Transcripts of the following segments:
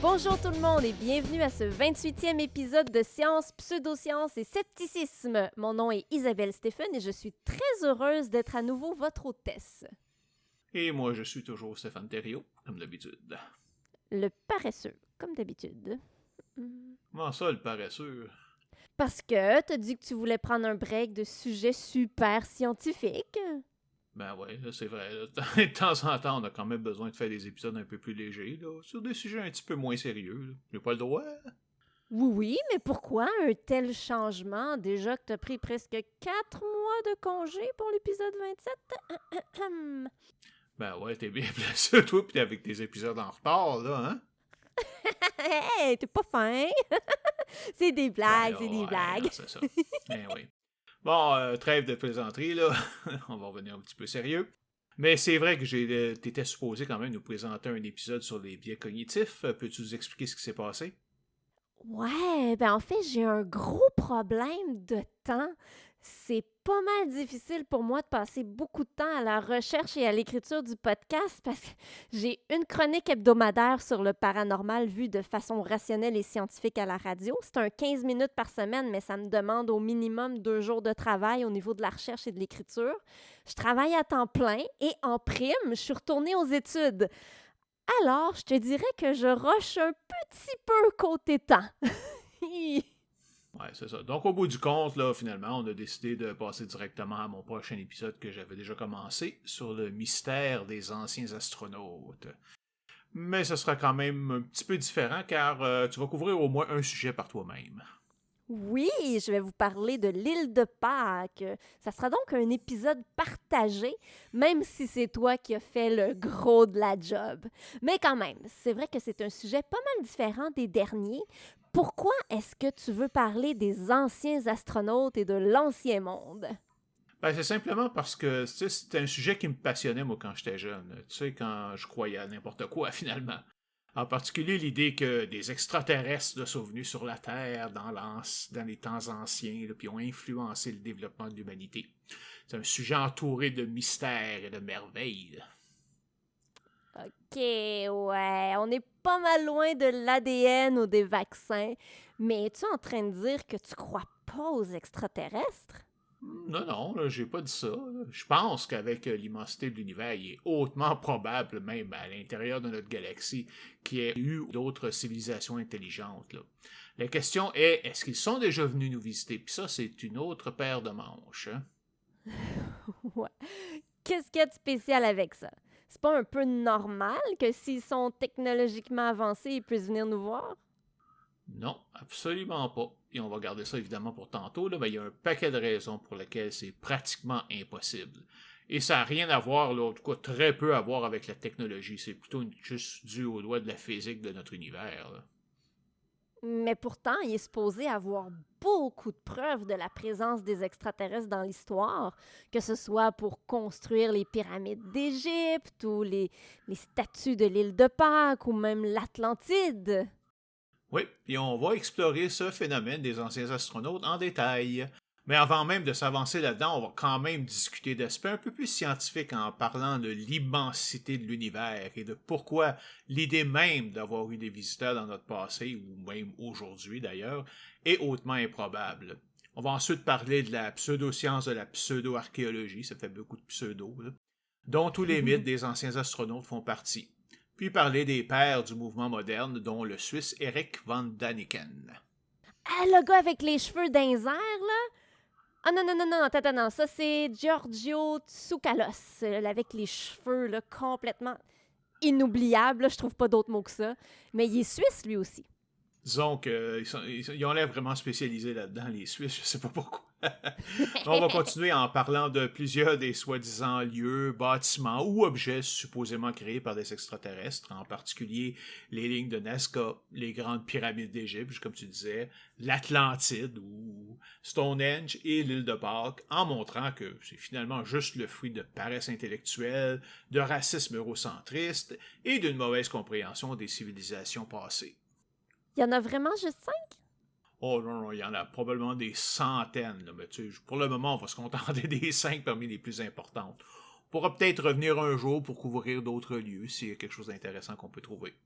Bonjour tout le monde et bienvenue à ce 28e épisode de Science, Pseudosciences et Scepticisme. Mon nom est Isabelle Stéphane et je suis très heureuse d'être à nouveau votre hôtesse. Et moi, je suis toujours Stéphane Thériault, comme d'habitude. Le paresseux, comme d'habitude. Comment ça, le paresseux? Parce que t'as dit que tu voulais prendre un break de sujets super scientifiques. Ben ouais, là, c'est vrai. Là, de temps en temps, on a quand même besoin de faire des épisodes un peu plus légers, là, sur des sujets un petit peu moins sérieux. Là. J'ai pas le droit. Oui, mais pourquoi un tel changement déjà que t'as pris presque 4 mois de congé pour l'épisode 27? Ben ouais, t'es bien placé, toi, pis t'es avec tes épisodes en retard, là, hein? Hey, t'es pas fin! C'est des blagues, c'est des Ouais, blagues. non, c'est ça. Ben oui. Bon, trêve de plaisanterie, là. On va revenir un petit peu sérieux. Mais c'est vrai que t'étais supposé quand même nous présenter un épisode sur les biais cognitifs. Peux-tu nous expliquer ce qui s'est passé? Ouais, ben en fait, j'ai un gros problème de temps. C'est pas mal difficile pour moi de passer beaucoup de temps à la recherche et à l'écriture du podcast parce que j'ai une chronique hebdomadaire sur le paranormal vue de façon rationnelle et scientifique à la radio. C'est un 15 minutes par semaine, mais ça me demande au minimum 2 jours de travail au niveau de la recherche et de l'écriture. Je travaille à temps plein et en prime, je suis retournée aux études. Alors, je te dirais que je rush un petit peu côté temps. Ouais, c'est ça. Donc, au bout du compte, là, finalement, on a décidé de passer directement à mon prochain épisode que j'avais déjà commencé sur le mystère des anciens astronautes. Mais ce sera quand même un petit peu différent car tu vas couvrir au moins un sujet par toi-même. Oui, je vais vous parler de l'île de Pâques. Ça sera donc un épisode partagé, même si c'est toi qui as fait le gros de la job. Mais quand même, c'est vrai que c'est un sujet pas mal différent des derniers. Pourquoi est-ce que tu veux parler des anciens astronautes et de l'ancien monde? Ben, c'est simplement parce que tu sais, c'était un sujet qui me passionnait, moi, quand j'étais jeune. Tu sais, quand je croyais à n'importe quoi, finalement. En particulier l'idée que des extraterrestres là, sont venus sur la Terre dans les temps anciens, là, puis ont influencé le développement de l'humanité. C'est un sujet entouré de mystères et de merveilles. OK, ouais, on est pas mal loin de l'ADN ou des vaccins, mais es-tu en train de dire que tu crois pas aux extraterrestres? Non, non, là, j'ai pas dit ça. Là. Je pense qu'avec l'immensité de l'univers, il est hautement probable, même à l'intérieur de notre galaxie, qu'il y ait eu d'autres civilisations intelligentes. Là. La question est, est-ce qu'ils sont déjà venus nous visiter? Puis ça, c'est une autre paire de manches. Hein? Ouais. Qu'est-ce qu'il y a de spécial avec ça? C'est pas un peu normal que s'ils sont technologiquement avancés, ils puissent venir nous voir? Non, absolument pas. Et on va garder ça évidemment pour tantôt. Là, ben, il y a un paquet de raisons pour lesquelles c'est pratiquement impossible. Et ça n'a rien à voir, là, en tout cas très peu à voir avec la technologie. C'est plutôt juste dû aux lois de la physique de notre univers. Là. Mais pourtant, il est supposé avoir beaucoup de preuves de la présence des extraterrestres dans l'histoire, que ce soit pour construire les pyramides d'Égypte ou les statues de l'île de Pâques ou même l'Atlantide. Oui, et on va explorer ce phénomène des anciens astronautes en détail. Mais avant même de s'avancer là-dedans, on va quand même discuter d'aspects un peu plus scientifiques en parlant de l'immensité de l'univers et de pourquoi l'idée même d'avoir eu des visiteurs dans notre passé, ou même aujourd'hui d'ailleurs, est hautement improbable. On va ensuite parler de la pseudoscience de la pseudo-archéologie, ça fait beaucoup de pseudo, là, dont tous les mythes des anciens astronautes font partie. Puis parler des pères du mouvement moderne, dont le Suisse Eric van Daniken. Ah, le gars avec les cheveux d'un là? Ah non, non, non, non, attends, attends, non, ça c'est Giorgio Tsoukalos, avec les cheveux là, complètement inoubliables, là, je trouve pas d'autres mots que ça. Mais il est suisse lui aussi. Disons qu'ils ont l'air vraiment spécialisés là-dedans, les Suisses, je sais pas pourquoi. On va continuer en parlant de plusieurs des soi-disant lieux, bâtiments ou objets supposément créés par des extraterrestres, en particulier les lignes de Nazca, les grandes pyramides d'Égypte, comme tu disais, l'Atlantide ou Stonehenge et l'île de Pâques, en montrant que c'est finalement juste le fruit de paresse intellectuelle, de racisme eurocentriste et d'une mauvaise compréhension des civilisations passées. Il y en a vraiment juste 5? Oh non, non, il y en a probablement des centaines, là, mais tu sais, pour le moment, on va se contenter des 5 parmi les plus importantes. On pourra peut-être revenir un jour pour couvrir d'autres lieux s'il y a quelque chose d'intéressant qu'on peut trouver.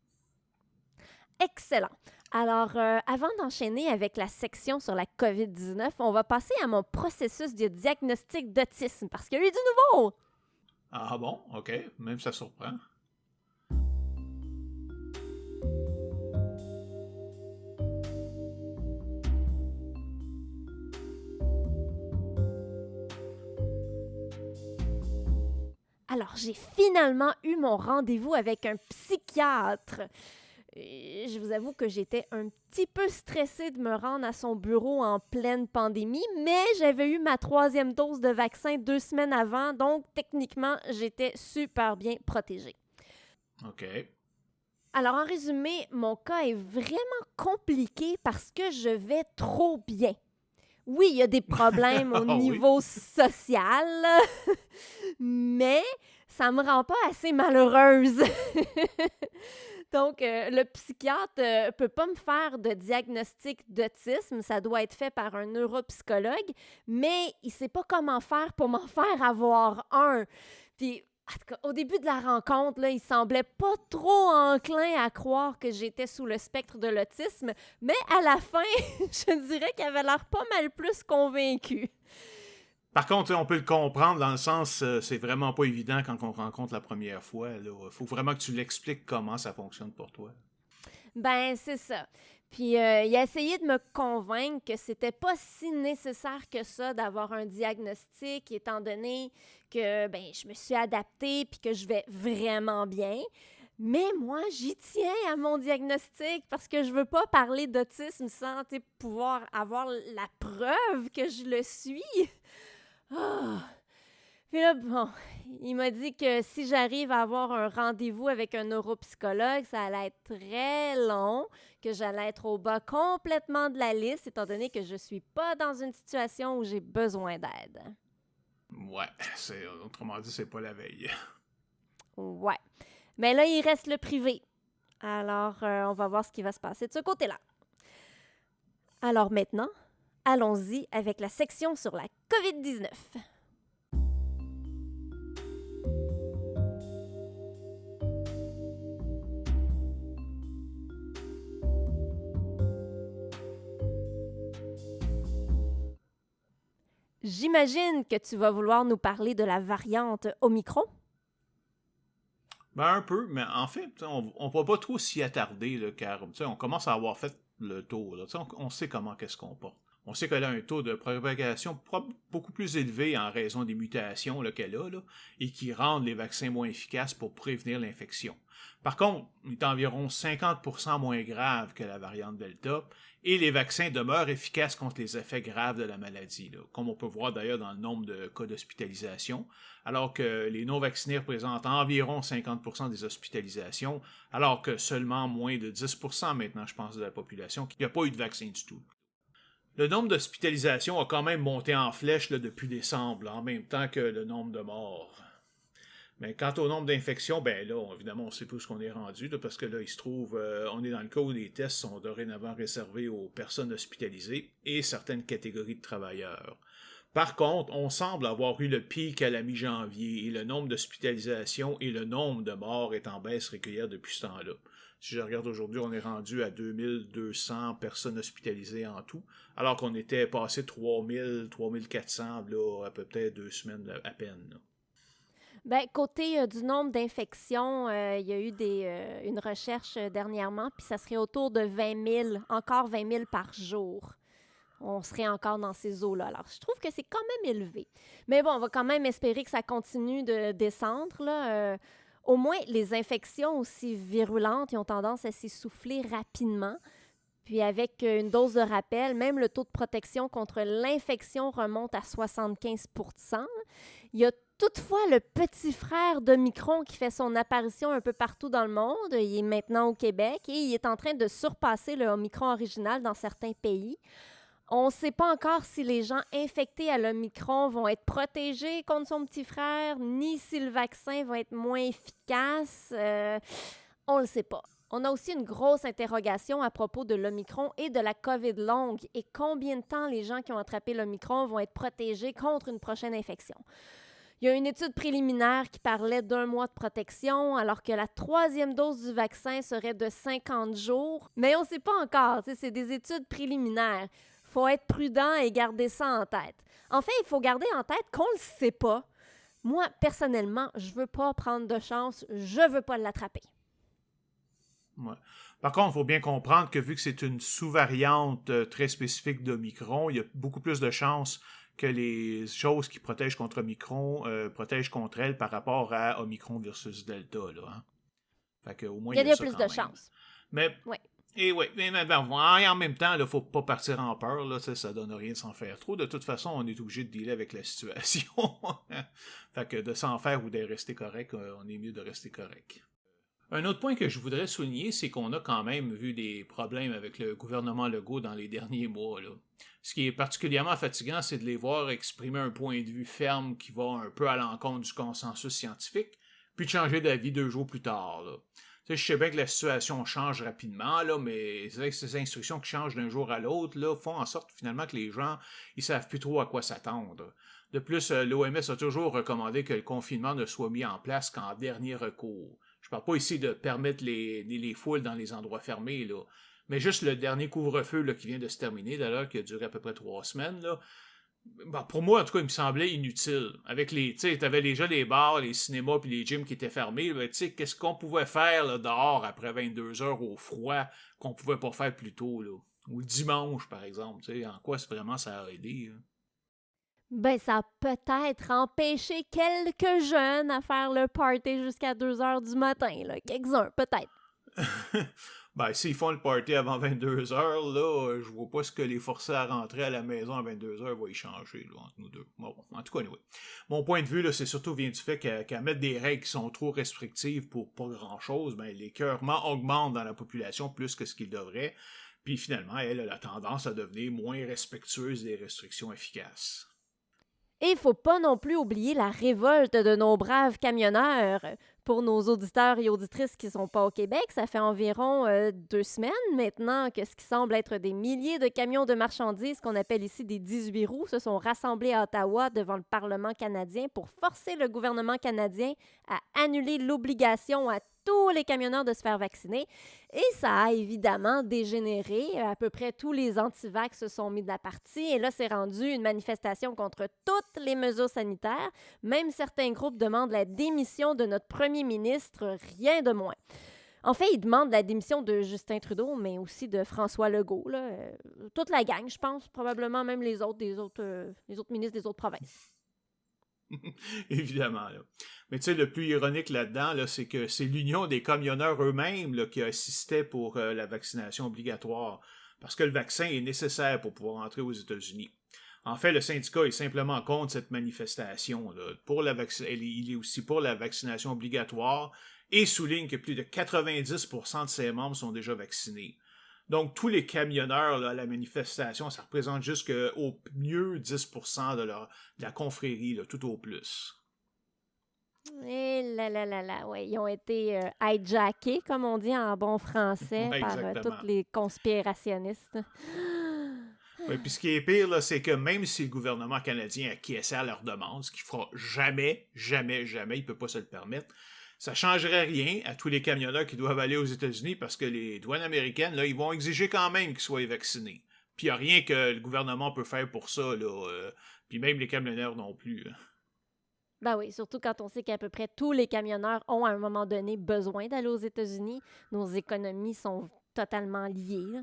Excellent. Alors, avant d'enchaîner avec la section sur la COVID-19, on va passer à mon processus de diagnostic d'autisme parce qu'il y a eu du nouveau. Ah bon? OK. Même ça surprend. Alors, j'ai finalement eu mon rendez-vous avec un psychiatre. Et je vous avoue que j'étais un petit peu stressée de me rendre à son bureau en pleine pandémie, mais j'avais eu ma 3e dose de vaccin 2 semaines avant, donc techniquement, j'étais super bien protégée. OK. Alors, en résumé, mon cas est vraiment compliqué parce que je vais trop bien. Oui, il y a des problèmes au Ah oui? niveau social, mais ça me rend pas assez malheureuse. Donc, le psychiatre peut pas me faire de diagnostic d'autisme. Ça doit être fait par un neuropsychologue, mais il sait pas comment faire pour m'en faire avoir un. Puis, en tout cas, au début de la rencontre, là, il semblait pas trop enclin à croire que j'étais sous le spectre de l'autisme, mais à la fin, je dirais qu'il avait l'air pas mal plus convaincu. Par contre, on peut le comprendre dans le sens, c'est vraiment pas évident quand on rencontre la première fois. Il faut vraiment que tu l'expliques comment ça fonctionne pour toi. Ben, c'est ça. Puis, il a essayé de me convaincre que c'était pas si nécessaire que ça d'avoir un diagnostic, étant donné que, ben, je me suis adaptée puis que je vais vraiment bien. Mais moi, j'y tiens à mon diagnostic parce que je veux pas parler d'autisme sans pouvoir avoir la preuve que je le suis. Ah! Puis là, bon, il m'a dit que si j'arrive à avoir un rendez-vous avec un neuropsychologue, ça allait être très long, que j'allais être au bas complètement de la liste, étant donné que je suis pas dans une situation où j'ai besoin d'aide. Ouais, autrement dit, c'est pas la veille. Ouais. Mais là, il reste le privé. Alors, on va voir ce qui va se passer de ce côté-là. Alors maintenant, allons-y avec la section sur la COVID-19. J'imagine que tu vas vouloir nous parler de la variante Omicron. Ben un peu, mais en fait, on va pas trop s'y attarder, là, car on commence à avoir fait le tour. Là, on sait comment qu'elle se comporte. On sait qu'elle a un taux de propagation beaucoup plus élevé en raison des mutations qu'elle a là, et qui rendent les vaccins moins efficaces pour prévenir l'infection. Par contre, il est environ 50% moins grave que la variante Delta et les vaccins demeurent efficaces contre les effets graves de la maladie, là, comme on peut voir d'ailleurs dans le nombre de cas d'hospitalisation, alors que les non-vaccinés représentent environ 50% des hospitalisations, alors que seulement moins de 10% maintenant, je pense, de la population qui n'a pas eu de vaccin du tout. Le nombre d'hospitalisations a quand même monté en flèche là, depuis décembre, là, en même temps que le nombre de morts. Mais quant au nombre d'infections, ben là, évidemment, on sait pas où qu'on est rendu, là, parce que là, il se trouve, on est dans le cas où les tests sont dorénavant réservés aux personnes hospitalisées et certaines catégories de travailleurs. Par contre, on semble avoir eu le pic à la mi-janvier et le nombre d'hospitalisations et le nombre de morts est en baisse régulière depuis ce temps-là. Si je regarde aujourd'hui, on est rendu à 2200 personnes hospitalisées en tout, alors qu'on était passé 3000, 3400 là, à peu près 2 semaines à peine. Là. Ben, côté du nombre d'infections, il y a eu une recherche dernièrement, puis ça serait autour de 20 000, encore 20 000 par jour. On serait encore dans ces eaux-là. Alors, je trouve que c'est quand même élevé. Mais bon, on va quand même espérer que ça continue de descendre, là. Au moins, les infections aussi virulentes, ils ont tendance à s'essouffler rapidement. Puis avec une dose de rappel, même le taux de protection contre l'infection remonte à 75 %. Il y a toutefois le petit frère d'Omicron qui fait son apparition un peu partout dans le monde. Il est maintenant au Québec et il est en train de surpasser le Omicron original dans certains pays. On ne sait pas encore si les gens infectés à l'Omicron vont être protégés contre son petit frère, ni si le vaccin va être moins efficace. On ne le sait pas. On a aussi une grosse interrogation à propos de l'Omicron et de la COVID longue et combien de temps les gens qui ont attrapé l'Omicron vont être protégés contre une prochaine infection. Il y a une étude préliminaire qui parlait d'1 mois de protection, alors que la 3e dose du vaccin serait de 50 jours. Mais on ne sait pas encore, c'est des études préliminaires. Il faut être prudent et garder ça en tête. En fait, il faut garder en tête qu'on ne le sait pas. Moi, personnellement, je ne veux pas prendre de chance, je ne veux pas l'attraper. Ouais. Par contre, il faut bien comprendre que vu que c'est une sous-variante très spécifique d'Omicron, il y a beaucoup plus de chances que les choses qui protègent contre Omicron protègent contre elle par rapport à Omicron versus Delta. Là, hein. Fait que, au moins, Il y a ça plus quand de même. chances. Mais, Ouais. et oui, mais en même temps, il ne faut pas partir en peur. Là, ça donne rien de s'en faire trop. De toute façon, on est obligé de dealer avec la situation. Fait que de s'en faire ou de rester correct, on est mieux de rester correct. Un autre point que je voudrais souligner, c'est qu'on a quand même vu des problèmes avec le gouvernement Legault dans les derniers mois. Là. Ce qui est particulièrement fatigant, c'est de les voir exprimer un point de vue ferme qui va un peu à l'encontre du consensus scientifique, puis de changer d'avis 2 jours plus tard. Là. Je sais bien que la situation change rapidement, là, mais c'est vrai que ces instructions qui changent d'un jour à l'autre là, font en sorte finalement que les gens ils savent plus trop à quoi s'attendre. De plus, l'OMS a toujours recommandé que le confinement ne soit mis en place qu'en dernier recours. Je parle pas ici de permettre les foules dans les endroits fermés, là. Mais juste le dernier couvre-feu là, qui vient de se terminer, d'ailleurs, qui a duré à peu près 3 semaines, là. Ben, pour moi, en tout cas, il me semblait inutile. Avec les, tu sais, t'avais déjà les bars, les cinémas puis les gyms qui étaient fermés. Ben, tu sais, qu'est-ce qu'on pouvait faire là, dehors après 22 heures au froid qu'on pouvait pas faire plus tôt, là? Ou le dimanche, par exemple. Tu sais, en quoi vraiment ça a aidé, hein? Ben, ça a peut-être empêché quelques jeunes à faire le party jusqu'à 2 heures du matin, là. Quelques-uns, peut-être. Ben, s'ils font le party avant 22 heures, là, je vois pas ce que les forcer à rentrer à la maison à 22 heures va y changer, là, entre nous deux. Bon, en tout cas, anyway. Mon point de vue, là, c'est surtout vient du fait qu'à mettre des règles qui sont trop restrictives pour pas grand-chose, ben, l'écœurement augmente dans la population plus que ce qu'il devrait. Puis finalement, elle a la tendance à devenir moins respectueuse des restrictions efficaces. Et il faut pas non plus oublier la révolte de nos braves camionneurs. Pour nos auditeurs et auditrices qui ne sont pas au Québec, ça fait environ 2 semaines maintenant que ce qui semble être des milliers de camions de marchandises, qu'on appelle ici des 18 roues, se sont rassemblés à Ottawa devant le Parlement canadien pour forcer le gouvernement canadien à annuler l'obligation à tous les camionneurs de se faire vacciner. Et ça a évidemment dégénéré. À peu près tous les antivax se sont mis de la partie. Et là, c'est rendu une manifestation contre toutes les mesures sanitaires. Même certains groupes demandent la démission de notre premier ministre, rien de moins. En fait, ils demandent la démission de Justin Trudeau, mais aussi de François Legault. Là. Toute la gang, je pense, probablement même les autres ministres des autres provinces. Évidemment, là. Mais tu sais, le plus ironique là-dedans, là, c'est que c'est l'Union des camionneurs eux-mêmes là, qui assistait pour la vaccination obligatoire, parce que le vaccin est nécessaire pour pouvoir entrer aux États-Unis. En fait, le syndicat est simplement contre cette manifestation. Là. Il est aussi pour la vaccination obligatoire et souligne que plus de 90% de ses membres sont déjà vaccinés. Donc, tous les camionneurs là, à la manifestation, ça représente juste au mieux 10% de la confrérie, là, tout au plus. Et ouais, ils ont été hijackés, comme on dit en bon français, Ouais, par tous les conspirationnistes. Ouais, puis ce qui est pire, là, c'est que même si le gouvernement canadien acquiesçait à leur demande, ce qu'il fera jamais, jamais, jamais, il ne peut pas se le permettre, ça ne changerait rien à tous les camionneurs qui doivent aller aux États-Unis parce que les douanes américaines, là, ils vont exiger quand même qu'ils soient vaccinés. Puis il n'y a rien que le gouvernement peut faire pour ça, là. Puis même les camionneurs non plus. Hein. Ben oui, surtout quand on sait qu'à peu près tous les camionneurs ont à un moment donné besoin d'aller aux États-Unis. Nos économies sont totalement liées. Là.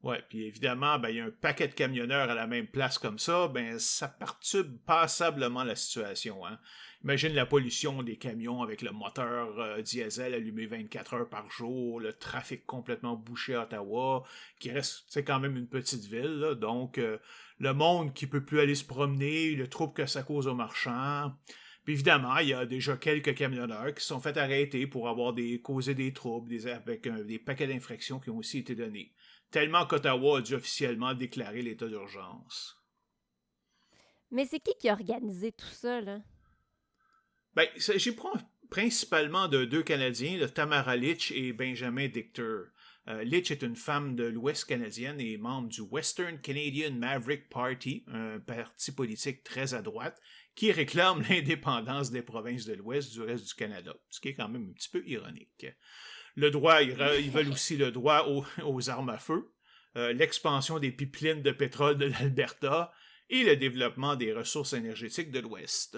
Ouais, puis évidemment, ben, il y a un paquet de camionneurs à la même place comme ça, ben, ça perturbe passablement la situation, hein. Imagine la pollution des camions avec le moteur diesel allumé 24 heures par jour, le trafic complètement bouché à Ottawa, qui reste, c'est quand même une petite ville, là, donc le monde qui peut plus aller se promener, le trouble que ça cause aux marchands. Puis évidemment, il y a déjà quelques camionneurs qui se sont fait arrêter pour avoir causé des troubles avec des paquets d'infractions qui ont aussi été donnés. Tellement qu'Ottawa a dû officiellement déclarer l'état d'urgence. Mais c'est qui a organisé tout ça, là? Ben, j'ai principalement de 2 Canadiens, Tamara Litch et Benjamin Dichter. Litch est une femme de l'Ouest canadienne et membre du Western Canadian Maverick Party, un parti politique très à droite, qui réclame l'indépendance des provinces de l'Ouest du reste du Canada, ce qui est quand même un petit peu ironique. Le droit, ils veulent aussi le droit aux armes à feu, l'expansion des pipelines de pétrole de l'Alberta et le développement des ressources énergétiques de l'Ouest.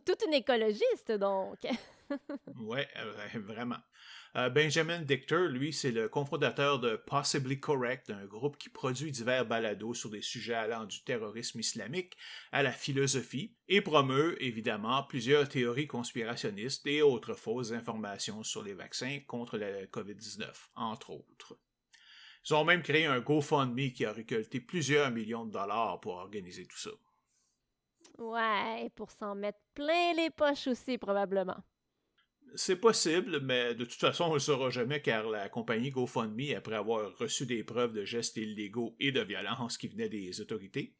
Toute une écologiste, donc. Ouais, vraiment. Benjamin Dichter, lui, c'est le cofondateur de Possibly Correct, un groupe qui produit divers balados sur des sujets allant du terrorisme islamique à la philosophie et promeut, évidemment, plusieurs théories conspirationnistes et autres fausses informations sur les vaccins contre la COVID-19, entre autres. Ils ont même créé un GoFundMe qui a récolté plusieurs millions de dollars pour organiser tout ça. Ouais, pour s'en mettre plein les poches aussi, probablement. C'est possible, mais de toute façon, on ne le saura jamais car la compagnie GoFundMe, après avoir reçu des preuves de gestes illégaux et de violence qui venaient des autorités,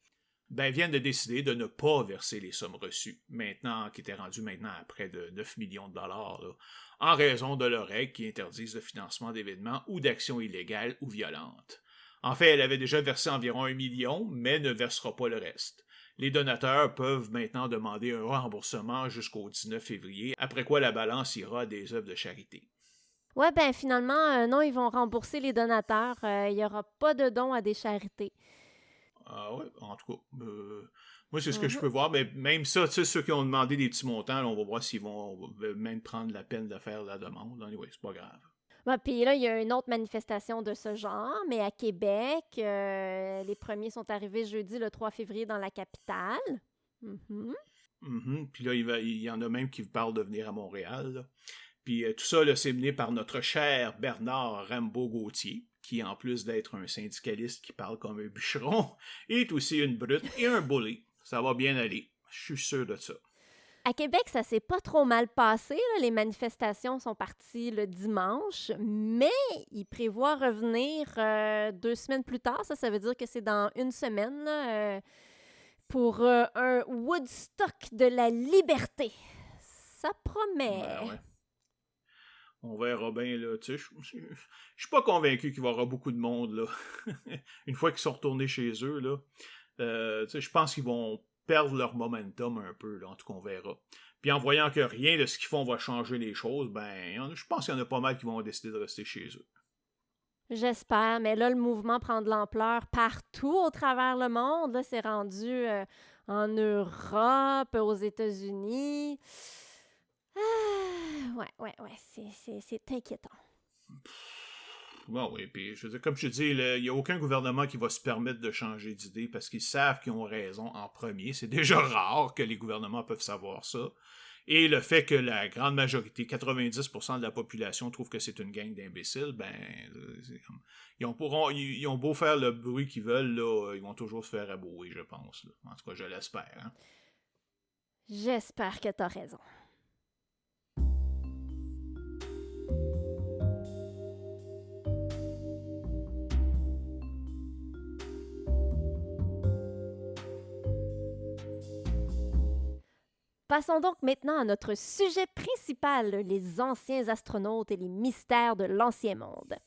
vient de décider de ne pas verser les sommes reçues, qui étaient rendues maintenant à près de 9 millions de dollars, là, en raison de leurs règles qui interdisent le financement d'événements ou d'actions illégales ou violentes. En fait, elle avait déjà versé environ 1 million, mais ne versera pas le reste. Les donateurs peuvent maintenant demander un remboursement jusqu'au 19 février, après quoi la balance ira à des œuvres de charité. Ouais, finalement, non, ils vont rembourser les donateurs. Il n'y aura pas de dons à des charités. Ah ouais, en tout cas, moi c'est ce que je peux voir, mais même ça, tu sais, ceux qui ont demandé des petits montants, là, on va voir s'ils vont même prendre la peine de faire la demande. Anyway, c'est pas grave. Puis là, il y a une autre manifestation de ce genre, mais à Québec. Les premiers sont arrivés jeudi, le 3 février, dans la capitale. Puis là, il y en a même qui parlent de venir à Montréal. Là. Puis tout ça, là, c'est mené par notre cher Bernard Rambaud-Gauthier, qui, en plus d'être un syndicaliste qui parle comme un bûcheron, est aussi une brute et un bully. Ça va bien aller. Je suis sûr de ça. À Québec, ça s'est pas trop mal passé. Là. Les manifestations sont parties le dimanche, mais ils prévoient revenir 2 semaines plus tard. Ça veut dire que c'est dans 1 semaine là, pour un Woodstock de la liberté. Ça promet. Ouais. On verra bien, là, tu sais, je suis pas convaincu qu'il va y avoir beaucoup de monde, là. Une fois qu'ils sont retournés chez eux, là, tu sais, je pense qu'ils vont perdre leur momentum un peu, là, en tout cas, on verra. Puis en voyant que rien de ce qu'ils font va changer les choses, je pense qu'il y en a pas mal qui vont décider de rester chez eux. J'espère, mais là, le mouvement prend de l'ampleur partout au travers le monde. Là, c'est rendu en Europe, aux États-Unis. Ouais, c'est inquiétant. Bon, oui, puis je veux dire, comme je te dis, il n'y a aucun gouvernement qui va se permettre de changer d'idée parce qu'ils savent qu'ils ont raison en premier. C'est déjà rare que les gouvernements peuvent savoir ça. Et le fait que la grande majorité, 90% de la population, trouve que c'est une gang d'imbéciles, ils ont beau faire le bruit qu'ils veulent, là, ils vont toujours se faire abouer, je pense. Là. En tout cas, je l'espère. Hein. J'espère que t'as raison. Passons donc maintenant à notre sujet principal, les anciens astronautes et les mystères de l'ancien monde.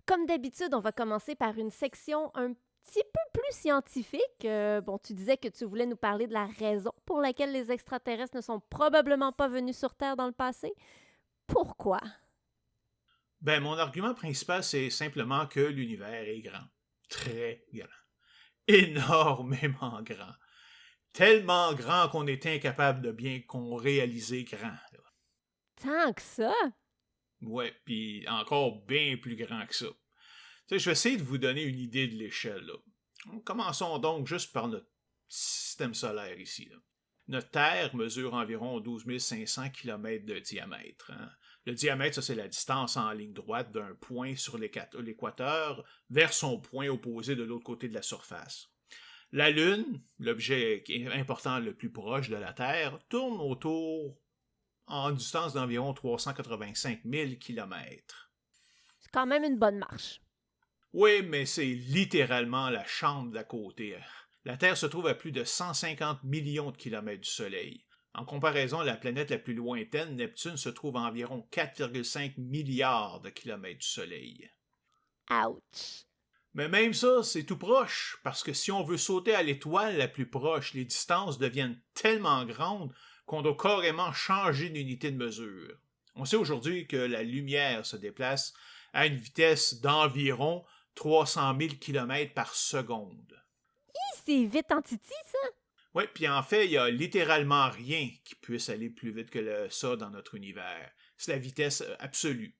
Comme d'habitude, on va commencer par une section un petit peu plus scientifique. Tu disais que tu voulais nous parler de la raison pour laquelle les extraterrestres ne sont probablement pas venus sur Terre dans le passé. Pourquoi? Mon argument principal, c'est simplement que l'univers est grand. Très grand. Énormément grand. Tellement grand qu'on est incapable de bien qu'on réaliser grand. Là. Tant que ça? Ouais, puis encore bien plus grand que ça. Tu sais, je vais essayer de vous donner une idée de l'échelle. Là. Commençons donc juste par notre système solaire ici. Là. Notre Terre mesure environ 12 500 km de diamètre. Hein. Le diamètre, ça c'est la distance en ligne droite d'un point sur l'équateur vers son point opposé de l'autre côté de la surface. La Lune, l'objet important le plus proche de la Terre, tourne autour en distance d'environ 385 000 km. C'est quand même une bonne marche. Oui, mais c'est littéralement la chambre d'à côté. La Terre se trouve à plus de 150 millions de kilomètres du Soleil. En comparaison, la planète la plus lointaine, Neptune, se trouve à environ 4,5 milliards de kilomètres du Soleil. Ouch! Mais même ça, c'est tout proche, parce que si on veut sauter à l'étoile la plus proche, les distances deviennent tellement grandes qu'on doit carrément changer d'unité de mesure. On sait aujourd'hui que la lumière se déplace à une vitesse d'environ 300 000 km par seconde. C'est vite en titi, ça? Oui, puis en fait, il n'y a littéralement rien qui puisse aller plus vite que ça dans notre univers. C'est la vitesse absolue.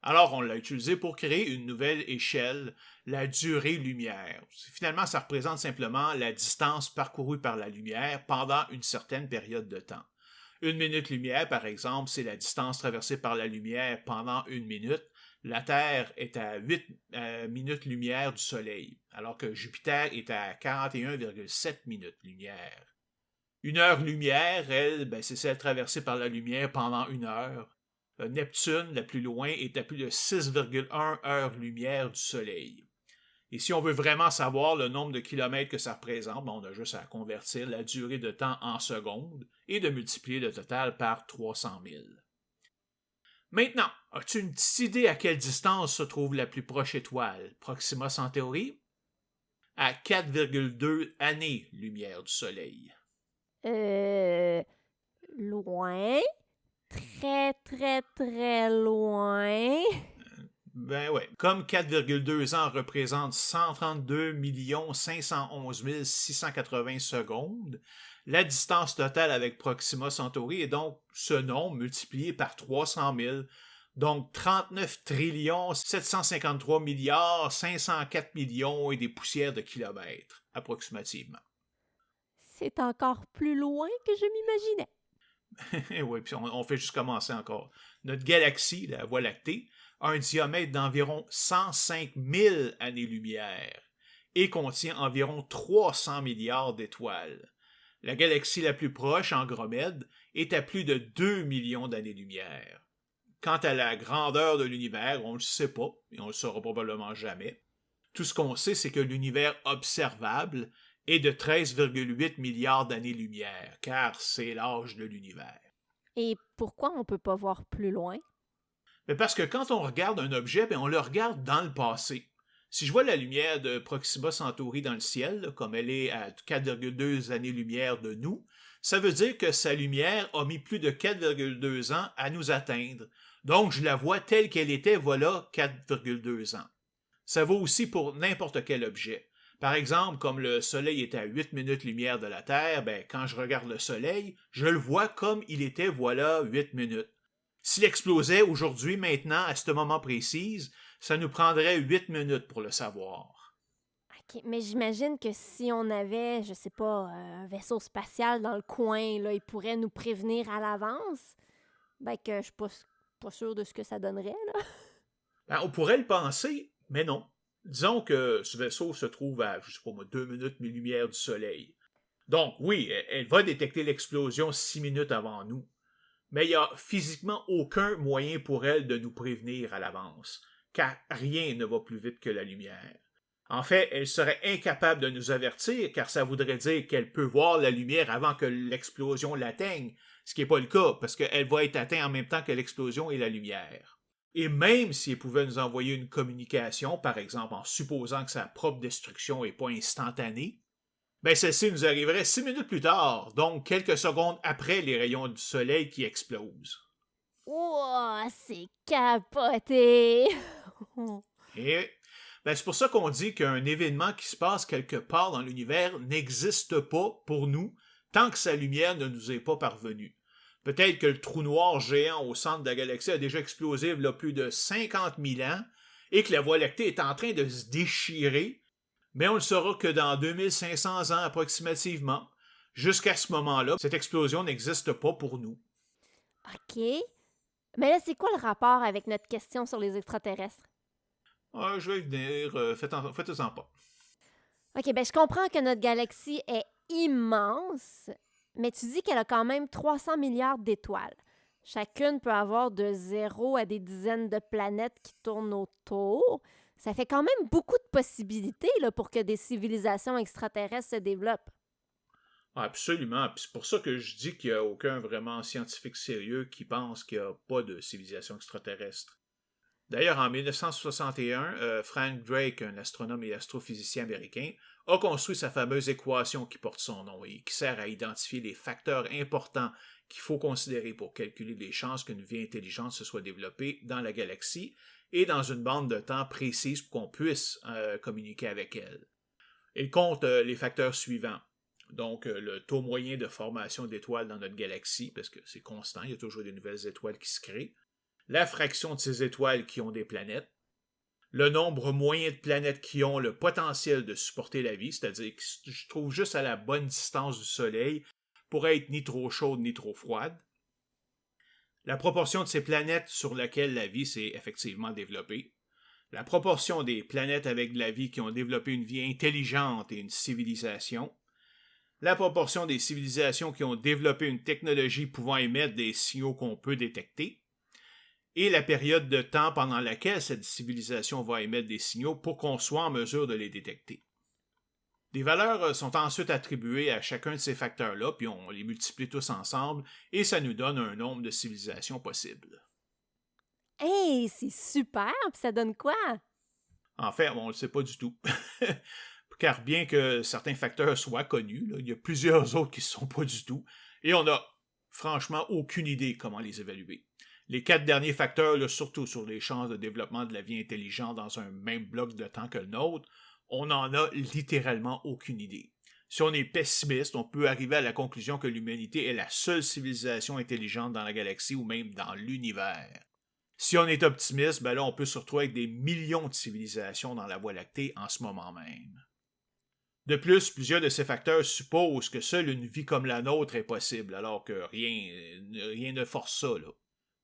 Alors, on l'a utilisé pour créer une nouvelle échelle, la durée-lumière. Finalement, ça représente simplement la distance parcourue par la lumière pendant une certaine période de temps. Une minute-lumière, par exemple, c'est la distance traversée par la lumière pendant une minute. La Terre est à 8 minutes-lumière du Soleil, alors que Jupiter est à 41,7 minutes-lumière. Une heure-lumière, elle, c'est celle traversée par la lumière pendant une heure. Neptune, la plus loin, est à plus de 6,1 heures-lumière du Soleil. Et si on veut vraiment savoir le nombre de kilomètres que ça représente, on a juste à convertir la durée de temps en secondes et de multiplier le total par 300 000. Maintenant, as-tu une petite idée à quelle distance se trouve la plus proche étoile, Proxima Centauri? À 4,2 années-lumière du Soleil. Loin. Très, très, très loin. Ben ouais. Comme 4,2 ans représente 132 511 680 secondes, la distance totale avec Proxima Centauri est donc ce nombre multiplié par 300 000, donc 39 753 504 millions et des poussières de kilomètres, approximativement. C'est encore plus loin que je m'imaginais. Oui, puis on fait juste commencer encore. Notre galaxie, la Voie lactée, a un diamètre d'environ 105 000 années-lumière et contient environ 300 milliards d'étoiles. La galaxie la plus proche, Andromède, est à plus de 2 millions d'années-lumière. Quant à la grandeur de l'univers, on ne le sait pas, et on ne le saura probablement jamais. Tout ce qu'on sait, c'est que l'univers observable est de 13,8 milliards d'années-lumière, car c'est l'âge de l'univers. Et pourquoi on ne peut pas voir plus loin? Mais parce que quand on regarde un objet, on le regarde dans le passé. Si je vois la lumière de Proxima Centauri dans le ciel, comme elle est à 4,2 années-lumière de nous, ça veut dire que sa lumière a mis plus de 4,2 ans à nous atteindre. Donc je la vois telle qu'elle était, voilà 4,2 ans. Ça vaut aussi pour n'importe quel objet. Par exemple, comme le Soleil est à 8 minutes-lumière de la Terre, quand je regarde le Soleil, je le vois comme il était, voilà 8 minutes. S'il explosait aujourd'hui, maintenant, à ce moment précis, ça nous prendrait 8 minutes pour le savoir. OK, mais j'imagine que si on avait, je sais pas, un vaisseau spatial dans le coin, là, il pourrait nous prévenir à l'avance. Que je suis pas sûre de ce que ça donnerait, là. On pourrait le penser, mais non. Disons que ce vaisseau se trouve à, 2 minutes-lumière du Soleil. Donc, oui, elle va détecter l'explosion 6 minutes avant nous. Mais il n'y a physiquement aucun moyen pour elle de nous prévenir à l'avance, car rien ne va plus vite que la lumière. En fait, elle serait incapable de nous avertir, car ça voudrait dire qu'elle peut voir la lumière avant que l'explosion l'atteigne, ce qui n'est pas le cas, parce qu'elle va être atteinte en même temps que l'explosion et la lumière. Et même si elle pouvait nous envoyer une communication, par exemple en supposant que sa propre destruction n'est pas instantanée, celle-ci nous arriverait 6 minutes plus tard, donc quelques secondes après les rayons du soleil qui explosent. Wow, c'est capoté! Et c'est pour ça qu'on dit qu'un événement qui se passe quelque part dans l'univers n'existe pas pour nous tant que sa lumière ne nous est pas parvenue. Peut-être que le trou noir géant au centre de la galaxie a déjà explosé il y a plus de 50 000 ans et que la Voie lactée est en train de se déchirer, mais on ne le saura que dans 2500 ans approximativement. Jusqu'à ce moment-là, cette explosion n'existe pas pour nous. OK. Mais là, c'est quoi le rapport avec notre question sur les extraterrestres? Je vais y venir, faites-en pas. OK, je comprends que notre galaxie est immense, mais tu dis qu'elle a quand même 300 milliards d'étoiles. Chacune peut avoir de 0 à des dizaines de planètes qui tournent autour. Ça fait quand même beaucoup de possibilités là, pour que des civilisations extraterrestres se développent. Absolument. Puis c'est pour ça que je dis qu'il n'y a aucun vraiment scientifique sérieux qui pense qu'il n'y a pas de civilisation extraterrestre. D'ailleurs, en 1961, Frank Drake, un astronome et astrophysicien américain, a construit sa fameuse équation qui porte son nom et qui sert à identifier les facteurs importants qu'il faut considérer pour calculer les chances qu'une vie intelligente se soit développée dans la galaxie et dans une bande de temps précise pour qu'on puisse communiquer avec elle. Il compte les facteurs suivants. Donc, le taux moyen de formation d'étoiles dans notre galaxie, parce que c'est constant, il y a toujours de nouvelles étoiles qui se créent. La fraction de ces étoiles qui ont des planètes. Le nombre moyen de planètes qui ont le potentiel de supporter la vie, c'est-à-dire qui se trouvent juste à la bonne distance du Soleil pour être ni trop chaude ni trop froide. La proportion de ces planètes sur lesquelles la vie s'est effectivement développée. La proportion des planètes avec de la vie qui ont développé une vie intelligente et une civilisation. La proportion des civilisations qui ont développé une technologie pouvant émettre des signaux qu'on peut détecter, et la période de temps pendant laquelle cette civilisation va émettre des signaux pour qu'on soit en mesure de les détecter. Des valeurs sont ensuite attribuées à chacun de ces facteurs-là, puis on les multiplie tous ensemble, et ça nous donne un nombre de civilisations possibles. Hey, c'est super! Puis ça donne quoi? En fait, on ne le sait pas du tout. Car bien que certains facteurs soient connus, il y a plusieurs autres qui ne sont pas du tout, et on n'a franchement aucune idée comment les évaluer. Les 4 derniers facteurs, surtout sur les chances de développement de la vie intelligente dans un même bloc de temps que le nôtre, on n'en a littéralement aucune idée. Si on est pessimiste, on peut arriver à la conclusion que l'humanité est la seule civilisation intelligente dans la galaxie ou même dans l'univers. Si on est optimiste, là on peut se retrouver avec des millions de civilisations dans la Voie lactée en ce moment même. De plus, plusieurs de ces facteurs supposent que seule une vie comme la nôtre est possible, alors que rien ne force ça.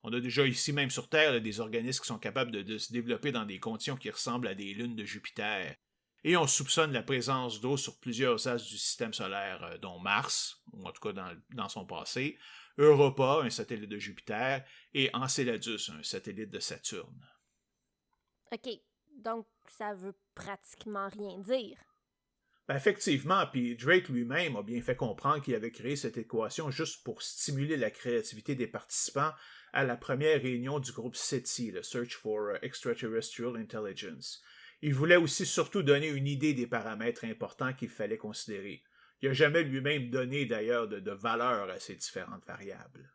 On a déjà ici, même sur Terre, des organismes qui sont capables de se développer dans des conditions qui ressemblent à des lunes de Jupiter. Et on soupçonne la présence d'eau sur plusieurs astres du système solaire, dont Mars, ou en tout cas dans son passé, Europa, un satellite de Jupiter, et Enceladus, un satellite de Saturne. OK, donc ça veut pratiquement rien dire. Effectivement, puis Drake lui-même a bien fait comprendre qu'il avait créé cette équation juste pour stimuler la créativité des participants à la première réunion du groupe SETI, le Search for Extraterrestrial Intelligence. Il voulait aussi surtout donner une idée des paramètres importants qu'il fallait considérer. Il n'a jamais lui-même donné d'ailleurs de valeur à ces différentes variables.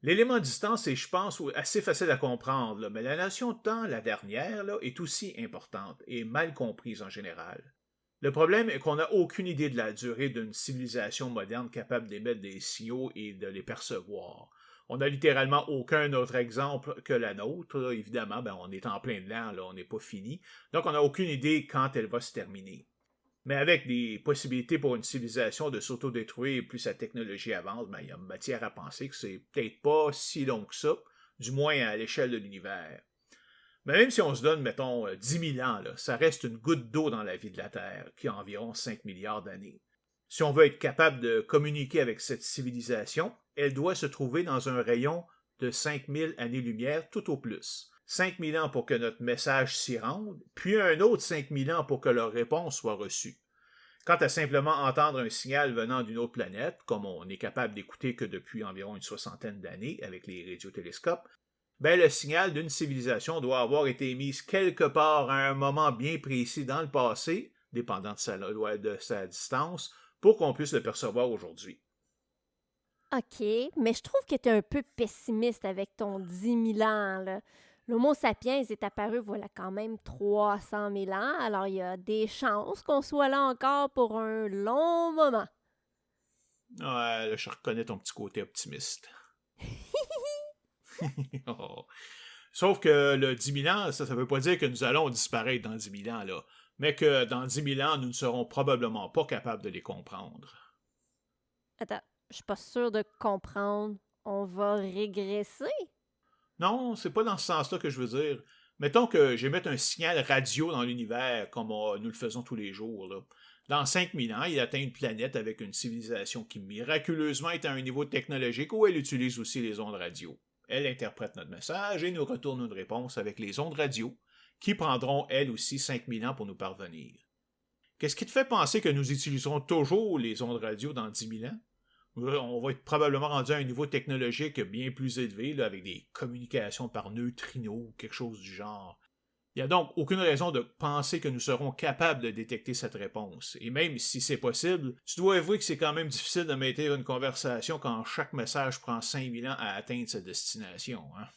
L'élément de distance est, je pense, assez facile à comprendre, mais la notion de temps, la dernière, est aussi importante et mal comprise en général. Le problème est qu'on n'a aucune idée de la durée d'une civilisation moderne capable d'émettre des signaux et de les percevoir. On n'a littéralement aucun autre exemple que la nôtre. Évidemment, on est en plein dedans, on n'est pas fini. Donc, on n'a aucune idée quand elle va se terminer. Mais avec des possibilités pour une civilisation de s'autodétruire plus sa technologie avance, il y a matière à penser que c'est peut-être pas si long que ça, du moins à l'échelle de l'univers. Mais même si on se donne, mettons, 10 000 ans, ça reste une goutte d'eau dans la vie de la Terre, qui a environ 5 milliards d'années. Si on veut être capable de communiquer avec cette civilisation, elle doit se trouver dans un rayon de 5000 années-lumière tout au plus. 5000 ans pour que notre message s'y rende, puis un autre 5000 ans pour que leur réponse soit reçue. Quant à simplement entendre un signal venant d'une autre planète, comme on n'est capable d'écouter que depuis environ une soixantaine d'années avec les radiotélescopes, le signal d'une civilisation doit avoir été émis quelque part à un moment bien précis dans le passé, dépendant de sa distance, pour qu'on puisse le percevoir aujourd'hui. OK, mais je trouve que tu es un peu pessimiste avec ton 10 000 ans, là. L'Homo sapiens est apparu voilà quand même 300 000 ans, alors il y a des chances qu'on soit là encore pour un long moment. Ouais, là, je reconnais ton petit côté optimiste. Oh. Sauf que le 10 000 ans, ça ne veut pas dire que nous allons disparaître dans 10 000 ans, là, mais que dans 10 000 ans, nous ne serons probablement pas capables de les comprendre. Attends, je suis pas sûre de comprendre. On va régresser? Non, c'est pas dans ce sens-là que je veux dire. Mettons que j'émette un signal radio dans l'univers, comme nous le faisons tous les jours. Là. Dans 5000 ans, il atteint une planète avec une civilisation qui miraculeusement est à un niveau technologique où elle utilise aussi les ondes radio. Elle interprète notre message et nous retourne une réponse avec les ondes radio, qui prendront elles aussi 5000 ans pour nous parvenir. Qu'est-ce qui te fait penser que nous utiliserons toujours les ondes radio dans 10 000 ans? On va être probablement rendu à un niveau technologique bien plus élevé, là, avec des communications par neutrinos ou quelque chose du genre. Il n'y a donc aucune raison de penser que nous serons capables de détecter cette réponse. Et même si c'est possible, tu dois avouer que c'est quand même difficile de maintenir une conversation quand chaque message prend 5000 ans à atteindre sa destination. Hein?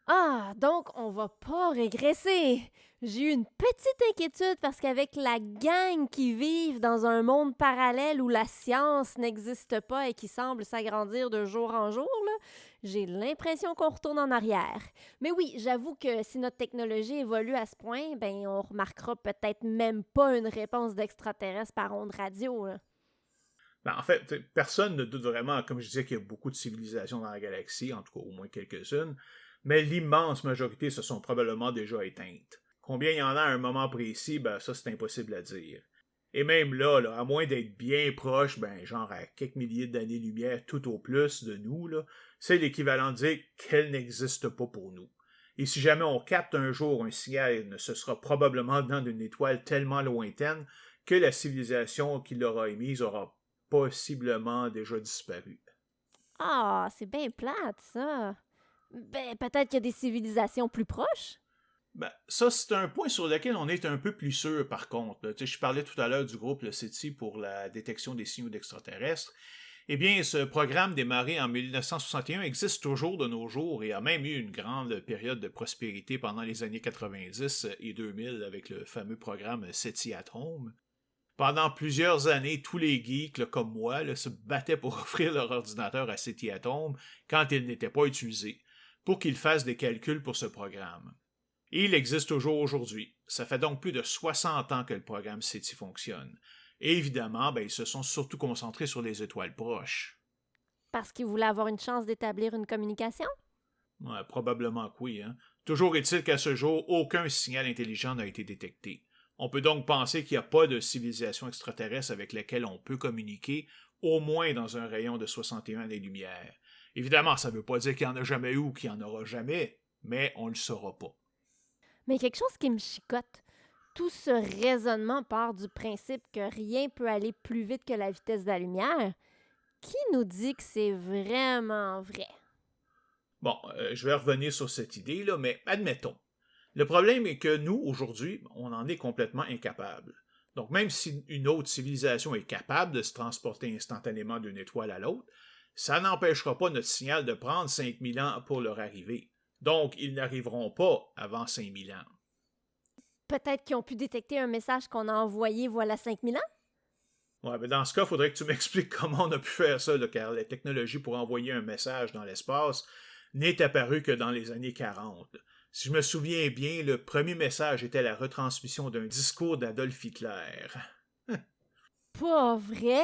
Ah, donc on va pas régresser. J'ai eu une petite inquiétude parce qu'avec la gang qui vivent dans un monde parallèle où la science n'existe pas et qui semble s'agrandir de jour en jour, là, j'ai l'impression qu'on retourne en arrière. Mais oui, j'avoue que si notre technologie évolue à ce point, ben on remarquera peut-être même pas une réponse d'extraterrestres par onde radio. Là. Ben, en fait, personne ne doute vraiment, comme je disais, qu'il y a beaucoup de civilisations dans la galaxie, en tout cas au moins quelques-unes, mais l'immense majorité se sont probablement déjà éteintes. Combien il y en a à un moment précis, ben ça c'est impossible à dire. Et même là, à moins d'être bien proche, ben genre à quelques milliers d'années-lumière tout au plus de nous, là, c'est l'équivalent de dire qu'elle n'existe pas pour nous. Et si jamais on capte un jour un signal, ce sera probablement dans une étoile tellement lointaine que la civilisation qui l'aura émise aura possiblement déjà disparu. Ah, c'est bien plate, ça. Ben, peut-être qu'il y a des civilisations plus proches. Ben, ça, c'est un point sur lequel on est un peu plus sûr, par contre. Là. Je parlais tout à l'heure du groupe le SETI pour la détection des signaux d'extraterrestres. Eh bien, ce programme démarré en 1961 existe toujours de nos jours et a même eu une grande période de prospérité pendant les années 90 et 2000 avec le fameux programme SETI at Home. Pendant plusieurs années, tous les geeks, là, comme moi, là, se battaient pour offrir leur ordinateur à SETI at Home quand il n'était pas utilisé, pour qu'ils fassent des calculs pour ce programme. Et il existe toujours aujourd'hui. Ça fait donc plus de 60 ans que le programme SETI fonctionne. Et évidemment, ben, ils se sont surtout concentrés sur les étoiles proches. Parce qu'ils voulaient avoir une chance d'établir une communication? Ouais, probablement que oui. Hein. Toujours est-il qu'à ce jour, aucun signal intelligent n'a été détecté. On peut donc penser qu'il n'y a pas de civilisation extraterrestre avec laquelle on peut communiquer, au moins dans un rayon de 61 années-lumière. Évidemment, ça ne veut pas dire qu'il n'y en a jamais eu ou qu'il n'y en aura jamais, mais on ne le saura pas. Mais quelque chose qui me chicote. Tout ce raisonnement part du principe que rien peut aller plus vite que la vitesse de la lumière. Qui nous dit que c'est vraiment vrai? Bon, je vais revenir sur cette idée-là, mais admettons. Le problème est que nous, aujourd'hui, on en est complètement incapable. Donc, même si une autre civilisation est capable de se transporter instantanément d'une étoile à l'autre, ça n'empêchera pas notre signal de prendre 5000 ans pour leur arriver. Donc, ils n'arriveront pas avant 5000 ans. Peut-être qu'ils ont pu détecter un message qu'on a envoyé voilà 5000 ans? Ouais, mais dans ce cas, il faudrait que tu m'expliques comment on a pu faire ça, là, car la technologie pour envoyer un message dans l'espace n'est apparue que dans les années 40. Si je me souviens bien, le premier message était la retransmission d'un discours d'Adolf Hitler. Pas vrai?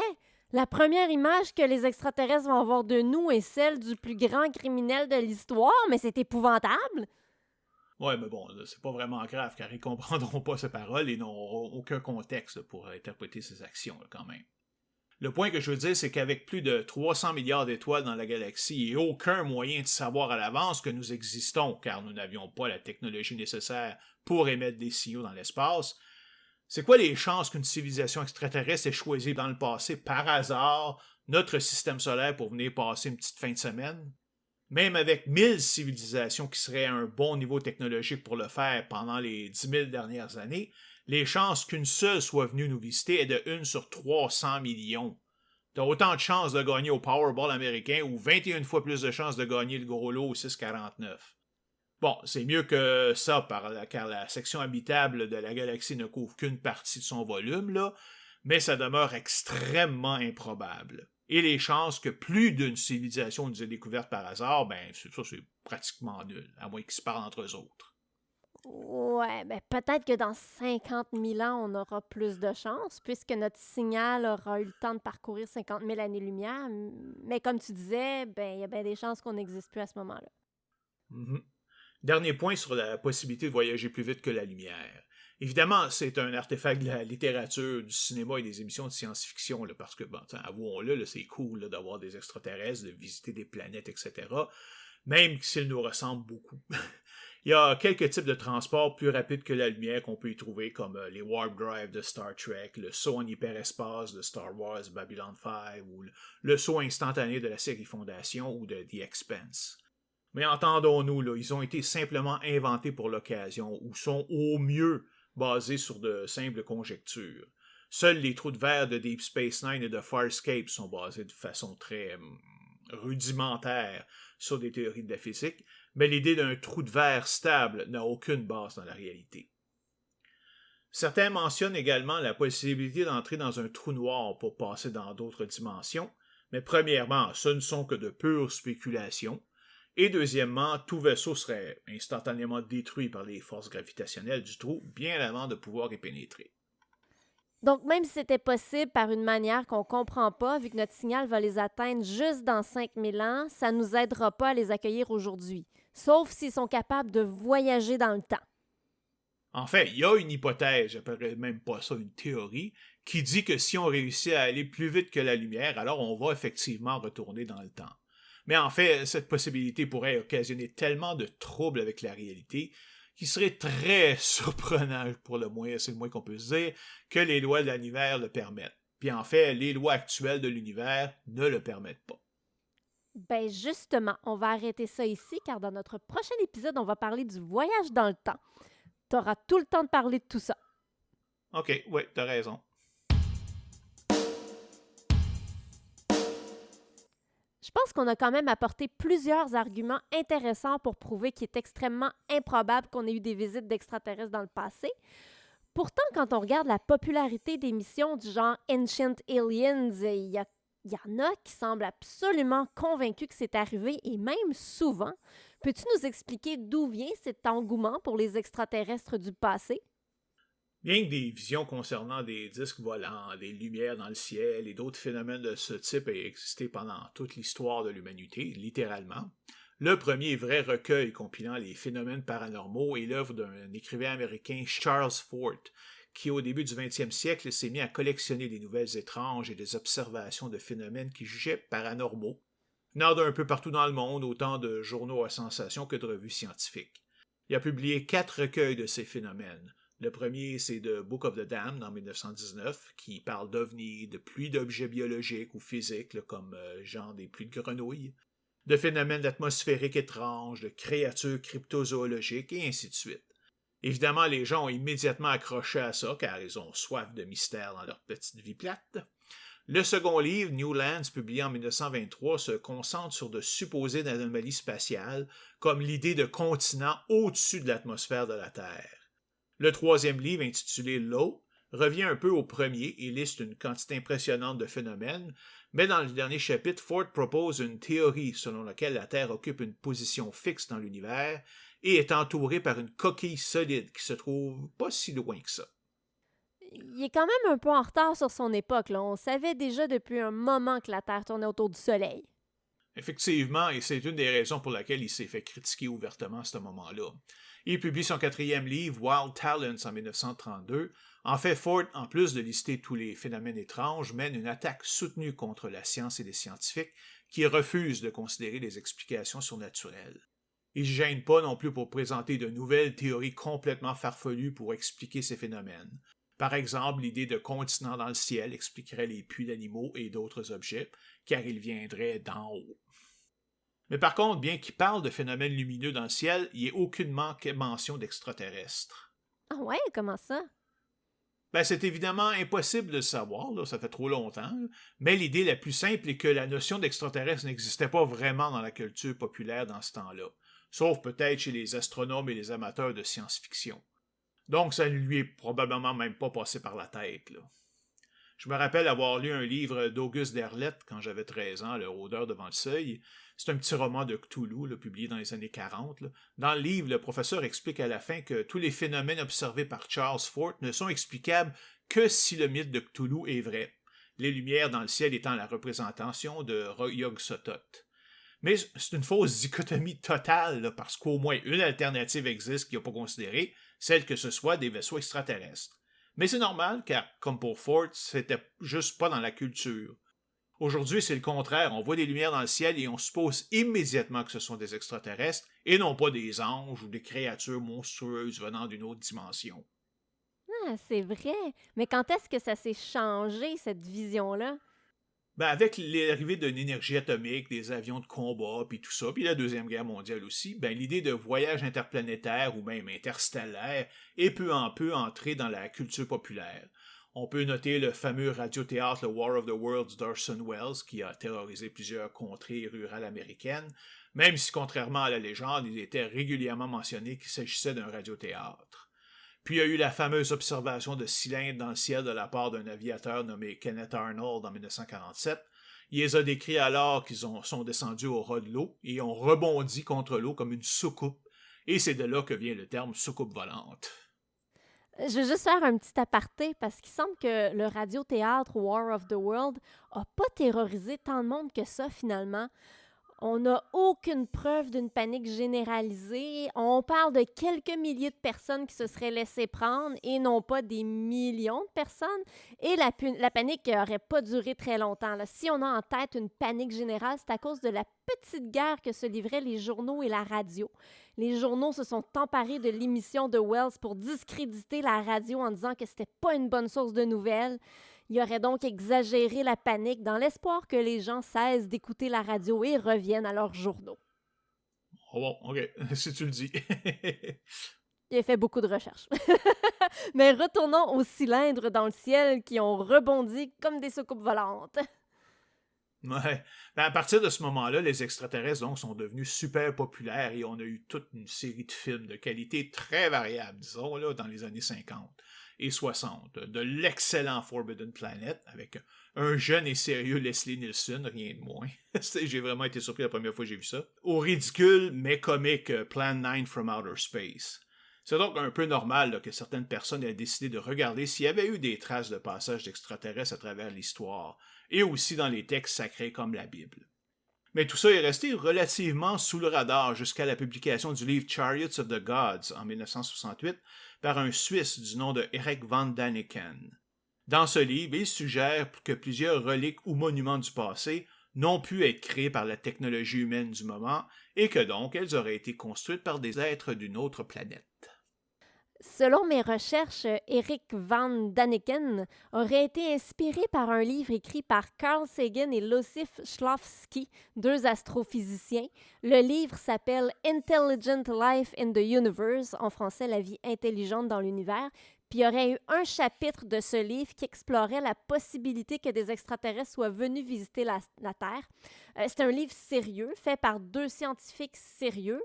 La première image que les extraterrestres vont avoir de nous est celle du plus grand criminel de l'histoire, mais c'est épouvantable! Ouais, mais bon, là, c'est pas vraiment grave, car ils comprendront pas ces paroles et n'auront aucun contexte pour interpréter ces actions, là, quand même. Le point que je veux dire, c'est qu'avec plus de 300 milliards d'étoiles dans la galaxie et aucun moyen de savoir à l'avance que nous existons, car nous n'avions pas la technologie nécessaire pour émettre des signaux dans l'espace, c'est quoi les chances qu'une civilisation extraterrestre ait choisi dans le passé, par hasard, notre système solaire pour venir passer une petite fin de semaine? Même avec 1000 civilisations qui seraient à un bon niveau technologique pour le faire pendant les 10 000 dernières années, les chances qu'une seule soit venue nous visiter est de 1 sur 300 millions. T'as autant de chances de gagner au Powerball américain ou 21 fois plus de chances de gagner le gros lot au 649. Bon, c'est mieux que ça car la section habitable de la galaxie ne couvre qu'une partie de son volume, là, mais ça demeure extrêmement improbable. Et les chances que plus d'une civilisation nous ait découverte par hasard, ben ça c'est pratiquement nul, à moins qu'ils se parlent entre eux autres. Ouais, ben peut-être que dans 50 000 ans, on aura plus de chance, puisque notre signal aura eu le temps de parcourir 50 000 années-lumière. Mais comme tu disais, ben il y a bien des chances qu'on n'existe plus à ce moment-là. Mhm. Dernier point sur la possibilité de voyager plus vite que la lumière. Évidemment, c'est un artefact de la littérature, du cinéma et des émissions de science-fiction, là, parce que, bon, avouons-le, là, c'est cool là, d'avoir des extraterrestres, de visiter des planètes, etc., même s'ils nous ressemblent beaucoup. Il y a quelques types de transports plus rapides que la lumière qu'on peut y trouver, comme les Warp Drive de Star Trek, le saut en hyperespace de Star Wars Babylon 5, ou le saut instantané de la série Fondation ou de The Expanse. Mais entendons-nous, là, ils ont été simplement inventés pour l'occasion, ou sont au mieux basés sur de simples conjectures. Seuls les trous de verre de Deep Space Nine et de Farscape sont basés de façon très rudimentaire sur des théories de la physique, mais l'idée d'un trou de verre stable n'a aucune base dans la réalité. Certains mentionnent également la possibilité d'entrer dans un trou noir pour passer dans d'autres dimensions, mais premièrement, ce ne sont que de pures spéculations, et deuxièmement, tout vaisseau serait instantanément détruit par les forces gravitationnelles du trou bien avant de pouvoir y pénétrer. Donc, même si c'était possible par une manière qu'on ne comprend pas, vu que notre signal va les atteindre juste dans 5000 ans, ça ne nous aidera pas à les accueillir aujourd'hui, sauf s'ils sont capables de voyager dans le temps. En fait, il y a une hypothèse, j'appellerais même pas ça une théorie, qui dit que si on réussit à aller plus vite que la lumière, alors on va effectivement retourner dans le temps. Mais en fait, cette possibilité pourrait occasionner tellement de troubles avec la réalité qu'il serait très surprenant, pour le moins, c'est le moins qu'on peut se dire, que les lois de l'univers le permettent. Puis en fait, les lois actuelles de l'univers ne le permettent pas. Ben justement, on va arrêter ça ici, car dans notre prochain épisode, on va parler du voyage dans le temps. Tu auras tout le temps de parler de tout ça. Ok, ouais, t'as raison. Je pense qu'on a quand même apporté plusieurs arguments intéressants pour prouver qu'il est extrêmement improbable qu'on ait eu des visites d'extraterrestres dans le passé. Pourtant, quand on regarde la popularité des missions du genre Ancient Aliens, il y en a qui semblent absolument convaincus que c'est arrivé, et même souvent. Peux-tu nous expliquer d'où vient cet engouement pour les extraterrestres du passé? Bien que des visions concernant des disques volants, des lumières dans le ciel et d'autres phénomènes de ce type aient existé pendant toute l'histoire de l'humanité, littéralement, le premier vrai recueil compilant les phénomènes paranormaux est l'œuvre d'un écrivain américain, Charles Fort, qui au début du 20e siècle s'est mis à collectionner des nouvelles étranges et des observations de phénomènes qu'il jugeait paranormaux, venant d'un peu partout dans le monde, autant de journaux à sensation que de revues scientifiques. Il a publié 4 recueils de ces phénomènes. Le premier, c'est The Book of the Damned en 1919, qui parle d'ovnis, de pluies d'objets biologiques ou physiques, là, comme genre des pluies de grenouilles, de phénomènes atmosphériques étranges, de créatures cryptozoologiques, et ainsi de suite. Évidemment, les gens ont immédiatement accroché à ça, car ils ont soif de mystère dans leur petite vie plate. Le second livre, New Lands, publié en 1923, se concentre sur de supposées anomalies spatiales, comme l'idée de continents au-dessus de l'atmosphère de la Terre. Le troisième livre, intitulé Low, revient un peu au premier et liste une quantité impressionnante de phénomènes, mais dans le dernier chapitre, Ford propose une théorie selon laquelle la Terre occupe une position fixe dans l'univers et est entourée par une coquille solide qui se trouve pas si loin que ça. Il est quand même un peu en retard sur son époque, là. On savait déjà depuis un moment que la Terre tournait autour du Soleil. Effectivement, et c'est une des raisons pour laquelle il s'est fait critiquer ouvertement à ce moment-là. Il publie son 4e livre, Wild Talents, en 1932. En fait, Ford, en plus de lister tous les phénomènes étranges, mène une attaque soutenue contre la science et les scientifiques qui refusent de considérer les explications surnaturelles. Il ne se gêne pas non plus pour présenter de nouvelles théories complètement farfelues pour expliquer ces phénomènes. Par exemple, l'idée de continents dans le ciel expliquerait les puits d'animaux et d'autres objets, car ils viendraient d'en haut. Mais par contre, bien qu'il parle de phénomènes lumineux dans le ciel, il n'y a aucunement mention d'extraterrestres. Ah ouais, comment ça? C'est évidemment impossible de le savoir, là, ça fait trop longtemps, mais l'idée la plus simple est que la notion d'extraterrestre n'existait pas vraiment dans la culture populaire dans ce temps-là, sauf peut-être chez les astronomes et les amateurs de science-fiction. Donc ça ne lui est probablement même pas passé par la tête, là. Je me rappelle avoir lu un livre d'Auguste Derleth quand j'avais 13 ans, Le Rôdeur devant le seuil. C'est un petit roman de Cthulhu, là, publié dans les années 40. Là. Dans le livre, le professeur explique à la fin que tous les phénomènes observés par Charles Fort ne sont explicables que si le mythe de Cthulhu est vrai, les lumières dans le ciel étant la représentation de Yog-Sothoth. Mais c'est une fausse dichotomie totale, là, parce qu'au moins une alternative existe qu'il n'a pas considérée, celle que ce soit des vaisseaux extraterrestres. Mais c'est normal, car, comme pour Ford, c'était juste pas dans la culture. Aujourd'hui, c'est le contraire. On voit des lumières dans le ciel et on suppose immédiatement que ce sont des extraterrestres et non pas des anges ou des créatures monstrueuses venant d'une autre dimension. Ah, c'est vrai. Mais quand est-ce que ça s'est changé, cette vision-là? Ben, avec l'arrivée d'une énergie atomique, des avions de combat, puis tout ça, puis la Deuxième Guerre mondiale aussi, ben, l'idée de voyage interplanétaire ou même interstellaire est peu en peu entrée dans la culture populaire. On peut noter le fameux radiothéâtre Le War of the Worlds d'Orson Welles, qui a terrorisé plusieurs contrées rurales américaines, même si, contrairement à la légende, il était régulièrement mentionné qu'il s'agissait d'un radiothéâtre. Puis il y a eu la fameuse observation de cylindres dans le ciel de la part d'un aviateur nommé Kenneth Arnold en 1947. Il les a décrits alors qu'ils sont descendus au ras de l'eau et ont rebondi contre l'eau comme une soucoupe. Et c'est de là que vient le terme soucoupe volante. Je veux juste faire un petit aparté parce qu'il semble que le radiothéâtre War of the World a pas terrorisé tant de monde que ça finalement. On n'a aucune preuve d'une panique généralisée. On parle de quelques milliers de personnes qui se seraient laissées prendre et non pas des millions de personnes. Et la panique n'aurait pas duré très longtemps, là. Si on a en tête une panique générale, c'est à cause de la petite guerre que se livraient les journaux et la radio. Les journaux se sont emparés de l'émission de Wells pour discréditer la radio en disant que c'était pas une bonne source de nouvelles. Il aurait donc exagéré la panique dans l'espoir que les gens cessent d'écouter la radio et reviennent à leurs journaux. Oh bon, ok, si tu le dis. Il a fait beaucoup de recherches. Mais retournons aux cylindres dans le ciel qui ont rebondi comme des soucoupes volantes. Ouais. Ben, à partir de ce moment-là, les extraterrestres donc, sont devenus super populaires et on a eu toute une série de films de qualité très variable, disons, là, dans les années 50 et 60. De l'excellent Forbidden Planet, avec un jeune et sérieux Leslie Nielsen, rien de moins. J'ai vraiment été surpris la première fois que j'ai vu ça. Au ridicule mais comique Plan 9 from Outer Space. C'est donc un peu normal là, que certaines personnes aient décidé de regarder s'il y avait eu des traces de passage d'extraterrestres à travers l'histoire, et aussi dans les textes sacrés comme la Bible. Mais tout ça est resté relativement sous le radar jusqu'à la publication du livre Chariots of the Gods en 1968 par un Suisse du nom de Eric van Daniken. Dans ce livre, il suggère que plusieurs reliques ou monuments du passé n'ont pu être créés par la technologie humaine du moment et que donc elles auraient été construites par des êtres d'une autre planète. Selon mes recherches, Eric van Daniken aurait été inspiré par un livre écrit par Carl Sagan et Losif Shklovsky, deux astrophysiciens. Le livre s'appelle Intelligent Life in the Universe, en français La vie intelligente dans l'univers. Puis il y aurait eu un chapitre de ce livre qui explorait la possibilité que des extraterrestres soient venus visiter la Terre. C'est un livre sérieux, fait par deux scientifiques sérieux.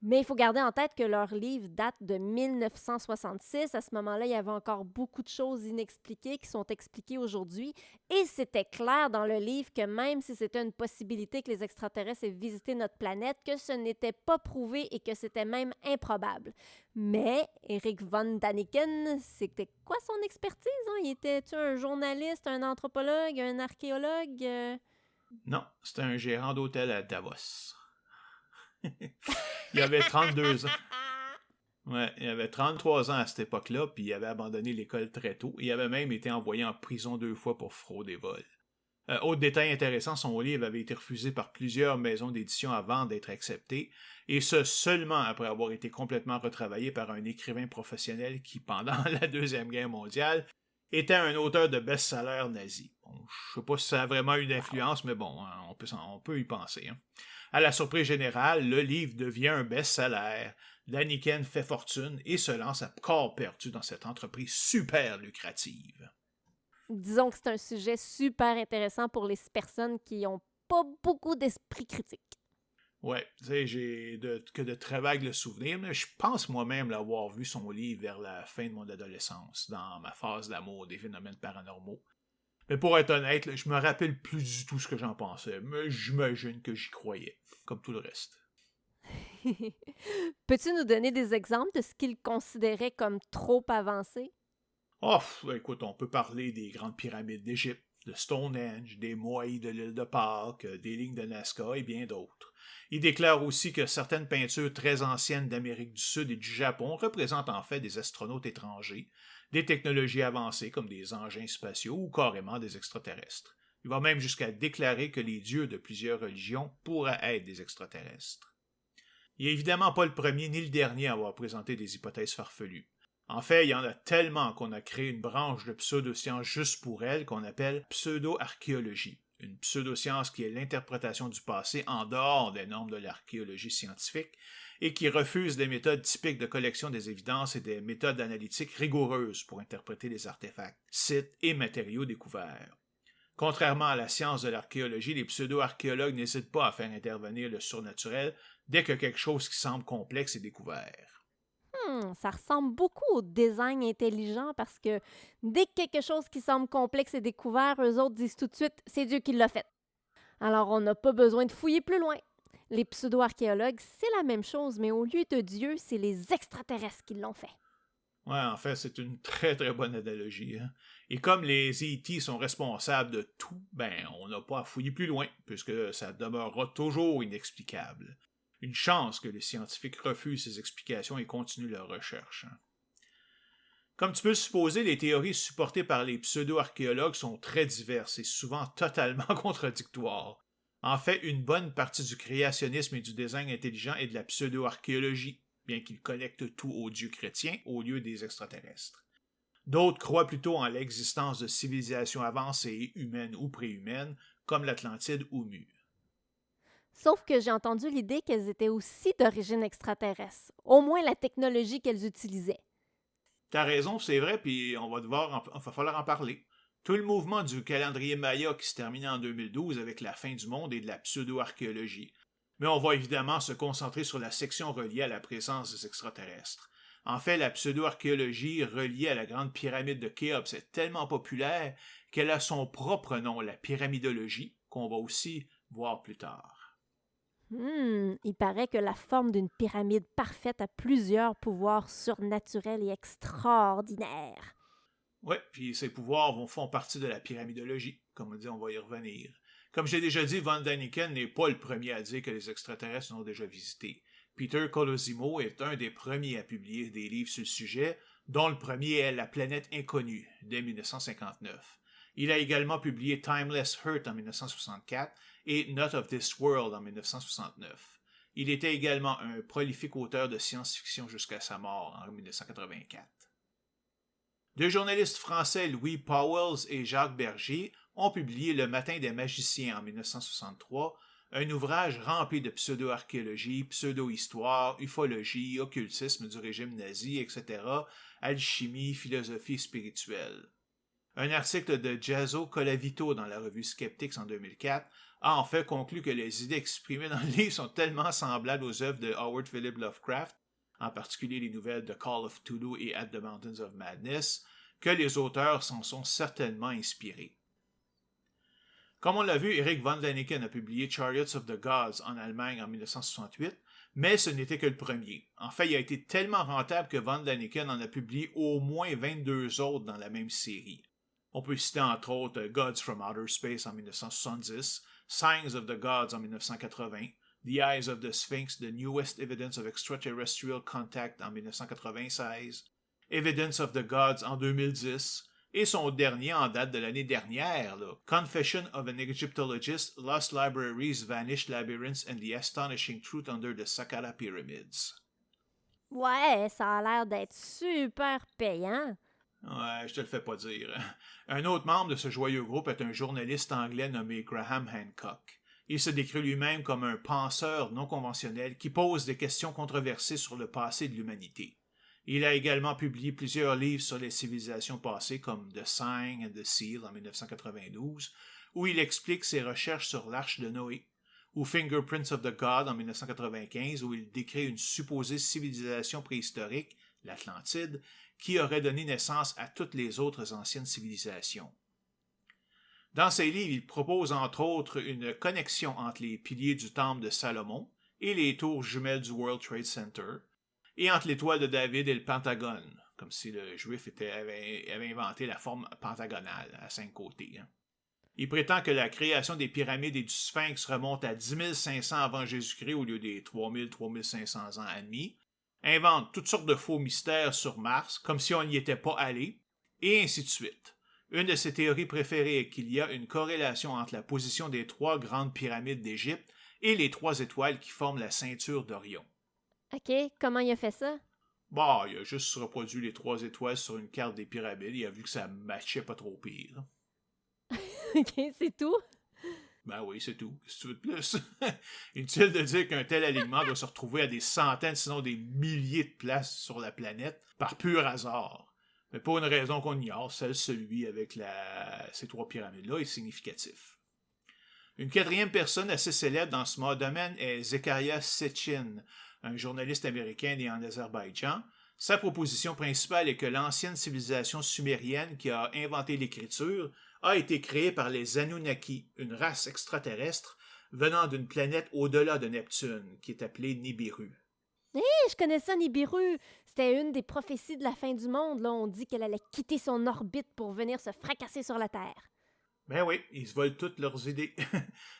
Mais il faut garder en tête que leur livre date de 1966. À ce moment-là, il y avait encore beaucoup de choses inexpliquées qui sont expliquées aujourd'hui. Et c'était clair dans le livre que même si c'était une possibilité que les extraterrestres aient visité notre planète, que ce n'était pas prouvé et que c'était même improbable. Mais Eric von Daniken, c'était quoi son expertise? Hein? Il était-tu un journaliste, un anthropologue, un archéologue? Non, c'était un gérant d'hôtel à Davos. Il avait 32 ans. Ouais, il avait 33 ans à cette époque-là, puis il avait abandonné l'école très tôt. Il avait même été envoyé en prison 2 fois pour fraude et vol. Autre détail intéressant, son livre avait été refusé par plusieurs maisons d'édition avant d'être accepté, et ce seulement après avoir été complètement retravaillé par un écrivain professionnel qui, pendant la Deuxième Guerre mondiale, était un auteur de best-sellers nazis. Bon, je sais pas si ça a vraiment eu d'influence, mais bon, hein, on peut y penser. Hein. À la surprise générale, le livre devient un best-seller. Daniken fait fortune et se lance à corps perdu dans cette entreprise super lucrative. Disons que c'est un sujet super intéressant pour les personnes qui n'ont pas beaucoup d'esprit critique. Ouais, tu sais, j'ai que de très vagues souvenirs, mais je pense moi-même l'avoir vu son livre vers la fin de mon adolescence, dans ma phase d'amour des phénomènes paranormaux. Mais pour être honnête, là, je me rappelle plus du tout ce que j'en pensais, mais j'imagine que j'y croyais, comme tout le reste. Peux-tu nous donner des exemples de ce qu'il considérait comme trop avancé? Oh, écoute, on peut parler des grandes pyramides d'Égypte, de Stonehenge, des moailles de l'île de Pâques, des lignes de Nazca et bien d'autres. Il déclare aussi que certaines peintures très anciennes d'Amérique du Sud et du Japon représentent en fait des astronautes étrangers, des technologies avancées comme des engins spatiaux ou carrément des extraterrestres. Il va même jusqu'à déclarer que les dieux de plusieurs religions pourraient être des extraterrestres. Il n'est évidemment pas le premier ni le dernier à avoir présenté des hypothèses farfelues. En fait, il y en a tellement qu'on a créé une branche de pseudoscience juste pour elle qu'on appelle pseudo-archéologie. Une pseudoscience qui est l'interprétation du passé en dehors des normes de l'archéologie scientifique et qui refuse des méthodes typiques de collection des évidences et des méthodes analytiques rigoureuses pour interpréter les artefacts, sites et matériaux découverts. Contrairement à la science de l'archéologie, les pseudo-archéologues n'hésitent pas à faire intervenir le surnaturel dès que quelque chose qui semble complexe est découvert. Ça ressemble beaucoup au design intelligent parce que dès que quelque chose qui semble complexe est découvert, eux autres disent tout de suite c'est Dieu qui l'a fait. Alors on n'a pas besoin de fouiller plus loin. Les pseudo-archéologues, c'est la même chose, mais au lieu de Dieu, c'est les extraterrestres qui l'ont fait. Ouais, en fait, c'est une très très bonne analogie. Hein? Et comme les E.T. sont responsables de tout, on n'a pas à fouiller plus loin, puisque ça demeurera toujours inexplicable. Une chance que les scientifiques refusent ces explications et continuent leurs recherches. Hein? Comme tu peux le supposer, les théories supportées par les pseudo-archéologues sont très diverses et souvent totalement contradictoires. En fait, une bonne partie du créationnisme et du design intelligent est de la pseudo-archéologie, bien qu'ils connectent tout aux dieux chrétiens au lieu des extraterrestres. D'autres croient plutôt en l'existence de civilisations avancées, humaines ou préhumaines, comme l'Atlantide ou Mu. Sauf que j'ai entendu l'idée qu'elles étaient aussi d'origine extraterrestre, au moins la technologie qu'elles utilisaient. T'as raison, c'est vrai, puis va falloir en parler. Tout le mouvement du calendrier Maya qui se terminait en 2012 avec la fin du monde est de la pseudo-archéologie. Mais on va évidemment se concentrer sur la section reliée à la présence des extraterrestres. En fait, la pseudo-archéologie reliée à la grande pyramide de Khéops est tellement populaire qu'elle a son propre nom, la pyramidologie, qu'on va aussi voir plus tard. Il paraît que la forme d'une pyramide parfaite a plusieurs pouvoirs surnaturels et extraordinaires. Ouais, puis ces pouvoirs font partie de la pyramidologie. Comme on dit, on va y revenir. Comme j'ai déjà dit, Von Däniken n'est pas le premier à dire que les extraterrestres l'ont déjà visité. Peter Colosimo est un des premiers à publier des livres sur le sujet, dont le premier est La planète inconnue, dès 1959. Il a également publié Timeless Earth en 1964 et Not of This World en 1969. Il était également un prolifique auteur de science-fiction jusqu'à sa mort en 1984. Deux journalistes français, Louis Pauwels et Jacques Berger, ont publié Le Matin des magiciens en 1963, un ouvrage rempli de pseudo-archéologie, pseudo-histoire, ufologie, occultisme du régime nazi, etc., alchimie, philosophie spirituelle. Un article de Jaso Colavito dans la revue Skeptics en 2004 a en fait conclu que les idées exprimées dans le livre sont tellement semblables aux œuvres de Howard Philip Lovecraft, en particulier les nouvelles de Call of Cthulhu et At the Mountains of Madness, que les auteurs s'en sont certainement inspirés. Comme on l'a vu, Eric Von Däniken a publié Chariots of the Gods en Allemagne en 1968, mais ce n'était que le premier. En fait, il a été tellement rentable que Von Däniken en a publié au moins 22 autres dans la même série. On peut citer entre autres Gods from Outer Space en 1970, Signs of the Gods en 1980, The Eyes of the Sphinx, The Newest Evidence of Extraterrestrial Contact en 1996, Evidence of the Gods en 2010, et son dernier en date de l'année dernière, Confession of an Egyptologist, Lost Libraries, Vanished Labyrinths and the Astonishing Truth Under the Saqqara Pyramids. Ouais, ça a l'air d'être super payant. Ouais, je te le fais pas dire. Un autre membre de ce joyeux groupe est un journaliste anglais nommé Graham Hancock. Il se décrit lui-même comme un penseur non conventionnel qui pose des questions controversées sur le passé de l'humanité. Il a également publié plusieurs livres sur les civilisations passées comme The Sign and the Seal en 1992, où il explique ses recherches sur l'Arche de Noé, ou Fingerprints of the God en 1995, où il décrit une supposée civilisation préhistorique, l'Atlantide, qui aurait donné naissance à toutes les autres anciennes civilisations. Dans ses livres, il propose entre autres une connexion entre les piliers du temple de Salomon et les tours jumelles du World Trade Center, et entre l'étoile de David et le Pentagone, comme si le juif avait inventé la forme pentagonale à 5 côtés. Il prétend que la création des pyramides et du Sphinx remonte à 10 500 avant Jésus-Christ au lieu des 3 500 ans admis, invente toutes sortes de faux mystères sur Mars, comme si on n'y était pas allé, et ainsi de suite. Une de ses théories préférées est qu'il y a une corrélation entre la position des 3 grandes pyramides d'Égypte et les 3 étoiles qui forment la ceinture d'Orion. OK, comment il a fait ça? Bah, il a juste reproduit les 3 étoiles sur une carte des pyramides, il a vu que ça matchait pas trop pire. OK, c'est tout? Ben oui, c'est tout. Qu'est-ce que tu veux de plus? Inutile de dire qu'un tel alignement doit se retrouver à des centaines, sinon des milliers de places sur la planète, par pur hasard. Mais pour une raison qu'on ignore, celui avec ces 3 pyramides-là est significatif. Une 4e personne assez célèbre dans ce domaine est Zecharia Sitchin, un journaliste américain né en Azerbaïdjan. Sa proposition principale est que l'ancienne civilisation sumérienne qui a inventé l'écriture a été créée par les Anunnaki, une race extraterrestre venant d'une planète au-delà de Neptune, qui est appelée Nibiru. Je connais ça, Nibiru. C'était une des prophéties de la fin du monde. Là, on dit qu'elle allait quitter son orbite pour venir se fracasser sur la Terre. Ben oui, ils se volent toutes leurs idées.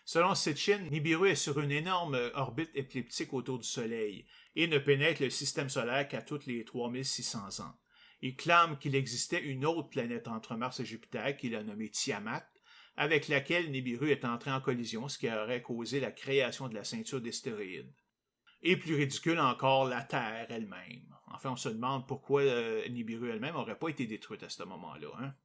Selon Sitchin, Nibiru est sur une énorme orbite écliptique autour du Soleil et ne pénètre le système solaire qu'à toutes les 3600 ans. Il clame qu'il existait une autre planète entre Mars et Jupiter qu'il a nommée Tiamat, avec laquelle Nibiru est entré en collision, ce qui aurait causé la création de la ceinture d'astéroïdes. Et plus ridicule encore, la Terre elle-même. Enfin, on se demande pourquoi Nibiru elle-même n'aurait pas été détruite à ce moment-là. Hein?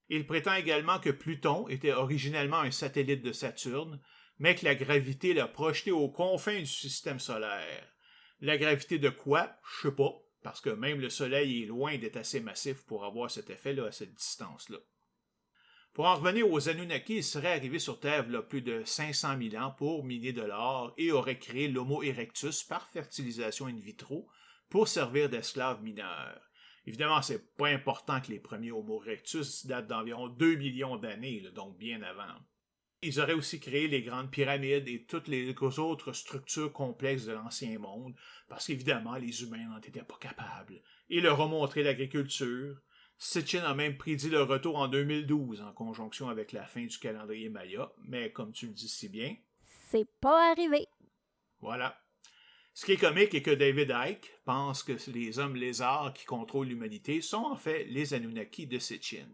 Il prétend également que Pluton était originellement un satellite de Saturne, mais que la gravité l'a projeté aux confins du système solaire. La gravité de quoi? Je sais pas, parce que même le Soleil est loin d'être assez massif pour avoir cet effet-là à cette distance-là. Pour en revenir aux Anunnaki, ils seraient arrivés sur Terre il y a plus de 500 000 ans pour miner de l'or et auraient créé l'Homo erectus par fertilisation in vitro pour servir d'esclaves mineurs. Évidemment, c'est pas important que les premiers Homo erectus datent d'environ 2 millions d'années, donc bien avant. Ils auraient aussi créé les grandes pyramides et toutes les autres structures complexes de l'ancien monde, parce qu'évidemment, les humains n'en étaient pas capables. Et leur ont montré l'agriculture. Sitchin a même prédit leur retour en 2012, en conjonction avec la fin du calendrier Maya, mais comme tu le dis si bien... C'est pas arrivé. Voilà. Ce qui est comique est que David Icke pense que les hommes lézards qui contrôlent l'humanité sont en fait les Anunnaki de Sitchin.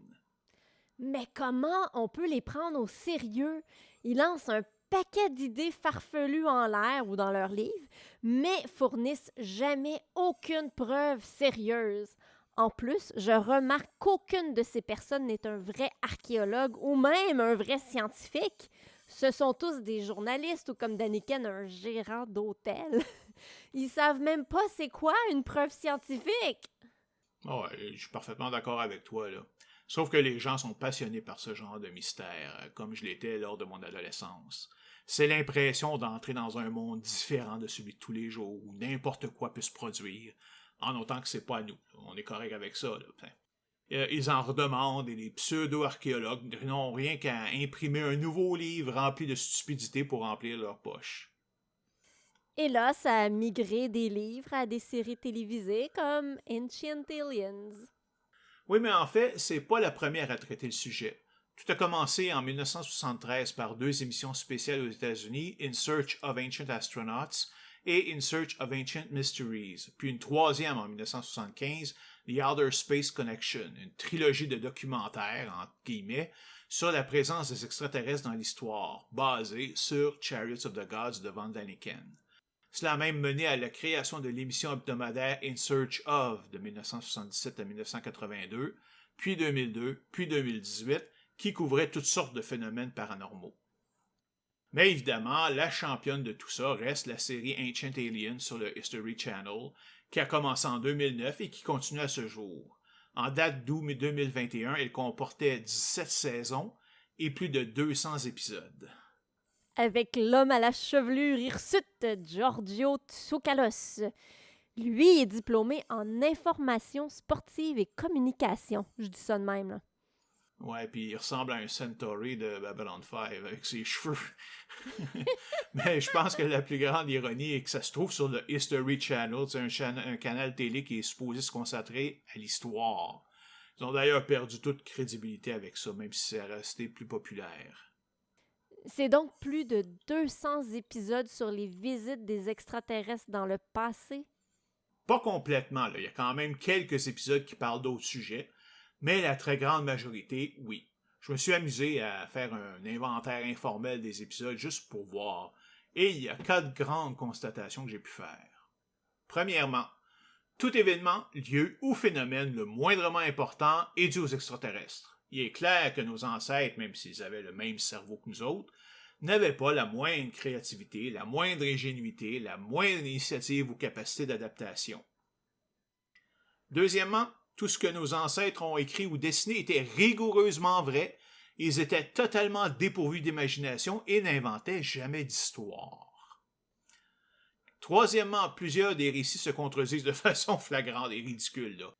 Mais comment on peut les prendre au sérieux? Ils lancent un paquet d'idées farfelues en l'air ou dans leurs livres, mais fournissent jamais aucune preuve sérieuse. En plus, je remarque qu'aucune de ces personnes n'est un vrai archéologue ou même un vrai scientifique. Ce sont tous des journalistes ou comme Daniken, un gérant d'hôtel. Ils savent même pas c'est quoi une preuve scientifique. Ouais, je suis parfaitement d'accord avec toi, là. Sauf que les gens sont passionnés par ce genre de mystère, comme je l'étais lors de mon adolescence. C'est l'impression d'entrer dans un monde différent de celui de tous les jours, où n'importe quoi peut se produire, en autant que c'est pas à nous. On est correct avec ça, là. Enfin, ils en redemandent et les pseudo-archéologues n'ont rien qu'à imprimer un nouveau livre rempli de stupidité pour remplir leur poche. Et là, ça a migré des livres à des séries télévisées comme Ancient Aliens. Oui, mais en fait, c'est pas la première à traiter le sujet. Tout a commencé en 1973 par 2 émissions spéciales aux États-Unis, In Search of Ancient Astronauts et In Search of Ancient Mysteries, puis une 3e en 1975, The Outer Space Connection, une trilogie de documentaires, entre guillemets, sur la présence des extraterrestres dans l'histoire, basée sur Chariots of the Gods de Von Daniken. Cela a même mené à la création de l'émission hebdomadaire In Search of de 1977 à 1982, puis 2002, puis 2018, qui couvrait toutes sortes de phénomènes paranormaux. Mais évidemment, la championne de tout ça reste la série Ancient Aliens sur le History Channel, qui a commencé en 2009 et qui continue à ce jour. En date d'août 2021, elle comportait 17 saisons et plus de 200 épisodes. Avec l'homme à la chevelure hirsute, Giorgio Tsoukalos. Lui est diplômé en information sportive et communication. Je dis ça de même, là. Ouais, puis il ressemble à un Centauri de Babylon 5 avec ses cheveux. Mais je pense que la plus grande ironie est que ça se trouve sur le History Channel. C'est un canal télé qui est supposé se concentrer à l'histoire. Ils ont d'ailleurs perdu toute crédibilité avec ça, même si c'est resté plus populaire. C'est donc plus de 200 épisodes sur les visites des extraterrestres dans le passé. Pas complètement, là. Il y a quand même quelques épisodes qui parlent d'autres sujets. mais la très grande majorité, oui. Je me suis amusé à faire un inventaire informel des épisodes juste pour voir, et il y a 4 grandes constatations que j'ai pu faire. Premièrement, tout événement, lieu ou phénomène le moindrement important est dû aux extraterrestres. Il est clair que nos ancêtres, même s'ils avaient le même cerveau que nous autres, n'avaient pas la moindre créativité, la moindre ingénuité, la moindre initiative ou capacité d'adaptation. Deuxièmement, tout ce que nos ancêtres ont écrit ou dessiné était rigoureusement vrai. Ils étaient totalement dépourvus d'imagination et n'inventaient jamais d'histoire. Troisièmement, plusieurs des récits se contredisent de façon flagrante et ridicule, là.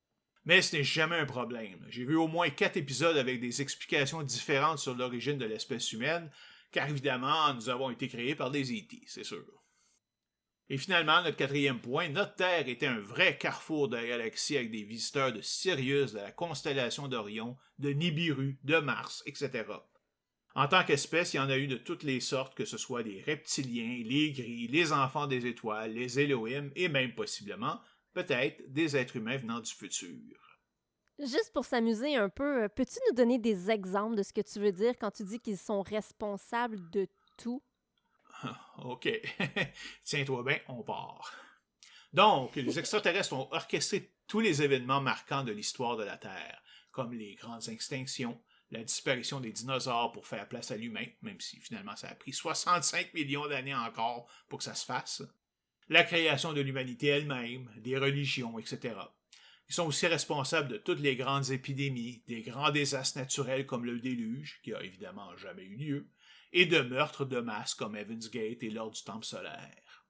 Mais ce n'est jamais un problème. J'ai vu au moins 4 épisodes avec des explications différentes sur l'origine de l'espèce humaine, car évidemment, nous avons été créés par des E.T., c'est sûr. Et finalement, notre 4e point, notre Terre était un vrai carrefour de la galaxie avec des visiteurs de Sirius, de la constellation d'Orion, de Nibiru, de Mars, etc. En tant qu'espèce, il y en a eu de toutes les sortes, que ce soit des reptiliens, les gris, les enfants des étoiles, les Elohim et même possiblement, peut-être, des êtres humains venant du futur. Juste pour s'amuser un peu, peux-tu nous donner des exemples de ce que tu veux dire quand tu dis qu'ils sont responsables de tout? OK. Tiens-toi bien, on part. Donc, les extraterrestres ont orchestré tous les événements marquants de l'histoire de la Terre, comme les grandes extinctions, la disparition des dinosaures pour faire place à l'humain, même si finalement ça a pris 65 millions d'années encore pour que ça se fasse, la création de l'humanité elle-même, des religions, etc. Ils sont aussi responsables de toutes les grandes épidémies, des grands désastres naturels comme le déluge, qui a évidemment jamais eu lieu, et de meurtres de masse comme Heaven's Gate et lors du Temple solaire.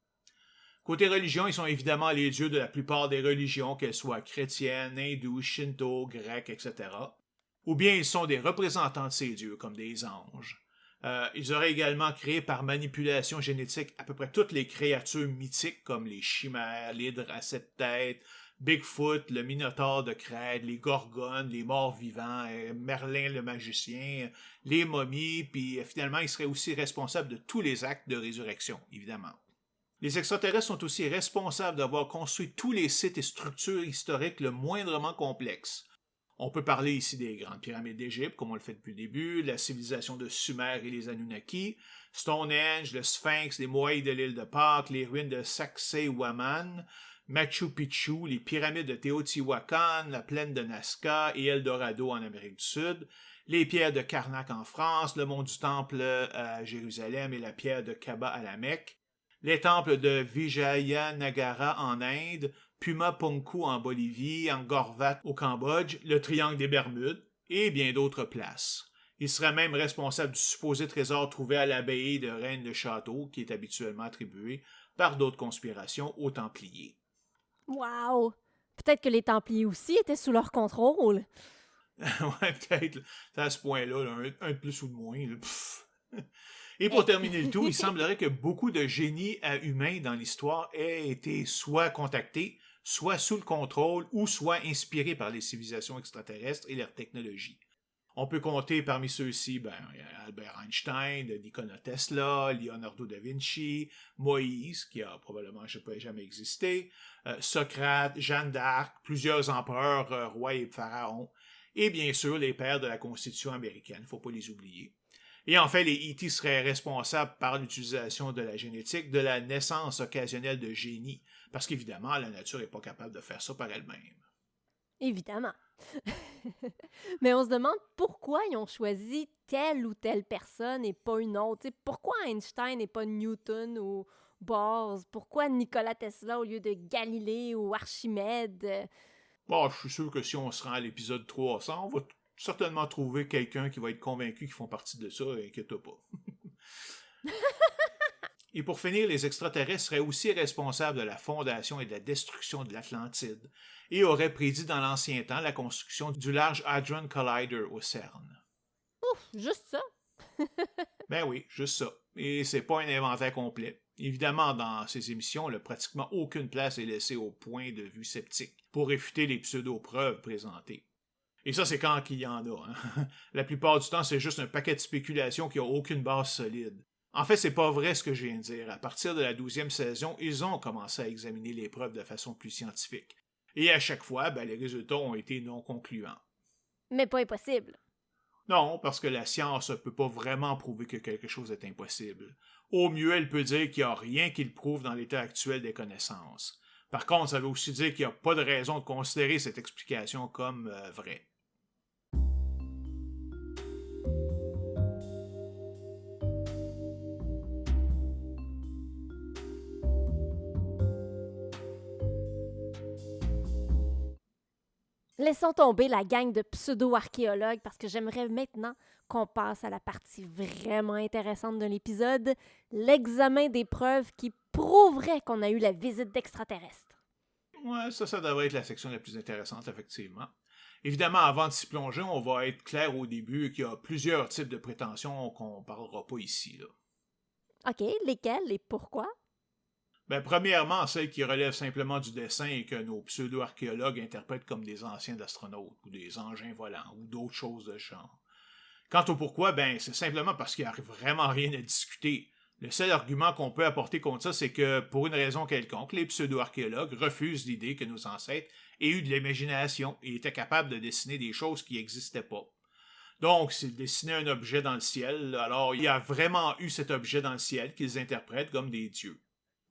Côté religion, ils sont évidemment les dieux de la plupart des religions, qu'elles soient chrétiennes, hindoues, shinto, grecques, etc. Ou bien ils sont des représentants de ces dieux, comme des anges. Ils auraient également créé par manipulation génétique à peu près toutes les créatures mythiques, comme les chimères, l'hydre à 7 têtes, Bigfoot, le Minotaure de Crète, les Gorgones, les morts-vivants, Merlin le magicien, les momies, puis finalement, ils seraient aussi responsables de tous les actes de résurrection, évidemment. Les extraterrestres sont aussi responsables d'avoir construit tous les sites et structures historiques le moindrement complexes. On peut parler ici des grandes pyramides d'Égypte, comme on le fait depuis le début, la civilisation de Sumer et les Anunnaki, Stonehenge, le Sphinx, les Moai de l'île de Pâques, les ruines de Sacsayhuaman, Machu Picchu, les pyramides de Teotihuacan, la plaine de Nazca et Eldorado en Amérique du Sud, les pierres de Karnak en France, le mont du Temple à Jérusalem et la pierre de Kaaba à la Mecque, les temples de Vijayanagara en Inde, Puma Punku en Bolivie, Angkor Wat au Cambodge, le Triangle des Bermudes et bien d'autres places. Il serait même responsable du supposé trésor trouvé à l'abbaye de Reine de Château, qui est habituellement attribué par d'autres conspirations aux Templiers. Wow! Peut-être que les Templiers aussi étaient sous leur contrôle. Ouais, peut-être. C'est à ce point-là, là, un de plus ou de moins. Là, et pour terminer le tout, il semblerait que beaucoup de génies humains dans l'histoire aient été soit contactés, soit sous le contrôle, ou soit inspirés par les civilisations extraterrestres et leur technologie. On peut compter parmi ceux-ci Albert Einstein, Nikola Tesla, Leonardo da Vinci, Moïse, qui a probablement jamais existé, Socrate, Jeanne d'Arc, plusieurs empereurs, rois et pharaons, et bien sûr les pères de la Constitution américaine, il ne faut pas les oublier. Et enfin, les E.T. seraient responsables par l'utilisation de la génétique de la naissance occasionnelle de génies, parce qu'évidemment, la nature n'est pas capable de faire ça par elle-même. Évidemment. Mais on se demande pourquoi ils ont choisi telle ou telle personne et pas une autre. T'sais, pourquoi Einstein et pas Newton ou Bohr? Pourquoi Nikola Tesla au lieu de Galilée ou Archimède? Bon, je suis sûr que si on se rend à l'épisode 300, on va certainement trouver quelqu'un qui va être convaincu qu'ils font partie de ça, inquiète-toi pas. Et pour finir, les extraterrestres seraient aussi responsables de la fondation et de la destruction de l'Atlantide et auraient prédit dans l'ancien temps la construction du Large Hadron Collider au CERN. Ouf, juste ça? Ben oui, juste ça. Et c'est pas un inventaire complet. Évidemment, dans ces émissions, pratiquement aucune place est laissée au point de vue sceptique pour réfuter les pseudo-preuves présentées. Et ça, c'est quand il y en a. Hein. La plupart du temps, c'est juste un paquet de spéculations qui n'a aucune base solide. En fait, c'est pas vrai ce que je viens de dire. À partir de la 12e saison, ils ont commencé à examiner les preuves de façon plus scientifique. Et à chaque fois, les résultats ont été non concluants. Mais pas impossible. Non, parce que la science ne peut pas vraiment prouver que quelque chose est impossible. Au mieux, elle peut dire qu'il n'y a rien qui le prouve dans l'état actuel des connaissances. Par contre, ça veut aussi dire qu'il n'y a pas de raison de considérer cette explication comme vraie. Laissons tomber la gang de pseudo-archéologues parce que j'aimerais maintenant qu'on passe à la partie vraiment intéressante de l'épisode, l'examen des preuves qui prouveraient qu'on a eu la visite d'extraterrestres. Ouais, ça devrait être la section la plus intéressante, effectivement. Évidemment, avant de s'y plonger, on va être clair au début qu'il y a plusieurs types de prétentions qu'on ne parlera pas ici, là. OK, lesquels et pourquoi? Ben, premièrement, celles qui relèvent simplement du dessin et que nos pseudo-archéologues interprètent comme des anciens astronautes, ou des engins volants, ou d'autres choses de ce genre. Quant au pourquoi, ben, c'est simplement parce qu'il n'y a vraiment rien à discuter. Le seul argument qu'on peut apporter contre ça, c'est que, pour une raison quelconque, les pseudo-archéologues refusent l'idée que nos ancêtres aient eu de l'imagination et étaient capables de dessiner des choses qui n'existaient pas. Donc, s'ils dessinaient un objet dans le ciel, alors il y a vraiment eu cet objet dans le ciel qu'ils interprètent comme des dieux.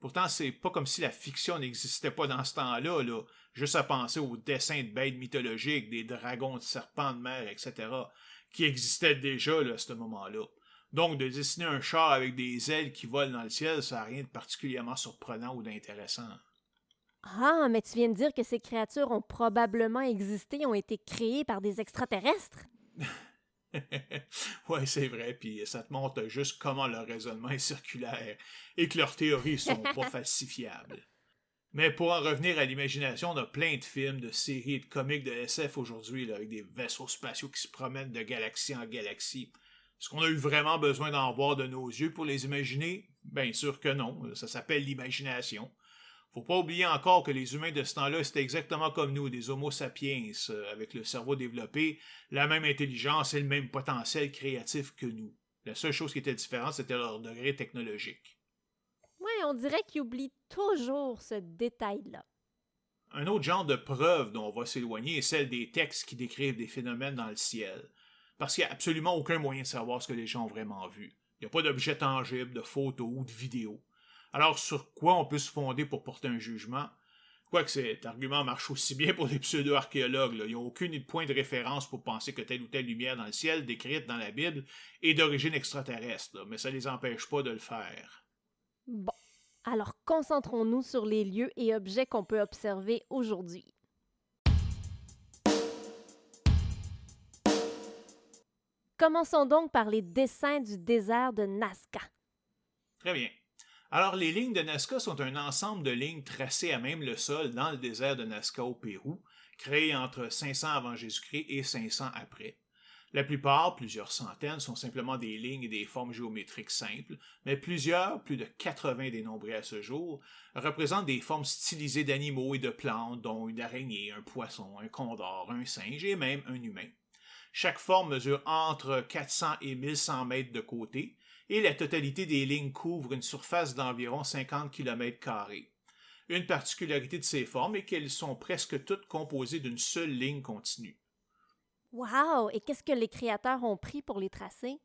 Pourtant, c'est pas comme si la fiction n'existait pas dans ce temps-là, là. Juste à penser aux dessins de bêtes mythologiques, des dragons, de serpents de mer, etc., qui existaient déjà là, à ce moment-là. Donc, de dessiner un char avec des ailes qui volent dans le ciel, ça n'a rien de particulièrement surprenant ou d'intéressant. Ah, mais tu viens de dire que ces créatures ont probablement existé, ont été créées par des extraterrestres? Ouais, c'est vrai, puis ça te montre juste comment leur raisonnement est circulaire et que leurs théories sont pas falsifiables. Mais pour en revenir à l'imagination, on a plein de films, de séries et de comics de SF aujourd'hui, là, avec des vaisseaux spatiaux qui se promènent de galaxie en galaxie. Est-ce qu'on a eu vraiment besoin d'en voir de nos yeux pour les imaginer? Bien sûr que non, ça s'appelle l'imagination. Faut pas oublier encore que les humains de ce temps-là, c'était exactement comme nous, des Homo sapiens, avec le cerveau développé, la même intelligence et le même potentiel créatif que nous. La seule chose qui était différente, c'était leur degré technologique. Oui, on dirait qu'ils oublient toujours ce détail-là. Un autre genre de preuve dont on va s'éloigner est celle des textes qui décrivent des phénomènes dans le ciel. Parce qu'il n'y a absolument aucun moyen de savoir ce que les gens ont vraiment vu. Il n'y a pas d'objet tangible, de photos ou de vidéos. Alors, sur quoi on peut se fonder pour porter un jugement? Quoique cet argument marche aussi bien pour les pseudo-archéologues, là. Ils n'ont aucun point de référence pour penser que telle ou telle lumière dans le ciel décrite dans la Bible est d'origine extraterrestre, là, mais ça ne les empêche pas de le faire. Bon, alors concentrons-nous sur les lieux et objets qu'on peut observer aujourd'hui. Commençons donc par les dessins du désert de Nazca. Très bien. Alors, les lignes de Nazca sont un ensemble de lignes tracées à même le sol dans le désert de Nazca au Pérou, créées entre 500 avant Jésus-Christ et 500 après. La plupart, plusieurs centaines, sont simplement des lignes et des formes géométriques simples, mais plusieurs, plus de 80 dénombrés à ce jour, représentent des formes stylisées d'animaux et de plantes, dont une araignée, un poisson, un condor, un singe et même un humain. Chaque forme mesure entre 400 et 1100 mètres de côté, et la totalité des lignes couvre une surface d'environ 50 km². Une particularité de ces formes est qu'elles sont presque toutes composées d'une seule ligne continue. Wow! Et qu'est-ce que les créateurs ont pris pour les tracer?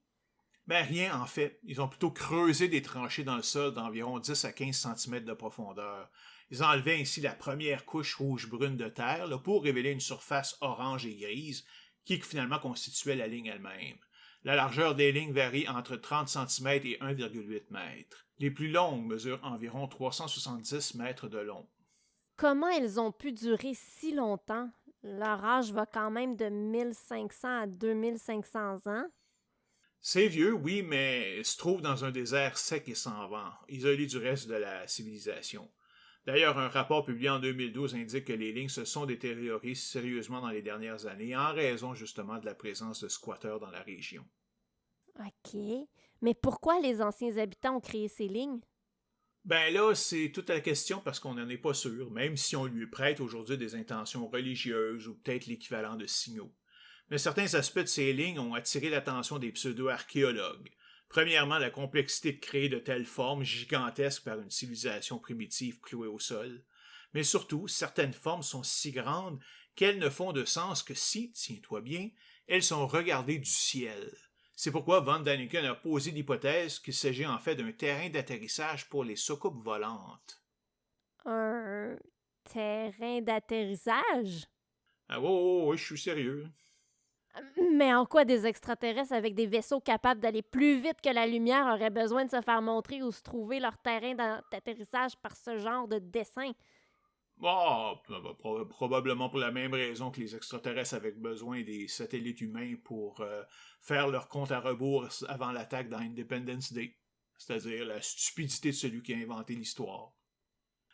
Ben rien en fait, ils ont plutôt creusé des tranchées dans le sol d'environ 10 à 15 cm de profondeur. Ils enlevaient ainsi la première couche rouge-brune de terre là, pour révéler une surface orange et grise qui finalement constituait la ligne elle-même. La largeur des lignes varie entre 30 cm et 1,8 m. Les plus longues mesurent environ 370 mètres de long. Comment elles ont pu durer si longtemps? Leur âge va quand même de 1500 à 2500 ans. C'est vieux, oui, mais se trouve dans un désert sec et sans vent, isolé du reste de la civilisation. D'ailleurs, un rapport publié en 2012 indique que les lignes se sont détériorées sérieusement dans les dernières années en raison justement de la présence de squatteurs dans la région. OK. Mais pourquoi les anciens habitants ont créé ces lignes? Ben là, c'est toute la question parce qu'on n'en est pas sûr, même si on lui prête aujourd'hui des intentions religieuses ou peut-être l'équivalent de signaux. Mais certains aspects de ces lignes ont attiré l'attention des pseudo-archéologues. Premièrement, la complexité de créer de telles formes gigantesques par une civilisation primitive clouée au sol. Mais surtout, certaines formes sont si grandes qu'elles ne font de sens que si, tiens-toi bien, elles sont regardées du ciel. C'est pourquoi von Däniken a posé l'hypothèse qu'il s'agit en fait d'un terrain d'atterrissage pour les soucoupes volantes. Un terrain d'atterrissage? Ah oui, je suis sérieux. Mais en quoi des extraterrestres avec des vaisseaux capables d'aller plus vite que la lumière auraient besoin de se faire montrer où se trouver leur terrain d'atterrissage par ce genre de dessin? Probablement pour la même raison que les extraterrestres avaient besoin des satellites humains pour faire leur compte à rebours avant l'attaque dans Independence Day, c'est-à-dire la stupidité de celui qui a inventé l'histoire.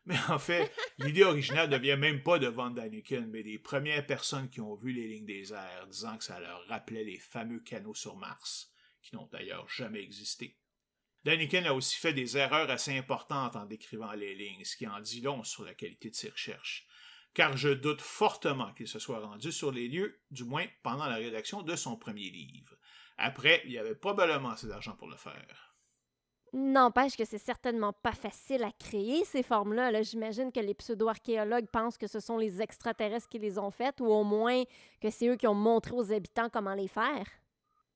Mais en fait, l'idée originale ne vient même pas de von Däniken, mais des premières personnes qui ont vu les lignes des airs, disant que ça leur rappelait les fameux canaux sur Mars, qui n'ont d'ailleurs jamais existé. Däniken a aussi fait des erreurs assez importantes en décrivant les lignes, ce qui en dit long sur la qualité de ses recherches, car je doute fortement qu'il se soit rendu sur les lieux, du moins pendant la rédaction de son premier livre. Après, il y avait probablement assez d'argent pour le faire. N'empêche que c'est certainement pas facile à créer, ces formes-là. Là. J'imagine que les pseudo-archéologues pensent que ce sont les extraterrestres qui les ont faites, ou au moins que c'est eux qui ont montré aux habitants comment les faire.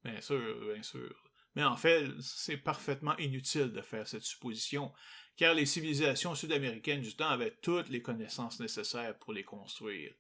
Bien sûr, bien sûr. Mais en fait, c'est parfaitement inutile de faire cette supposition, car les civilisations sud-américaines du temps avaient toutes les connaissances nécessaires pour les construire.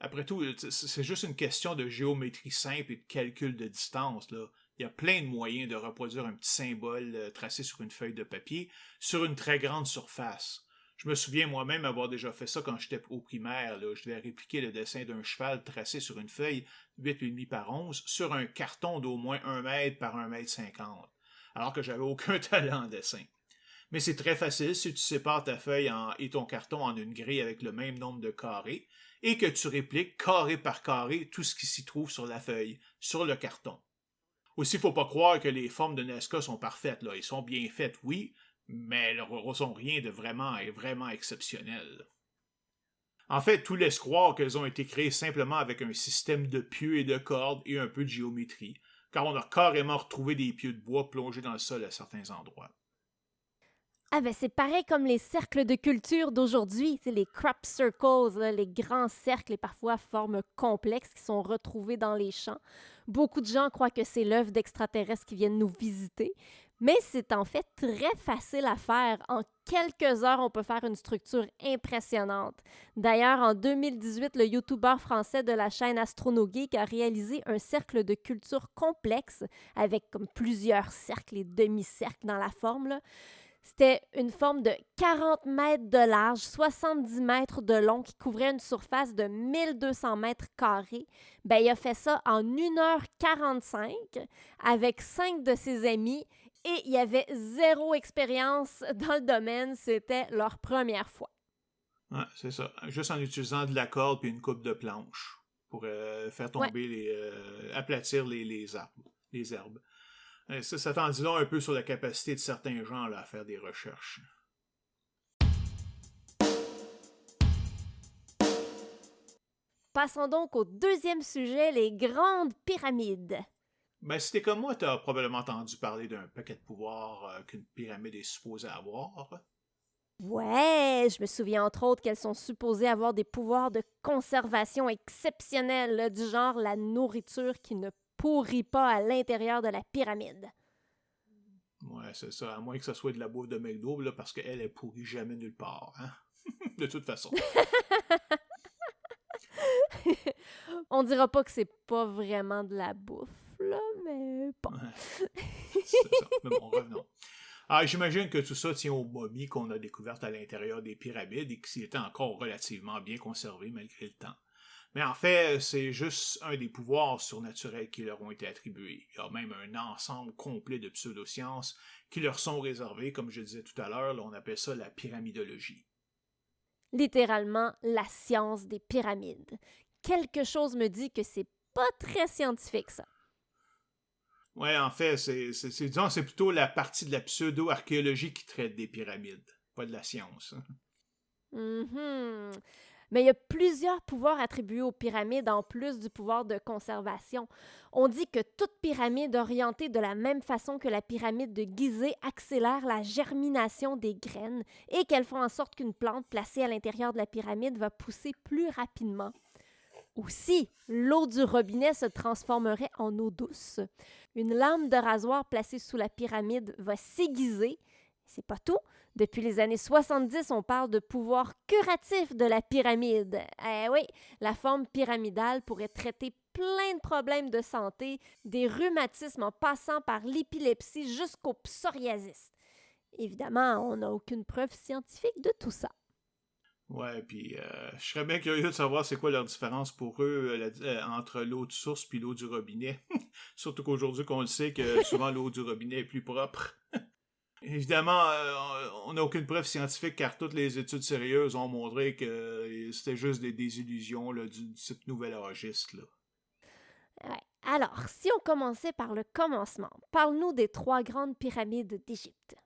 Après tout, c'est juste une question de géométrie simple et de calcul de distance, là. Il y a plein de moyens de reproduire un petit symbole tracé sur une feuille de papier sur une très grande surface. Je me souviens moi-même avoir déjà fait ça quand j'étais au primaire. Là. Je devais répliquer le dessin d'un cheval tracé sur une feuille 8,5 par 11 sur un carton d'au moins 1 mètre par 1 mètre 50, alors que j'avais aucun talent en dessin. Mais c'est très facile si tu sépares ta feuille et ton carton en une grille avec le même nombre de carrés et que tu répliques carré par carré tout ce qui s'y trouve sur la feuille, sur le carton. Aussi, il ne faut pas croire que les formes de Nazca sont parfaites. Là. Elles sont bien faites, oui, mais elles ne sont rien de vraiment exceptionnel. En fait, tout laisse croire qu'elles ont été créées simplement avec un système de pieux et de cordes et un peu de géométrie, car on a carrément retrouvé des pieux de bois plongés dans le sol à certains endroits. Ah ben c'est pareil comme les cercles de culture d'aujourd'hui, les crop circles, là, les grands cercles et parfois formes complexes qui sont retrouvés dans les champs. Beaucoup de gens croient que c'est l'œuvre d'extraterrestres qui viennent nous visiter, mais c'est en fait très facile à faire. En quelques heures, on peut faire une structure impressionnante. D'ailleurs, en 2018, le youtubeur français de la chaîne AstronoGeek a réalisé un cercle de culture complexe avec comme plusieurs cercles et demi-cercles dans la forme, là. C'était une forme de 40 mètres de large, 70 mètres de long qui couvrait une surface de 1200 mètres carrés. Ben, il a fait ça en 1h45 avec 5 de ses amis et il y avait zéro expérience dans le domaine. C'était leur première fois. Ouais, c'est ça. Juste en utilisant de la corde et une coupe de planche pour faire tomber aplatir les arbres, les herbes. Ça t'en dit long un peu sur la capacité de certains gens là, à faire des recherches. Passons donc au deuxième sujet, les grandes pyramides. Ben, si t'es comme moi, t'as probablement entendu parler d'un paquet de pouvoirs qu'une pyramide est supposée avoir. Ouais, je me souviens entre autres qu'elles sont supposées avoir des pouvoirs de conservation exceptionnels, là, du genre la nourriture qui ne pourrit pas à l'intérieur de la pyramide. Ouais, c'est ça, à moins que ce soit de la bouffe de McDo, là, parce qu'elle, elle pourrit jamais nulle part, hein? De toute façon. On dira pas que c'est pas vraiment de la bouffe, là, mais bon. C'est ça. Mais bon, revenons. Alors, j'imagine que tout ça tient aux momies qu'on a découvertes à l'intérieur des pyramides et qui étaient encore relativement bien conservées malgré le temps. Mais en fait, c'est juste un des pouvoirs surnaturels qui leur ont été attribués. Il y a même un ensemble complet de pseudosciences qui leur sont réservées, comme je disais tout à l'heure, là, on appelle ça la pyramidologie. Littéralement, la science des pyramides. Quelque chose me dit que c'est pas très scientifique, ça. Ouais, en fait, c'est plutôt la partie de la pseudo-archéologie qui traite des pyramides, pas de la science. Mais il y a plusieurs pouvoirs attribués aux pyramides en plus du pouvoir de conservation. On dit que toute pyramide orientée de la même façon que la pyramide de Gizeh accélère la germination des graines et qu'elles font en sorte qu'une plante placée à l'intérieur de la pyramide va pousser plus rapidement. Aussi, l'eau du robinet se transformerait en eau douce. Une lame de rasoir placée sous la pyramide va s'aiguiser. C'est pas tout. Depuis les années 70, on parle de pouvoir curatif de la pyramide. Eh oui, la forme pyramidale pourrait traiter plein de problèmes de santé, des rhumatismes en passant par l'épilepsie jusqu'au psoriasis. Évidemment, on n'a aucune preuve scientifique de tout ça. Ouais, puis je serais bien curieux de savoir c'est quoi leur différence pour eux entre l'eau de source puis l'eau du robinet. Surtout qu'aujourd'hui qu'on le sait que souvent l'eau du robinet est plus propre. Évidemment, on n'a aucune preuve scientifique car toutes les études sérieuses ont montré que c'était juste des désillusions là, du type nouvel-âgiste. Là. Ouais. Alors, si on commençait par le commencement, parle-nous des 3 grandes pyramides d'Égypte.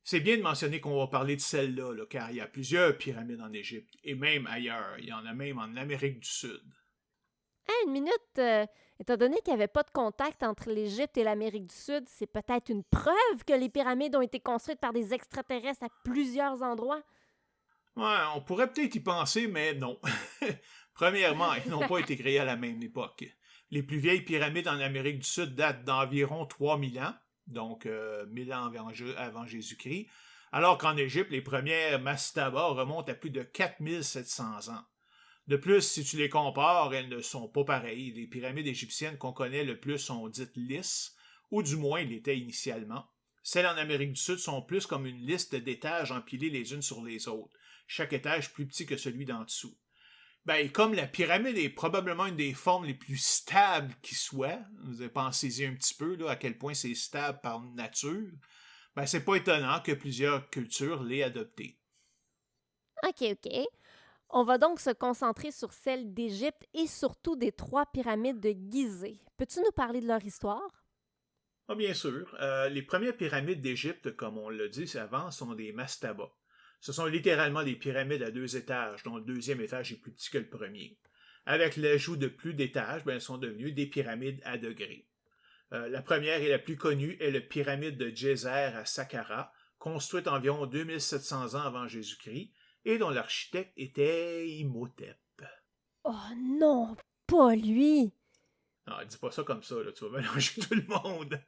C'est bien de mentionner qu'on va parler de celle-là, là, car il y a plusieurs pyramides en Égypte, et même ailleurs. Il y en a même en Amérique du Sud. Une minute, étant donné qu'il n'y avait pas de contact entre l'Égypte et l'Amérique du Sud, c'est peut-être une preuve que les pyramides ont été construites par des extraterrestres à plusieurs endroits. Ouais, on pourrait peut-être y penser, mais non. Premièrement, ils n'ont pas été créés à la même époque. Les plus vieilles pyramides en Amérique du Sud datent d'environ 3000 ans, donc 1000 ans avant Jésus-Christ, alors qu'en Égypte, les premières mastabas remontent à plus de 4700 ans. De plus, si tu les compares, elles ne sont pas pareilles. Les pyramides égyptiennes qu'on connaît le plus sont dites lisses, ou du moins l'étaient initialement. Celles en Amérique du Sud sont plus comme une liste d'étages empilés les unes sur les autres, chaque étage plus petit que celui d'en dessous. Ben, comme la pyramide est probablement une des formes les plus stables qui soit, vous pensez-y un petit peu là, à quel point c'est stable par nature, ben, c'est pas étonnant que plusieurs cultures l'aient adoptée. OK. On va donc se concentrer sur celles d'Égypte et surtout des 3 pyramides de Gizeh. Peux-tu nous parler de leur histoire? Ah, bien sûr, les premières pyramides d'Égypte, comme on l'a dit avant, sont des mastabas. Ce sont littéralement des pyramides à 2 étages, dont le deuxième étage est plus petit que le premier. Avec l'ajout de plus d'étages, ben, elles sont devenues des pyramides à degrés. La première et la plus connue est la pyramide de Djéser à Saqqara, construite environ 2700 ans avant Jésus-Christ, et dont l'architecte était Imhotep. Oh non, pas lui! Non, dis pas ça comme ça, là, tu vas mélanger tout le monde.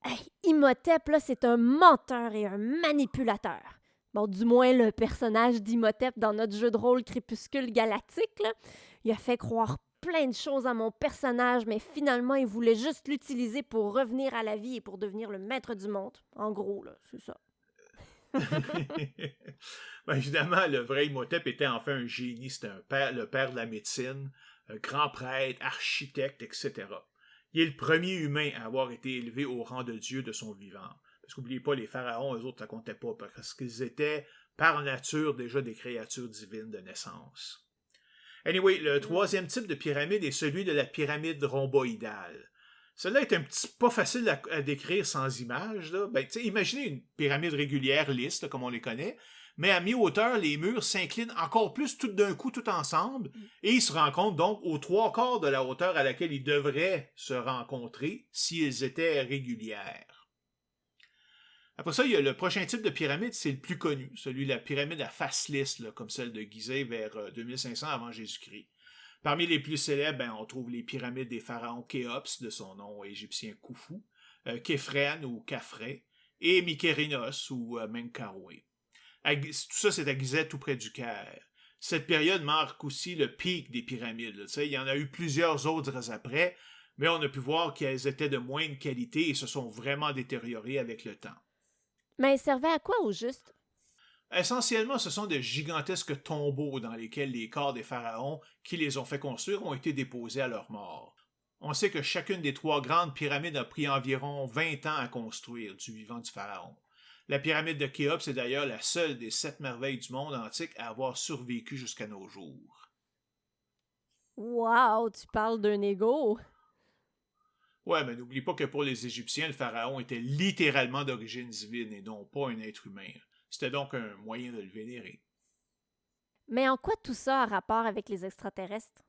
Hey, Imhotep, là, c'est un menteur et un manipulateur. Bon, du moins le personnage d'Imhotep dans notre jeu de rôle Crépuscule Galactique, là, il a fait croire plein de choses à mon personnage, mais finalement, il voulait juste l'utiliser pour revenir à la vie et pour devenir le maître du monde. En gros, là, c'est ça. Ben, évidemment, le vrai Imhotep était enfin un génie. C'était le père de la médecine, un grand prêtre, architecte, etc. Il est le premier humain à avoir été élevé au rang de Dieu de son vivant. Parce qu'oubliez pas, les pharaons, eux autres, ça comptait pas, parce qu'ils étaient, par nature, déjà des créatures divines de naissance. Anyway, le troisième type de pyramide est celui de la pyramide rhomboïdale. Celle-là est un petit pas facile à décrire sans image. Là. Ben, imaginez une pyramide régulière lisse, là, comme on les connaît, mais à mi-hauteur, les murs s'inclinent encore plus tout d'un coup, tout ensemble, et ils se rencontrent donc aux 3/4 de la hauteur à laquelle ils devraient se rencontrer s'ils étaient régulières. Après ça, il y a le prochain type de pyramide, c'est le plus connu, celui de la pyramide à face lisse, là, comme celle de Gizeh vers 2500 avant Jésus-Christ. Parmi les plus célèbres, ben, on trouve les pyramides des pharaons Khéops, de son nom égyptien Khufu, Képhren ou Khafré, et Mykérinos ou Menkaure. Tout ça, c'est à Gizeh, tout près du Caire. Cette période marque aussi le pic des pyramides. Là. Il y en a eu plusieurs autres après, mais on a pu voir qu'elles étaient de moindre qualité et se sont vraiment détériorées avec le temps. Mais elle servait à quoi au juste? Essentiellement, ce sont de gigantesques tombeaux dans lesquels les corps des pharaons qui les ont fait construire ont été déposés à leur mort. On sait que chacune des 3 grandes pyramides a pris environ 20 ans à construire du vivant du pharaon. La pyramide de Khéops est d'ailleurs la seule des 7 merveilles du monde antique à avoir survécu jusqu'à nos jours. Wow, tu parles d'un égo! Ouais, mais n'oublie pas que pour les Égyptiens, le pharaon était littéralement d'origine divine et non pas un être humain. C'était donc un moyen de le vénérer. Mais en quoi tout ça a rapport avec les extraterrestres?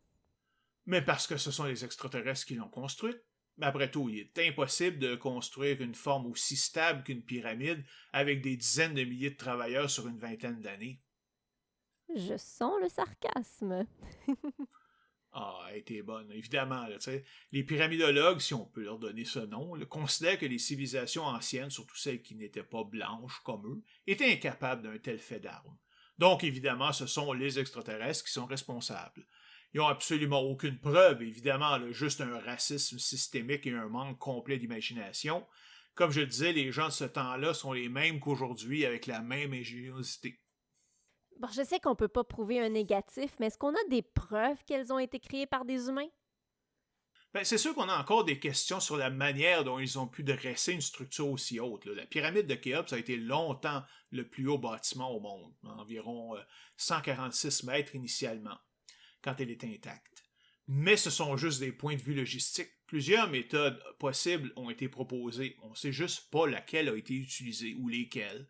Mais parce que ce sont les extraterrestres qui l'ont construite. Mais après tout, il est impossible de construire une forme aussi stable qu'une pyramide avec des dizaines de milliers de travailleurs sur une vingtaine d'années. Je sens le sarcasme. Ah, elle était bonne, évidemment. Là, tu sais. Les pyramidologues, si on peut leur donner ce nom, là, considèrent que les civilisations anciennes, surtout celles qui n'étaient pas blanches comme eux, étaient incapables d'un tel fait d'armes. Donc, évidemment, ce sont les extraterrestres qui sont responsables. Ils n'ont absolument aucune preuve, évidemment, là, juste un racisme systémique et un manque complet d'imagination. Comme je le disais, les gens de ce temps-là sont les mêmes qu'aujourd'hui avec la même ingéniosité. Bon, je sais qu'on peut pas prouver un négatif, mais est-ce qu'on a des preuves qu'elles ont été créées par des humains? Ben, c'est sûr qu'on a encore des questions sur la manière dont ils ont pu dresser une structure aussi haute. Là. La pyramide de Khéops a été longtemps le plus haut bâtiment au monde, environ 146 mètres initialement, quand elle est intacte. Mais ce sont juste des points de vue logistiques. Plusieurs méthodes possibles ont été proposées. On ne sait juste pas laquelle a été utilisée ou lesquelles.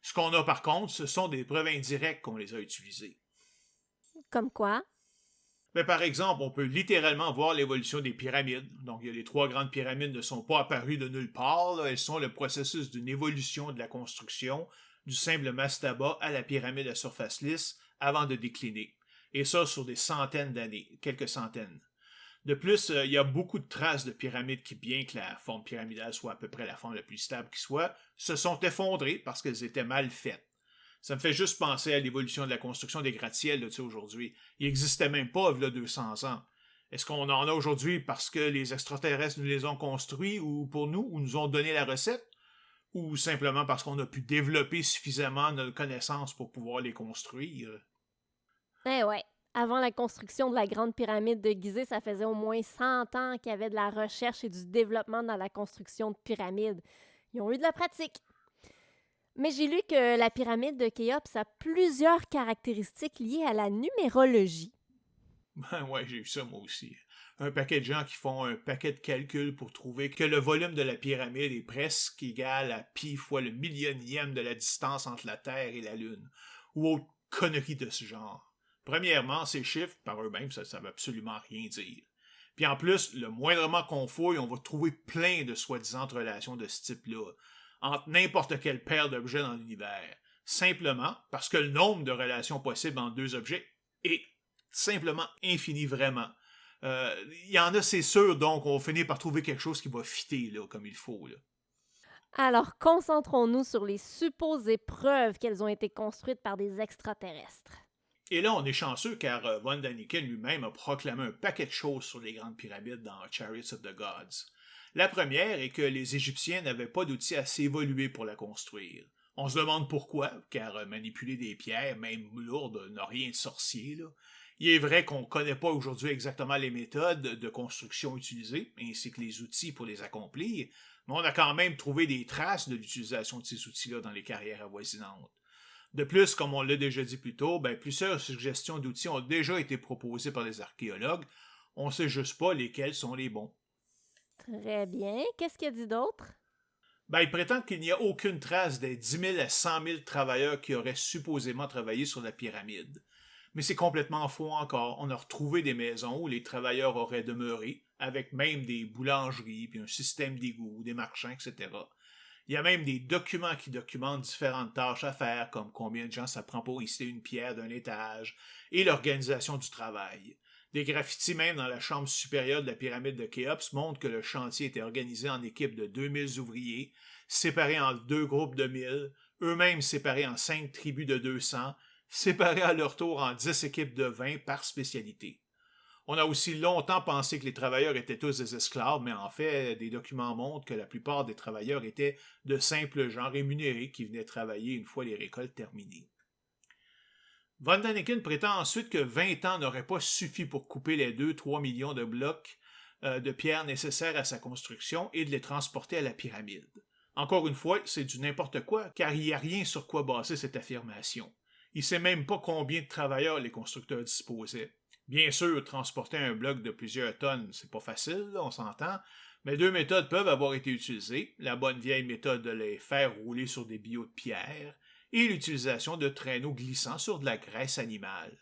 Ce qu'on a par contre, ce sont des preuves indirectes qu'on les a utilisées. Comme quoi? Mais par exemple, on peut littéralement voir l'évolution des pyramides. Donc, il y a les trois grandes pyramides ne sont pas apparues de nulle part. Là. Elles sont le processus d'une évolution de la construction, du simple mastaba à la pyramide à surface lisse, avant de décliner. Et ça sur des centaines d'années, quelques centaines. De plus, il y a beaucoup de traces de pyramides qui, bien que la forme pyramidale soit à peu près la forme la plus stable qui soit, se sont effondrées parce qu'elles étaient mal faites. Ça me fait juste penser à l'évolution de la construction des gratte-ciels aujourd'hui. Il n'existait même pas il y a 200 ans. Est-ce qu'on en a aujourd'hui parce que les extraterrestres nous les ont construits ou pour nous, ou nous ont donné la recette? Ou simplement parce qu'on a pu développer suffisamment notre connaissance pour pouvoir les construire? Eh ouais. Avant la construction de la grande pyramide de Gizeh, ça faisait au moins 100 ans qu'il y avait de la recherche et du développement dans la construction de pyramides. Ils ont eu de la pratique. Mais j'ai lu que la pyramide de Khéops a plusieurs caractéristiques liées à la numérologie. Ben ouais, j'ai eu ça moi aussi. Un paquet de gens qui font un paquet de calculs pour trouver que le volume de la pyramide est presque égal à pi fois le millionième de la distance entre la Terre et la Lune, ou autre connerie de ce genre. Premièrement, ces chiffres, par eux-mêmes, ça ne veut absolument rien dire. Puis en plus, le moindrement qu'on fouille, on va trouver plein de soi-disant relations de ce type-là, entre n'importe quelle paire d'objets dans l'univers, simplement parce que le nombre de relations possibles entre deux objets est simplement infini vraiment. Il y en a, c'est sûr, donc on finit par trouver quelque chose qui va fitter là, comme il faut. Là. Alors, concentrons-nous sur les supposées preuves qu'elles ont été construites par des extraterrestres. Et là, on est chanceux car von Daniken lui-même a proclamé un paquet de choses sur les grandes pyramides dans Chariots of the Gods. La première est que les Égyptiens n'avaient pas d'outils assez évolués pour la construire. On se demande pourquoi, car manipuler des pierres, même lourdes, n'a rien de sorcier. Là. Il est vrai qu'on ne connaît pas aujourd'hui exactement les méthodes de construction utilisées, ainsi que les outils pour les accomplir, mais on a quand même trouvé des traces de l'utilisation de ces outils-là dans les carrières avoisinantes. De plus, comme on l'a déjà dit plus tôt, plusieurs suggestions d'outils ont déjà été proposées par les archéologues. On ne sait juste pas lesquels sont les bons. Très bien. Qu'est-ce qu'il y a dit d'autre? Ils prétendent qu'il n'y a aucune trace des 10 000 à 100 000 travailleurs qui auraient supposément travaillé sur la pyramide. Mais c'est complètement faux encore. On a retrouvé des maisons où les travailleurs auraient demeuré, avec même des boulangeries, puis un système d'égout, des marchands, etc. Il y a même des documents qui documentent différentes tâches à faire, comme combien de gens ça prend pour hisser une pierre d'un étage, et l'organisation du travail. Des graffitis même dans la chambre supérieure de la pyramide de Khéops montrent que le chantier était organisé en équipes de 2000 ouvriers, séparés en deux groupes de 1000, eux-mêmes séparés en 5 tribus de 200, séparés à leur tour en 10 équipes de 20 par spécialité. On a aussi longtemps pensé que les travailleurs étaient tous des esclaves, mais en fait, des documents montrent que la plupart des travailleurs étaient de simples gens rémunérés qui venaient travailler une fois les récoltes terminées. Von Daniken prétend ensuite que 20 ans n'auraient pas suffi pour couper les 2-3 millions de blocs de pierre nécessaires à sa construction et de les transporter à la pyramide. Encore une fois, c'est du n'importe quoi, car il n'y a rien sur quoi baser cette affirmation. Il ne sait même pas combien de travailleurs les constructeurs disposaient. Bien sûr, transporter un bloc de plusieurs tonnes, c'est pas facile, là, on s'entend, mais deux méthodes peuvent avoir été utilisées, la bonne vieille méthode de les faire rouler sur des billots de pierre, et l'utilisation de traîneaux glissants sur de la graisse animale.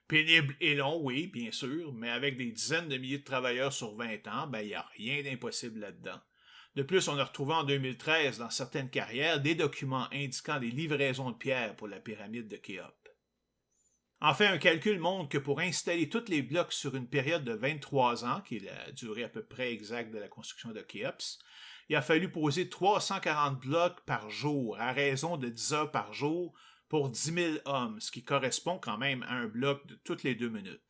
Pénible et long, oui, bien sûr, mais avec des dizaines de milliers de travailleurs sur 20 ans, il n'y a rien d'impossible là-dedans. De plus, on a retrouvé en 2013 dans certaines carrières des documents indiquant des livraisons de pierres pour la pyramide de Khéops. En fait, un calcul montre que pour installer tous les blocs sur une période de 23 ans, qui est la durée à peu près exacte de la construction de Khéops, il a fallu poser 340 blocs par jour, à raison de 10 heures par jour, pour 10 000 hommes, ce qui correspond quand même à un bloc de toutes les 2 minutes.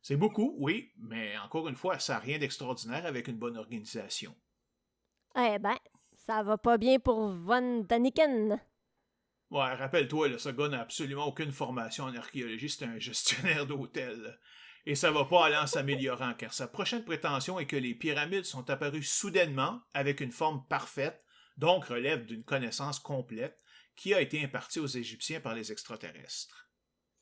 C'est beaucoup, oui, mais encore une fois, ça n'a rien d'extraordinaire avec une bonne organisation. Eh ben, ça va pas bien pour Von Daniken. Ouais, rappelle-toi, là, ce gars n'a absolument aucune formation en archéologie, c'est un gestionnaire d'hôtel. Et ça va pas aller en s'améliorant, car sa prochaine prétention est que les pyramides sont apparues soudainement, avec une forme parfaite, donc relève d'une connaissance complète, qui a été impartie aux Égyptiens par les extraterrestres.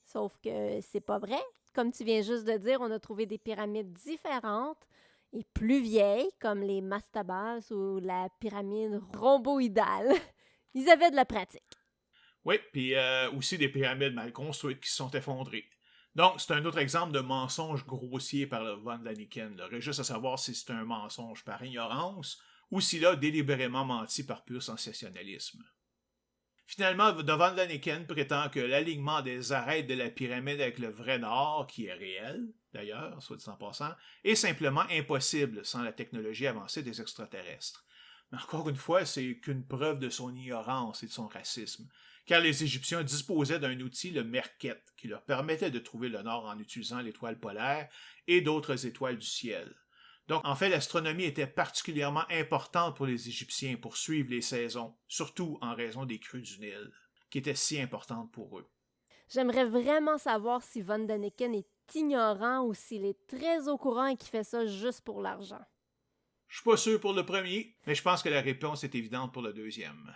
Sauf que c'est pas vrai. Comme tu viens juste de dire, on a trouvé des pyramides différentes et plus vieilles, comme les mastabas ou la pyramide rhomboïdale. Ils avaient de la pratique. Oui, puis aussi des pyramides mal construites qui se sont effondrées. Donc, c'est un autre exemple de mensonge grossier par le Von Daniken. Il aurait juste à savoir si c'est un mensonge par ignorance ou s'il a délibérément menti par pur sensationnalisme. Finalement, De Von Daniken prétend que l'alignement des arêtes de la pyramide avec le vrai nord, qui est réel, d'ailleurs, soit dit en passant, est simplement impossible sans la technologie avancée des extraterrestres. Mais encore une fois, c'est qu'une preuve de son ignorance et de son racisme, car les Égyptiens disposaient d'un outil, le Merket, qui leur permettait de trouver le nord en utilisant l'étoile polaire et d'autres étoiles du ciel. Donc, en fait, l'astronomie était particulièrement importante pour les Égyptiens pour suivre les saisons, surtout en raison des crues du Nil, qui étaient si importantes pour eux. J'aimerais vraiment savoir si Von Daniken est ignorant ou s'il est très au courant et qu'il fait ça juste pour l'argent. Je suis pas sûr pour le premier, mais je pense que la réponse est évidente pour le deuxième.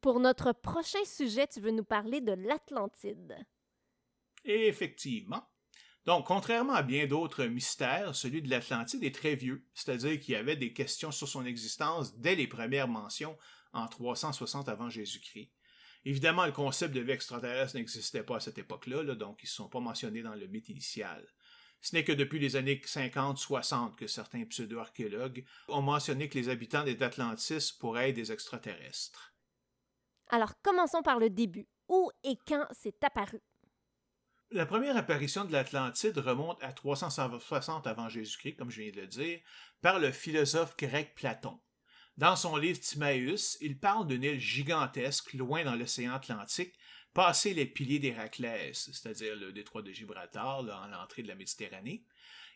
Pour notre prochain sujet, tu veux nous parler de l'Atlantide. Et effectivement. Donc, contrairement à bien d'autres mystères, celui de l'Atlantide est très vieux, c'est-à-dire qu'il y avait des questions sur son existence dès les premières mentions en 360 avant Jésus-Christ. Évidemment, le concept de vie extraterrestre n'existait pas à cette époque-là, donc ils ne sont pas mentionnés dans le mythe initial. Ce n'est que depuis les années 50-60 que certains pseudo-archéologues ont mentionné que les habitants des Atlantis pourraient être des extraterrestres. Alors, commençons par le début. Où et quand c'est apparu? La première apparition de l'Atlantide remonte à 360 avant Jésus-Christ, comme je viens de le dire, par le philosophe grec Platon. Dans son livre Timaeus, il parle d'une île gigantesque loin dans l'océan Atlantique, passé les piliers d'Héraclès, c'est-à-dire le détroit de Gibraltar, à l'entrée de la Méditerranée.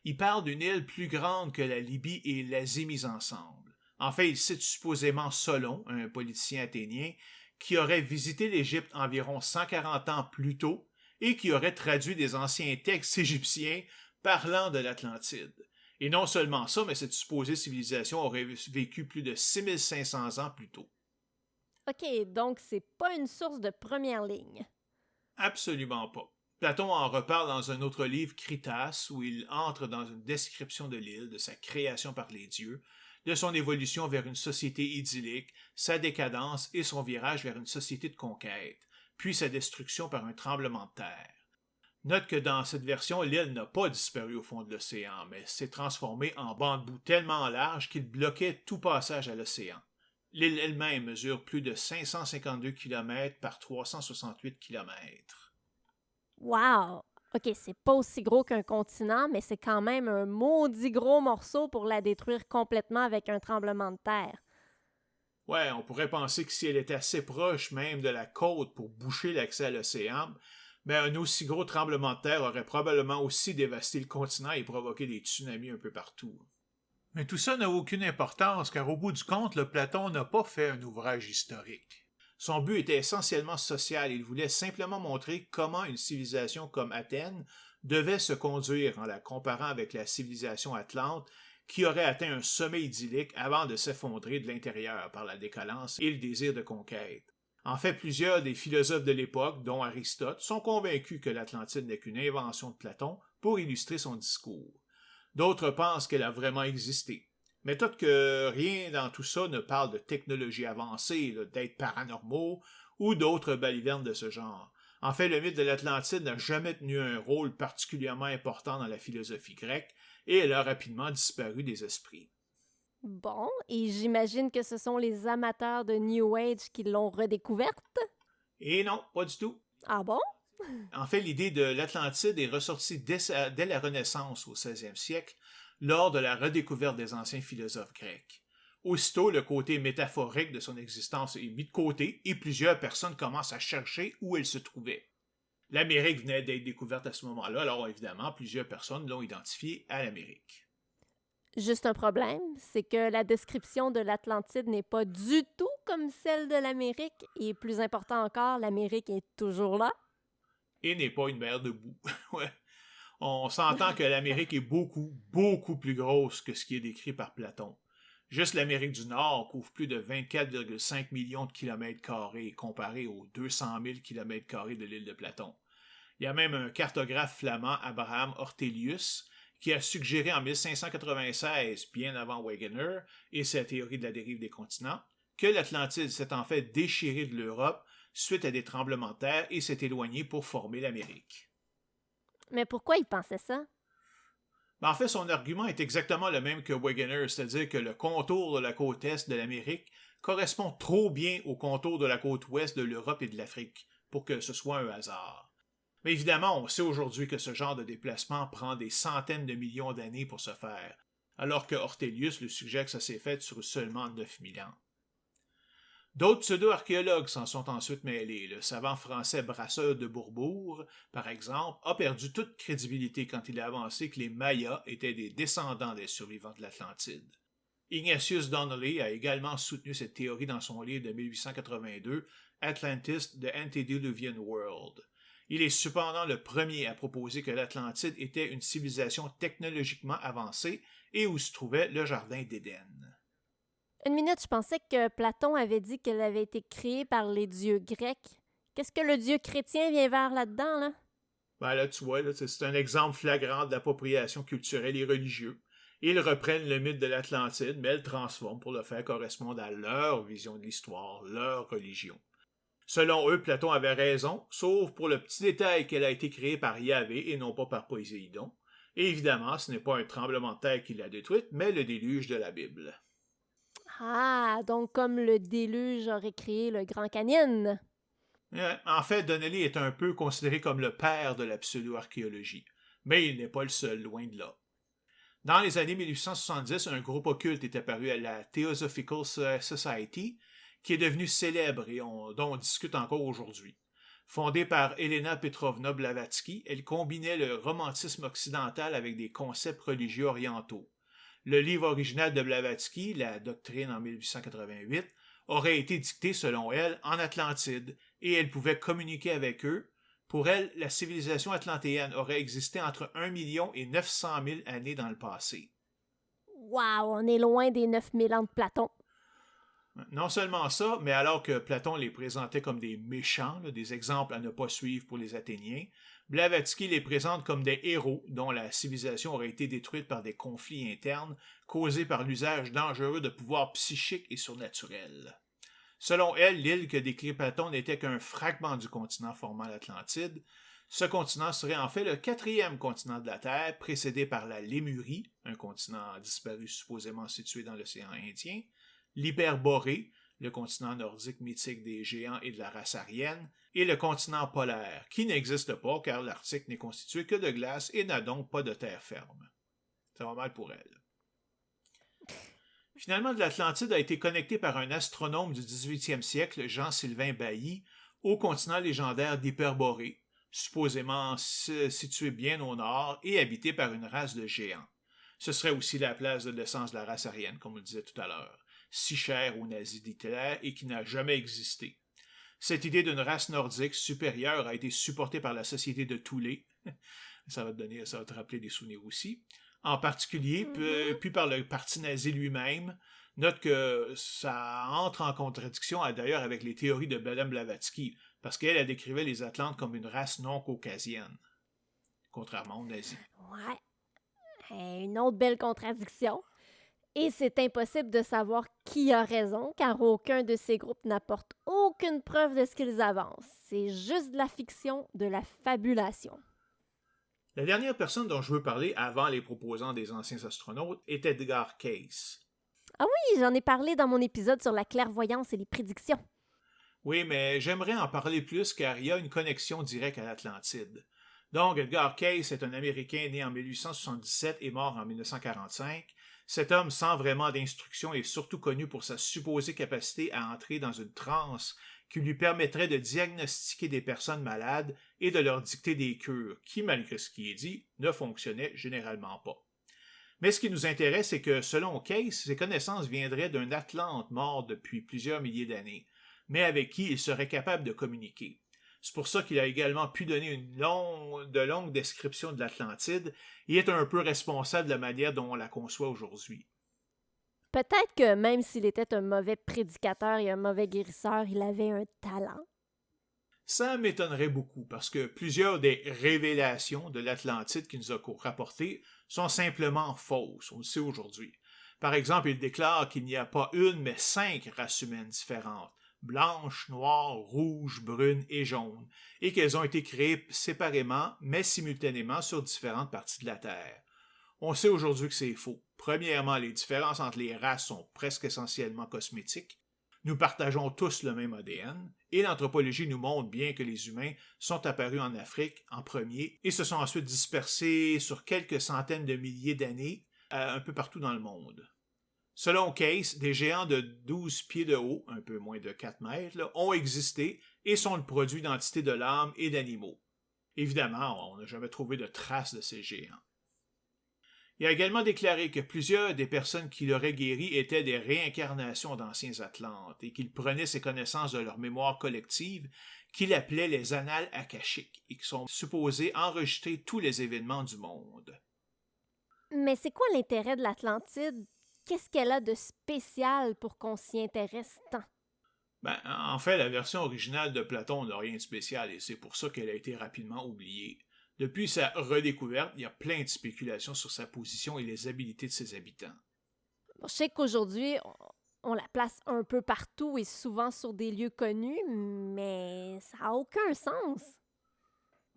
Il parle d'une île plus grande que la Libye et l'Asie mises ensemble. En fait, il cite supposément Solon, un politicien athénien, qui aurait visité l'Égypte environ 140 ans plus tôt et qui aurait traduit des anciens textes égyptiens parlant de l'Atlantide. Et non seulement ça, mais cette supposée civilisation aurait vécu plus de 6500 ans plus tôt. OK, donc c'est pas une source de première ligne. Absolument pas. Platon en reparle dans un autre livre, Critas, où il entre dans une description de l'île, de sa création par les dieux, de son évolution vers une société idyllique, sa décadence et son virage vers une société de conquête, puis sa destruction par un tremblement de terre. Note que dans cette version, l'île n'a pas disparu au fond de l'océan, mais s'est transformée en banc de boue tellement large qu'il bloquait tout passage à l'océan. L'île elle-même mesure plus de 552 km par 368 km. Wow! OK, c'est pas aussi gros qu'un continent, mais c'est quand même un maudit gros morceau pour la détruire complètement avec un tremblement de terre. Ouais, on pourrait penser que si elle était assez proche même de la côte pour boucher l'accès à l'océan, mais un aussi gros tremblement de terre aurait probablement aussi dévasté le continent et provoqué des tsunamis un peu partout. Mais tout ça n'a aucune importance, car au bout du compte, le Platon n'a pas fait un ouvrage historique. Son but était essentiellement social, il voulait simplement montrer comment une civilisation comme Athènes devait se conduire en la comparant avec la civilisation atlante qui aurait atteint un sommet idyllique avant de s'effondrer de l'intérieur par la décadence et le désir de conquête. En fait, plusieurs des philosophes de l'époque, dont Aristote, sont convaincus que l'Atlantide n'est qu'une invention de Platon pour illustrer son discours. D'autres pensent qu'elle a vraiment existé. Mais tout que rien dans tout ça ne parle de technologie avancée, d'êtres paranormaux ou d'autres balivernes de ce genre. En fait, le mythe de l'Atlantide n'a jamais tenu un rôle particulièrement important dans la philosophie grecque et elle a rapidement disparu des esprits. Bon, et j'imagine que ce sont les amateurs de New Age qui l'ont redécouverte? Et non, pas du tout. Ah bon? En fait, l'idée de l'Atlantide est ressortie dès la Renaissance au 16e siècle, lors de la redécouverte des anciens philosophes grecs. Aussitôt, le côté métaphorique de son existence est mis de côté et plusieurs personnes commencent à chercher où elle se trouvait. L'Amérique venait d'être découverte à ce moment-là, alors évidemment, plusieurs personnes l'ont identifiée à l'Amérique. Juste un problème, c'est que la description de l'Atlantide n'est pas du tout comme celle de l'Amérique, et plus important encore, l'Amérique est toujours là. Et n'est pas une mer de boue. Ouais. On s'entend que l'Amérique est beaucoup, beaucoup plus grosse que ce qui est décrit par Platon. Juste l'Amérique du Nord couvre plus de 24,5 millions de kilomètres carrés comparé aux 200 000 kilomètres carrés de l'île de Platon. Il y a même un cartographe flamand, Abraham Ortelius, qui a suggéré en 1596, bien avant Wegener et sa théorie de la dérive des continents, que l'Atlantide s'est en fait déchirée de l'Europe suite à des tremblements de terre et s'est éloignée pour former l'Amérique. Mais pourquoi il pensait ça? En fait, son argument est exactement le même que Wegener, c'est-à-dire que le contour de la côte est de l'Amérique correspond trop bien au contour de la côte ouest de l'Europe et de l'Afrique pour que ce soit un hasard. Mais évidemment, on sait aujourd'hui que ce genre de déplacement prend des centaines de millions d'années pour se faire, alors que Ortelius le suggère que ça s'est fait sur seulement 9000 ans. D'autres pseudo-archéologues s'en sont ensuite mêlés. Le savant français Brasseur de Bourbourg, par exemple, a perdu toute crédibilité quand il a avancé que les Mayas étaient des descendants des survivants de l'Atlantide. Ignatius Donnelly a également soutenu cette théorie dans son livre de 1882, Atlantis, The Antediluvian World. Il est cependant le premier à proposer que l'Atlantide était une civilisation technologiquement avancée et où se trouvait le Jardin d'Éden. Une minute, je pensais que Platon avait dit qu'elle avait été créée par les dieux grecs. Qu'est-ce que le dieu chrétien vient vers là-dedans, là? Ben là, tu vois, là, c'est un exemple flagrant d'appropriation culturelle et religieuse. Ils reprennent le mythe de l'Atlantide, mais le transforment pour le faire correspondre à leur vision de l'histoire, leur religion. Selon eux, Platon avait raison, sauf pour le petit détail qu'elle a été créée par Yahvé et non pas par Poséidon. Et évidemment, ce n'est pas un tremblement de terre qui l'a détruite, mais le déluge de la Bible. Ah, donc comme le déluge aurait créé le Grand Canyon. En fait, Donnelly est un peu considéré comme le père de la pseudo-archéologie, mais il n'est pas le seul, loin de là. Dans les années 1870, un groupe occulte est apparu à la Theosophical Society, qui est devenu célèbre et dont on discute encore aujourd'hui. Fondée par Elena Petrovna Blavatsky, elle combinait le romantisme occidental avec des concepts religieux orientaux. Le livre original de Blavatsky, La Doctrine en 1888, aurait été dicté, selon elle, en Atlantide, et elle pouvait communiquer avec eux. Pour elle, la civilisation atlantéenne aurait existé entre 1 million et 900 000 années dans le passé. Wow, on est loin des 9000 ans de Platon. Non seulement ça, mais alors que Platon les présentait comme des méchants, des exemples à ne pas suivre pour les Athéniens, Blavatsky les présente comme des héros dont la civilisation aurait été détruite par des conflits internes causés par l'usage dangereux de pouvoirs psychiques et surnaturels. Selon elle, l'île que décrit Platon n'était qu'un fragment du continent formant l'Atlantide. Ce continent serait en fait le 4e continent de la Terre, précédé par la Lémurie, un continent disparu supposément situé dans l'océan Indien, l'Hyperborée, le continent nordique mythique des géants et de la race aryenne, et le continent polaire, qui n'existe pas car l'Arctique n'est constitué que de glace et n'a donc pas de terre ferme. Ça va mal pour elle. Finalement, l'Atlantide a été connectée par un astronome du 18e siècle, Jean-Sylvain Bailly, au continent légendaire d'Hyperborée, supposément situé bien au nord et habité par une race de géants. Ce serait aussi la place de naissance de la race aryenne, comme on le disait tout à l'heure, si chère aux nazis d'Hitler et qui n'a jamais existé. Cette idée d'une race nordique supérieure a été supportée par la société de Thule, ça va te rappeler des souvenirs aussi, en particulier, puis par le parti nazi lui-même. Note que ça entre en contradiction d'ailleurs avec les théories de Madame Blavatsky, parce qu'elle décrivait les Atlantes comme une race non caucasienne, contrairement aux nazis. Ouais, une autre belle contradiction. Et c'est impossible de savoir qui a raison, car aucun de ces groupes n'apporte aucune preuve de ce qu'ils avancent. C'est juste de la fiction, de la fabulation. La dernière personne dont je veux parler avant les proposants des anciens astronautes est Edgar Cayce. Ah oui, j'en ai parlé dans mon épisode sur la clairvoyance et les prédictions. Oui, mais j'aimerais en parler plus car il y a une connexion directe à l'Atlantide. Donc, Edgar Cayce est un Américain né en 1877 et mort en 1945. Cet homme sans vraiment d'instruction est surtout connu pour sa supposée capacité à entrer dans une transe qui lui permettrait de diagnostiquer des personnes malades et de leur dicter des cures qui, malgré ce qui est dit, ne fonctionnaient généralement pas. Mais ce qui nous intéresse, c'est que, selon Cayce, ses connaissances viendraient d'un Atlante mort depuis plusieurs milliers d'années, mais avec qui il serait capable de communiquer. C'est pour ça qu'il a également pu donner de longues descriptions de l'Atlantide et est un peu responsable de la manière dont on la conçoit aujourd'hui. Peut-être que même s'il était un mauvais prédicateur et un mauvais guérisseur, il avait un talent. Ça m'étonnerait beaucoup parce que plusieurs des révélations de l'Atlantide qu'il nous a rapportées sont simplement fausses, on le sait aujourd'hui. Par exemple, il déclare qu'il n'y a pas une mais 5 races humaines différentes, blanches, noires, rouges, brunes et jaunes, et qu'elles ont été créées séparément mais simultanément sur différentes parties de la Terre. On sait aujourd'hui que c'est faux. Premièrement, les différences entre les races sont presque essentiellement cosmétiques. Nous partageons tous le même ADN, et l'anthropologie nous montre bien que les humains sont apparus en Afrique en premier et se sont ensuite dispersés sur quelques centaines de milliers d'années un peu partout dans le monde. Selon Cayce, des géants de 12 pieds de haut, un peu moins de 4 mètres, là, ont existé et sont le produit d'entités de l'âme et d'animaux. Évidemment, on n'a jamais trouvé de traces de ces géants. Il a également déclaré que plusieurs des personnes qui l'auraient guéri étaient des réincarnations d'anciens Atlantes et qu'il prenait ces connaissances de leur mémoire collective qu'il appelait les annales akashiques et qui sont supposées enregistrer tous les événements du monde. Mais c'est quoi l'intérêt de l'Atlantide? Qu'est-ce qu'elle a de spécial pour qu'on s'y intéresse tant? En fait, la version originale de Platon n'a rien de spécial et c'est pour ça qu'elle a été rapidement oubliée. Depuis sa redécouverte, il y a plein de spéculations sur sa position et les habilités de ses habitants. Bon, je sais qu'aujourd'hui, on la place un peu partout et souvent sur des lieux connus, mais ça n'a aucun sens.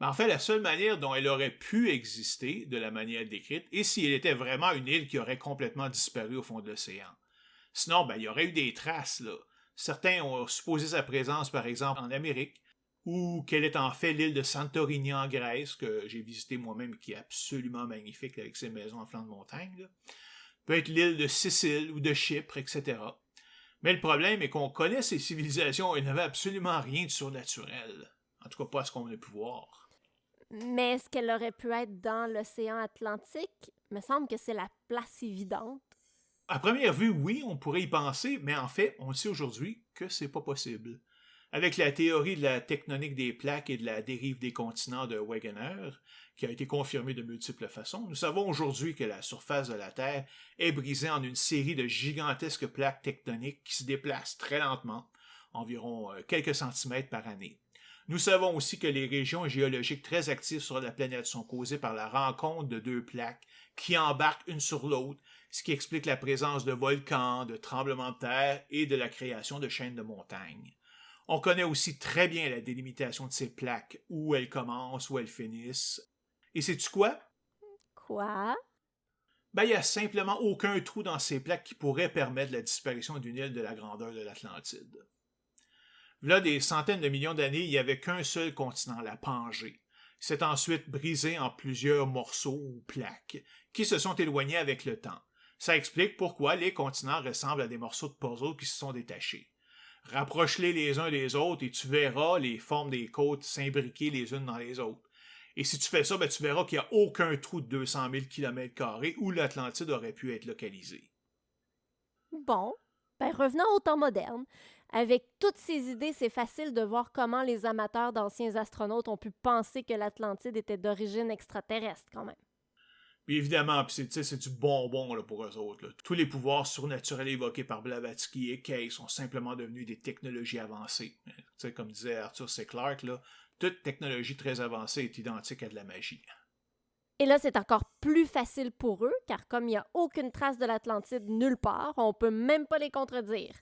En fait, la seule manière dont elle aurait pu exister, de la manière décrite, est si elle était vraiment une île qui aurait complètement disparu au fond de l'océan. Sinon, il y aurait eu des traces, là. Certains ont supposé sa présence, par exemple, en Amérique, ou qu'elle est en fait l'île de Santorini en Grèce, que j'ai visité moi-même et qui est absolument magnifique avec ses maisons en flanc de montagne. Là. Peut être l'île de Sicile ou de Chypre, etc. Mais le problème est qu'on connaît ces civilisations et n'avaient absolument rien de surnaturel. En tout cas, pas à ce qu'on a pu voir. Mais est-ce qu'elle aurait pu être dans l'océan Atlantique? Il me semble que c'est la place évidente. À première vue, oui, on pourrait y penser, mais en fait, on sait aujourd'hui que c'est pas possible. Avec la théorie de la tectonique des plaques et de la dérive des continents de Wegener, qui a été confirmée de multiples façons, nous savons aujourd'hui que la surface de la Terre est brisée en une série de gigantesques plaques tectoniques qui se déplacent très lentement, environ quelques centimètres par année. Nous savons aussi que les régions géologiques très actives sur la planète sont causées par la rencontre de deux plaques qui embarquent une sur l'autre, ce qui explique la présence de volcans, de tremblements de terre et de la création de chaînes de montagnes. On connaît aussi très bien la délimitation de ces plaques, où elles commencent, où elles finissent. Et sais-tu quoi? Quoi? Il n'y a simplement aucun trou dans ces plaques qui pourrait permettre la disparition d'une île de la grandeur de l'Atlantide. Là, des centaines de millions d'années, il n'y avait qu'un seul continent, la Pangée. C'est ensuite brisé en plusieurs morceaux ou plaques, qui se sont éloignés avec le temps. Ça explique pourquoi les continents ressemblent à des morceaux de puzzle qui se sont détachés. Rapproche-les les uns des autres et tu verras les formes des côtes s'imbriquer les unes dans les autres. Et si tu fais ça, tu verras qu'il n'y a aucun trou de 200 000 km² où l'Atlantide aurait pu être localisée. Bon, revenons au temps moderne. Avec toutes ces idées, c'est facile de voir comment les amateurs d'anciens astronautes ont pu penser que l'Atlantide était d'origine extraterrestre quand même. Puis évidemment, c'est du bonbon là, pour eux autres. Là. Tous les pouvoirs surnaturels évoqués par Blavatsky et Cayce sont simplement devenus des technologies avancées. Comme disait Arthur C. Clarke, là, toute technologie très avancée est identique à de la magie. Et là, c'est encore plus facile pour eux, car comme il n'y a aucune trace de l'Atlantide nulle part, on peut même pas les contredire.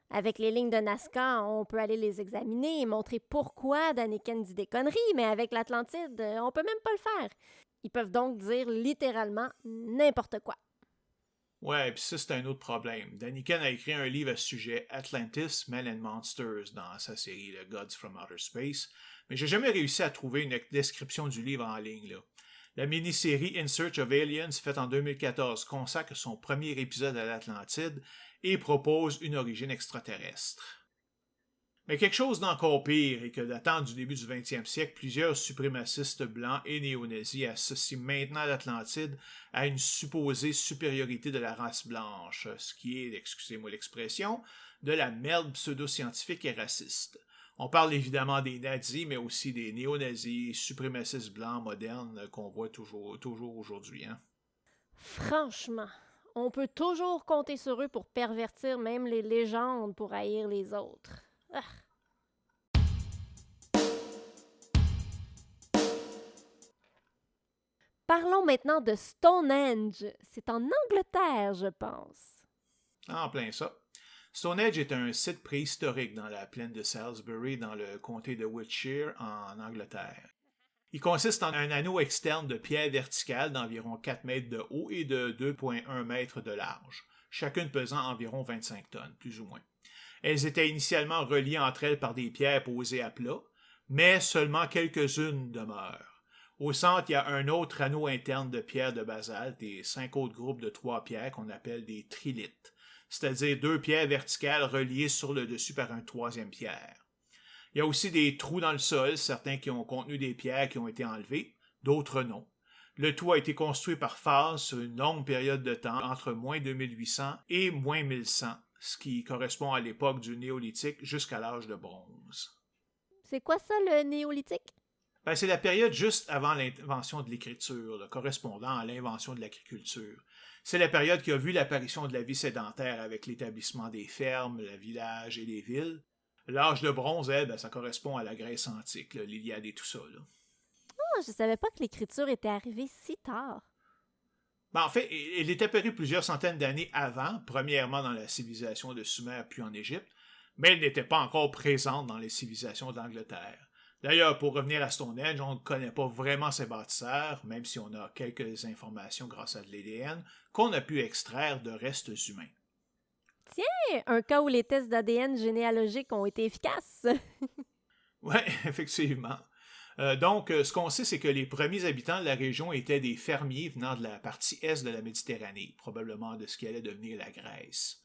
Avec les lignes de Nazca, on peut aller les examiner et montrer pourquoi Daniken dit des conneries, mais avec l'Atlantide, on peut même pas le faire. Ils peuvent donc dire littéralement n'importe quoi. Ouais, puis ça, c'est un autre problème. Daniken a écrit un livre à ce sujet, Atlantis, Men and Monsters, dans sa série The Gods from Outer Space, mais j'ai jamais réussi à trouver une description du livre en ligne, là. La mini-série In Search of Aliens, faite en 2014, consacre son premier épisode à l'Atlantide et propose une origine extraterrestre. Mais quelque chose d'encore pire est que datant du début du 20e siècle, plusieurs suprémacistes blancs et néo-nazis associent maintenant l'Atlantide à une supposée supériorité de la race blanche, ce qui est, excusez-moi l'expression, de la merde pseudo-scientifique et raciste. On parle évidemment des nazis, mais aussi des néo-nazis, suprémacistes blancs modernes qu'on voit toujours aujourd'hui. Hein? Franchement, on peut toujours compter sur eux pour pervertir même les légendes pour haïr les autres. Ah. Parlons maintenant de Stonehenge. C'est en Angleterre, je pense. En plein ça. Stonehenge est un site préhistorique dans la plaine de Salisbury, dans le comté de Wiltshire, en Angleterre. Il consiste en un anneau externe de pierre verticale d'environ 4 mètres de haut et de 2,1 mètres de large, chacune pesant environ 25 tonnes, plus ou moins. Elles étaient initialement reliées entre elles par des pierres posées à plat, mais seulement quelques-unes demeurent. Au centre, il y a un autre anneau interne de pierres de basalte et 5 autres groupes de 3 pierres qu'on appelle des trilithes, c'est-à-dire 2 pierres verticales reliées sur le dessus par une troisième pierre. Il y a aussi des trous dans le sol, certains qui ont contenu des pierres qui ont été enlevées, d'autres non. Le tout a été construit par phase sur une longue période de temps, entre moins 2800 et moins 1100, ce qui correspond à l'époque du néolithique jusqu'à l'âge de bronze. C'est quoi ça, le néolithique? C'est la période juste avant l'invention de l'écriture, là, correspondant à l'invention de l'agriculture. C'est la période qui a vu l'apparition de la vie sédentaire avec l'établissement des fermes, le village et les villes. L'âge de bronze, elle, ça correspond à la Grèce antique, là, l'Iliade et tout ça. Là. Ah, je savais pas que l'écriture était arrivée si tard. En fait, elle est apparue plusieurs centaines d'années avant, premièrement dans la civilisation de Sumer puis en Égypte, mais elle n'était pas encore présente dans les civilisations d'Angleterre. D'ailleurs, pour revenir à Stonehenge, on ne connaît pas vraiment ses bâtisseurs, même si on a quelques informations grâce à de l'ADN qu'on a pu extraire de restes humains. Tiens, un cas où les tests d'ADN généalogiques ont été efficaces. Oui, effectivement. Donc, ce qu'on sait, c'est que les premiers habitants de la région étaient des fermiers venant de la partie est de la Méditerranée, probablement de ce qui allait devenir la Grèce.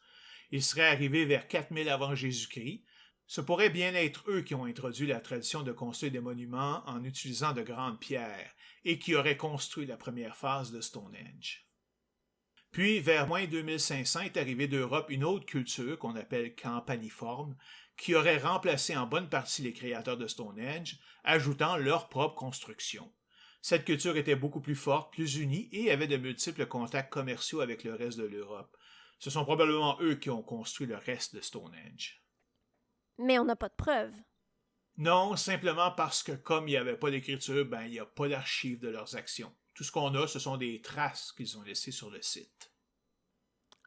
Ils seraient arrivés vers 4000 avant Jésus-Christ. Ce pourrait bien être eux qui ont introduit la tradition de construire des monuments en utilisant de grandes pierres et qui auraient construit la première phase de Stonehenge. Puis, vers moins 2500 est arrivée d'Europe une autre culture qu'on appelle campaniforme, qui aurait remplacé en bonne partie les créateurs de Stonehenge, ajoutant leur propre construction. Cette culture était beaucoup plus forte, plus unie et avait de multiples contacts commerciaux avec le reste de l'Europe. Ce sont probablement eux qui ont construit le reste de Stonehenge. Mais on n'a pas de preuves. Non, simplement parce que comme il n'y avait pas d'écriture, il n'y a pas d'archives de leurs actions. Tout ce qu'on a, ce sont des traces qu'ils ont laissées sur le site.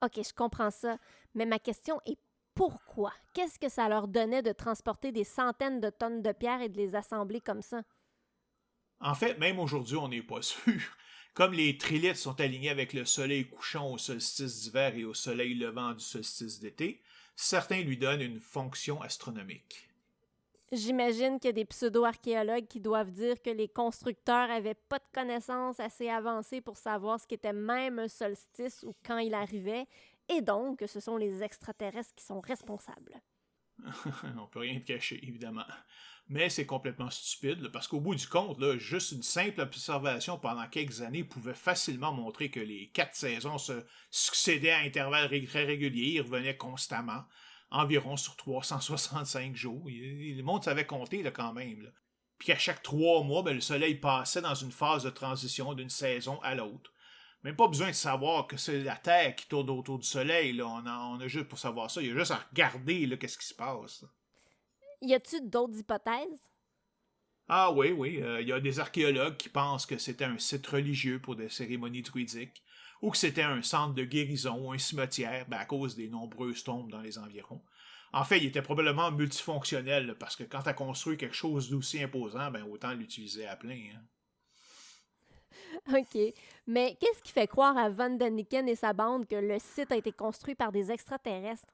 OK, je comprends ça, mais ma question est pourquoi? Qu'est-ce que ça leur donnait de transporter des centaines de tonnes de pierres et de les assembler comme ça? En fait, même aujourd'hui, on n'est pas sûr. Comme les trilithes sont alignés avec le soleil couchant au solstice d'hiver et au soleil levant du solstice d'été, certains lui donnent une fonction astronomique. J'imagine qu'il y a des pseudo-archéologues qui doivent dire que les constructeurs n'avaient pas de connaissances assez avancées pour savoir ce qu'était même un solstice ou quand il arrivait, et donc que ce sont les extraterrestres qui sont responsables. On peut rien te cacher, évidemment. Mais c'est complètement stupide, là, parce qu'au bout du compte, là, juste une simple observation pendant quelques années pouvait facilement montrer que les 4 saisons se succédaient à intervalles très réguliers, ils revenaient constamment, environ sur 365 jours. Le monde savait compter là, quand même. Là. Puis qu'à chaque 3 mois, le soleil passait dans une phase de transition d'une saison à l'autre. Même pas besoin de savoir que c'est la Terre qui tourne autour du soleil. Là. On a juste pour savoir ça. Il y a juste à regarder là, qu'est-ce qui se passe. Y a-t-il d'autres hypothèses? Ah oui, oui. Il y a des archéologues qui pensent que c'était un site religieux pour des cérémonies druidiques ou que c'était un centre de guérison ou un cimetière à cause des nombreuses tombes dans les environs. En fait, il était probablement multifonctionnel là, parce que quand tu as construit quelque chose d'aussi imposant, autant l'utiliser à plein. Hein. OK. Mais qu'est-ce qui fait croire à Van Daniken et sa bande que le site a été construit par des extraterrestres?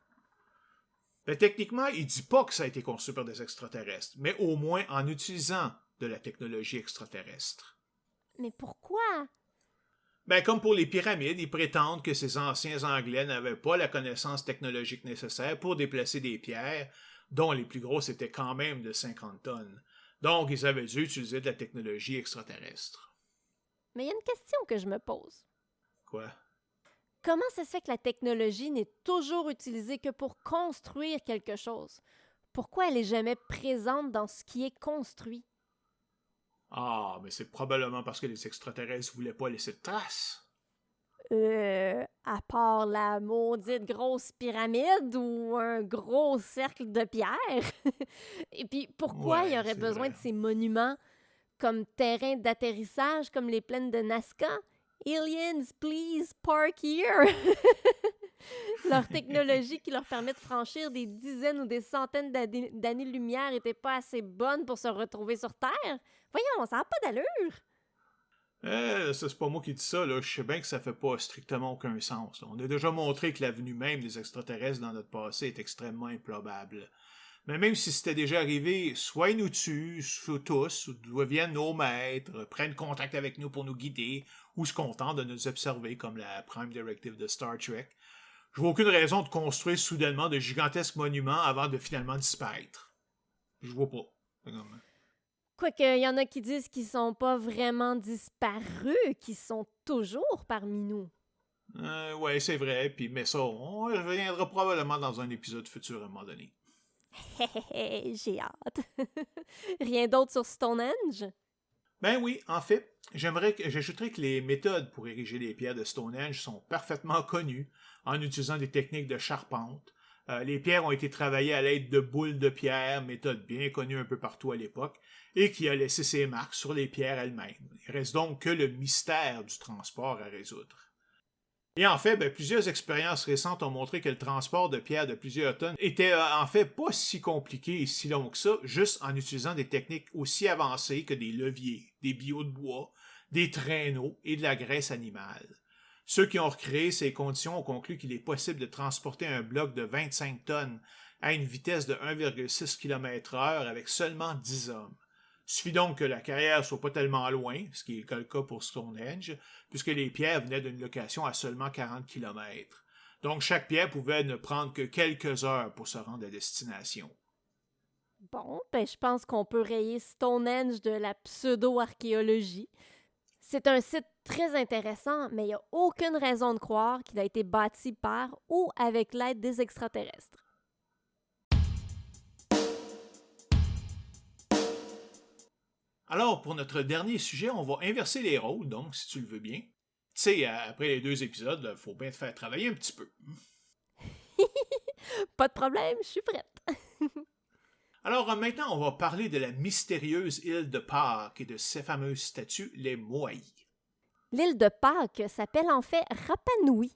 Ben, techniquement, il dit pas que ça a été conçu par des extraterrestres, mais au moins en utilisant de la technologie extraterrestre. Mais pourquoi? Ben, comme pour les pyramides, ils prétendent que ces anciens Anglais n'avaient pas la connaissance technologique nécessaire pour déplacer des pierres, dont les plus grosses étaient quand même de 50 tonnes. Donc, ils avaient dû utiliser de la technologie extraterrestre. Mais il y a une question que je me pose. Quoi? Comment ça se fait que la technologie n'est toujours utilisée que pour construire quelque chose? Pourquoi elle n'est jamais présente dans ce qui est construit? Ah, mais c'est probablement parce que les extraterrestres voulaient pas laisser de traces. À part la maudite grosse pyramide ou un gros cercle de pierre? Et puis, pourquoi il y Ouais, aurait c'est besoin vrai. de ces monuments comme terrain d'atterrissage, comme les plaines de Nazca? Aliens, please park here! Leur technologie qui leur permet de franchir des dizaines ou des centaines d'années-lumière n'était pas assez bonne pour se retrouver sur Terre? Voyons, ça n'a pas d'allure! Ça, c'est pas moi qui dis ça, là. Je sais bien que ça fait pas strictement aucun sens. On a déjà montré que la venue même des extraterrestres dans notre passé est extrêmement improbable. Mais même si c'était déjà arrivé, soit ils nous tuent, soit tous, ou deviennent nos maîtres, prennent contact avec nous pour nous guider, ou se contentent de nous observer comme la Prime Directive de Star Trek. Je vois aucune raison de construire soudainement de gigantesques monuments avant de finalement disparaître. Je vois pas. Quoique, il y en a qui disent qu'ils sont pas vraiment disparus, qu'ils sont toujours parmi nous. Ouais, c'est vrai, puis mais ça, on y reviendra probablement dans un épisode futur à un moment donné. J'ai hâte. Rien d'autre sur Stonehenge? Ben oui, en fait, j'ajouterais que les méthodes pour ériger les pierres de Stonehenge sont parfaitement connues en utilisant des techniques de charpente. Les pierres ont été travaillées à l'aide de boules de pierre, méthode bien connue un peu partout à l'époque, et qui a laissé ses marques sur les pierres elles-mêmes. Il reste donc que le mystère du transport à résoudre. Et en fait, plusieurs expériences récentes ont montré que le transport de pierres de plusieurs tonnes était en fait pas si compliqué et si long que ça, juste en utilisant des techniques aussi avancées que des leviers, des billots de bois, des traîneaux et de la graisse animale. Ceux qui ont recréé ces conditions ont conclu qu'il est possible de transporter un bloc de 25 tonnes à une vitesse de 1,6 km/h avec seulement 10 hommes. Suffit donc que la carrière soit pas tellement loin, ce qui est le cas pour Stonehenge, puisque les pierres venaient d'une location à seulement 40 km. Donc chaque pierre pouvait ne prendre que quelques heures pour se rendre à destination. Bon, je pense qu'on peut rayer Stonehenge de la pseudo-archéologie. C'est un site très intéressant, mais il n'y a aucune raison de croire qu'il a été bâti par ou avec l'aide des extraterrestres. Alors, pour notre dernier sujet, on va inverser les rôles, donc, si tu le veux bien. Tu sais, après les 2 épisodes, il faut bien te faire travailler un petit peu. Pas de problème, je suis prête. Alors, maintenant, on va parler de la mystérieuse île de Pâques et de ces fameuses statues, les Moai. L'île de Pâques s'appelle en fait Rapa Nui.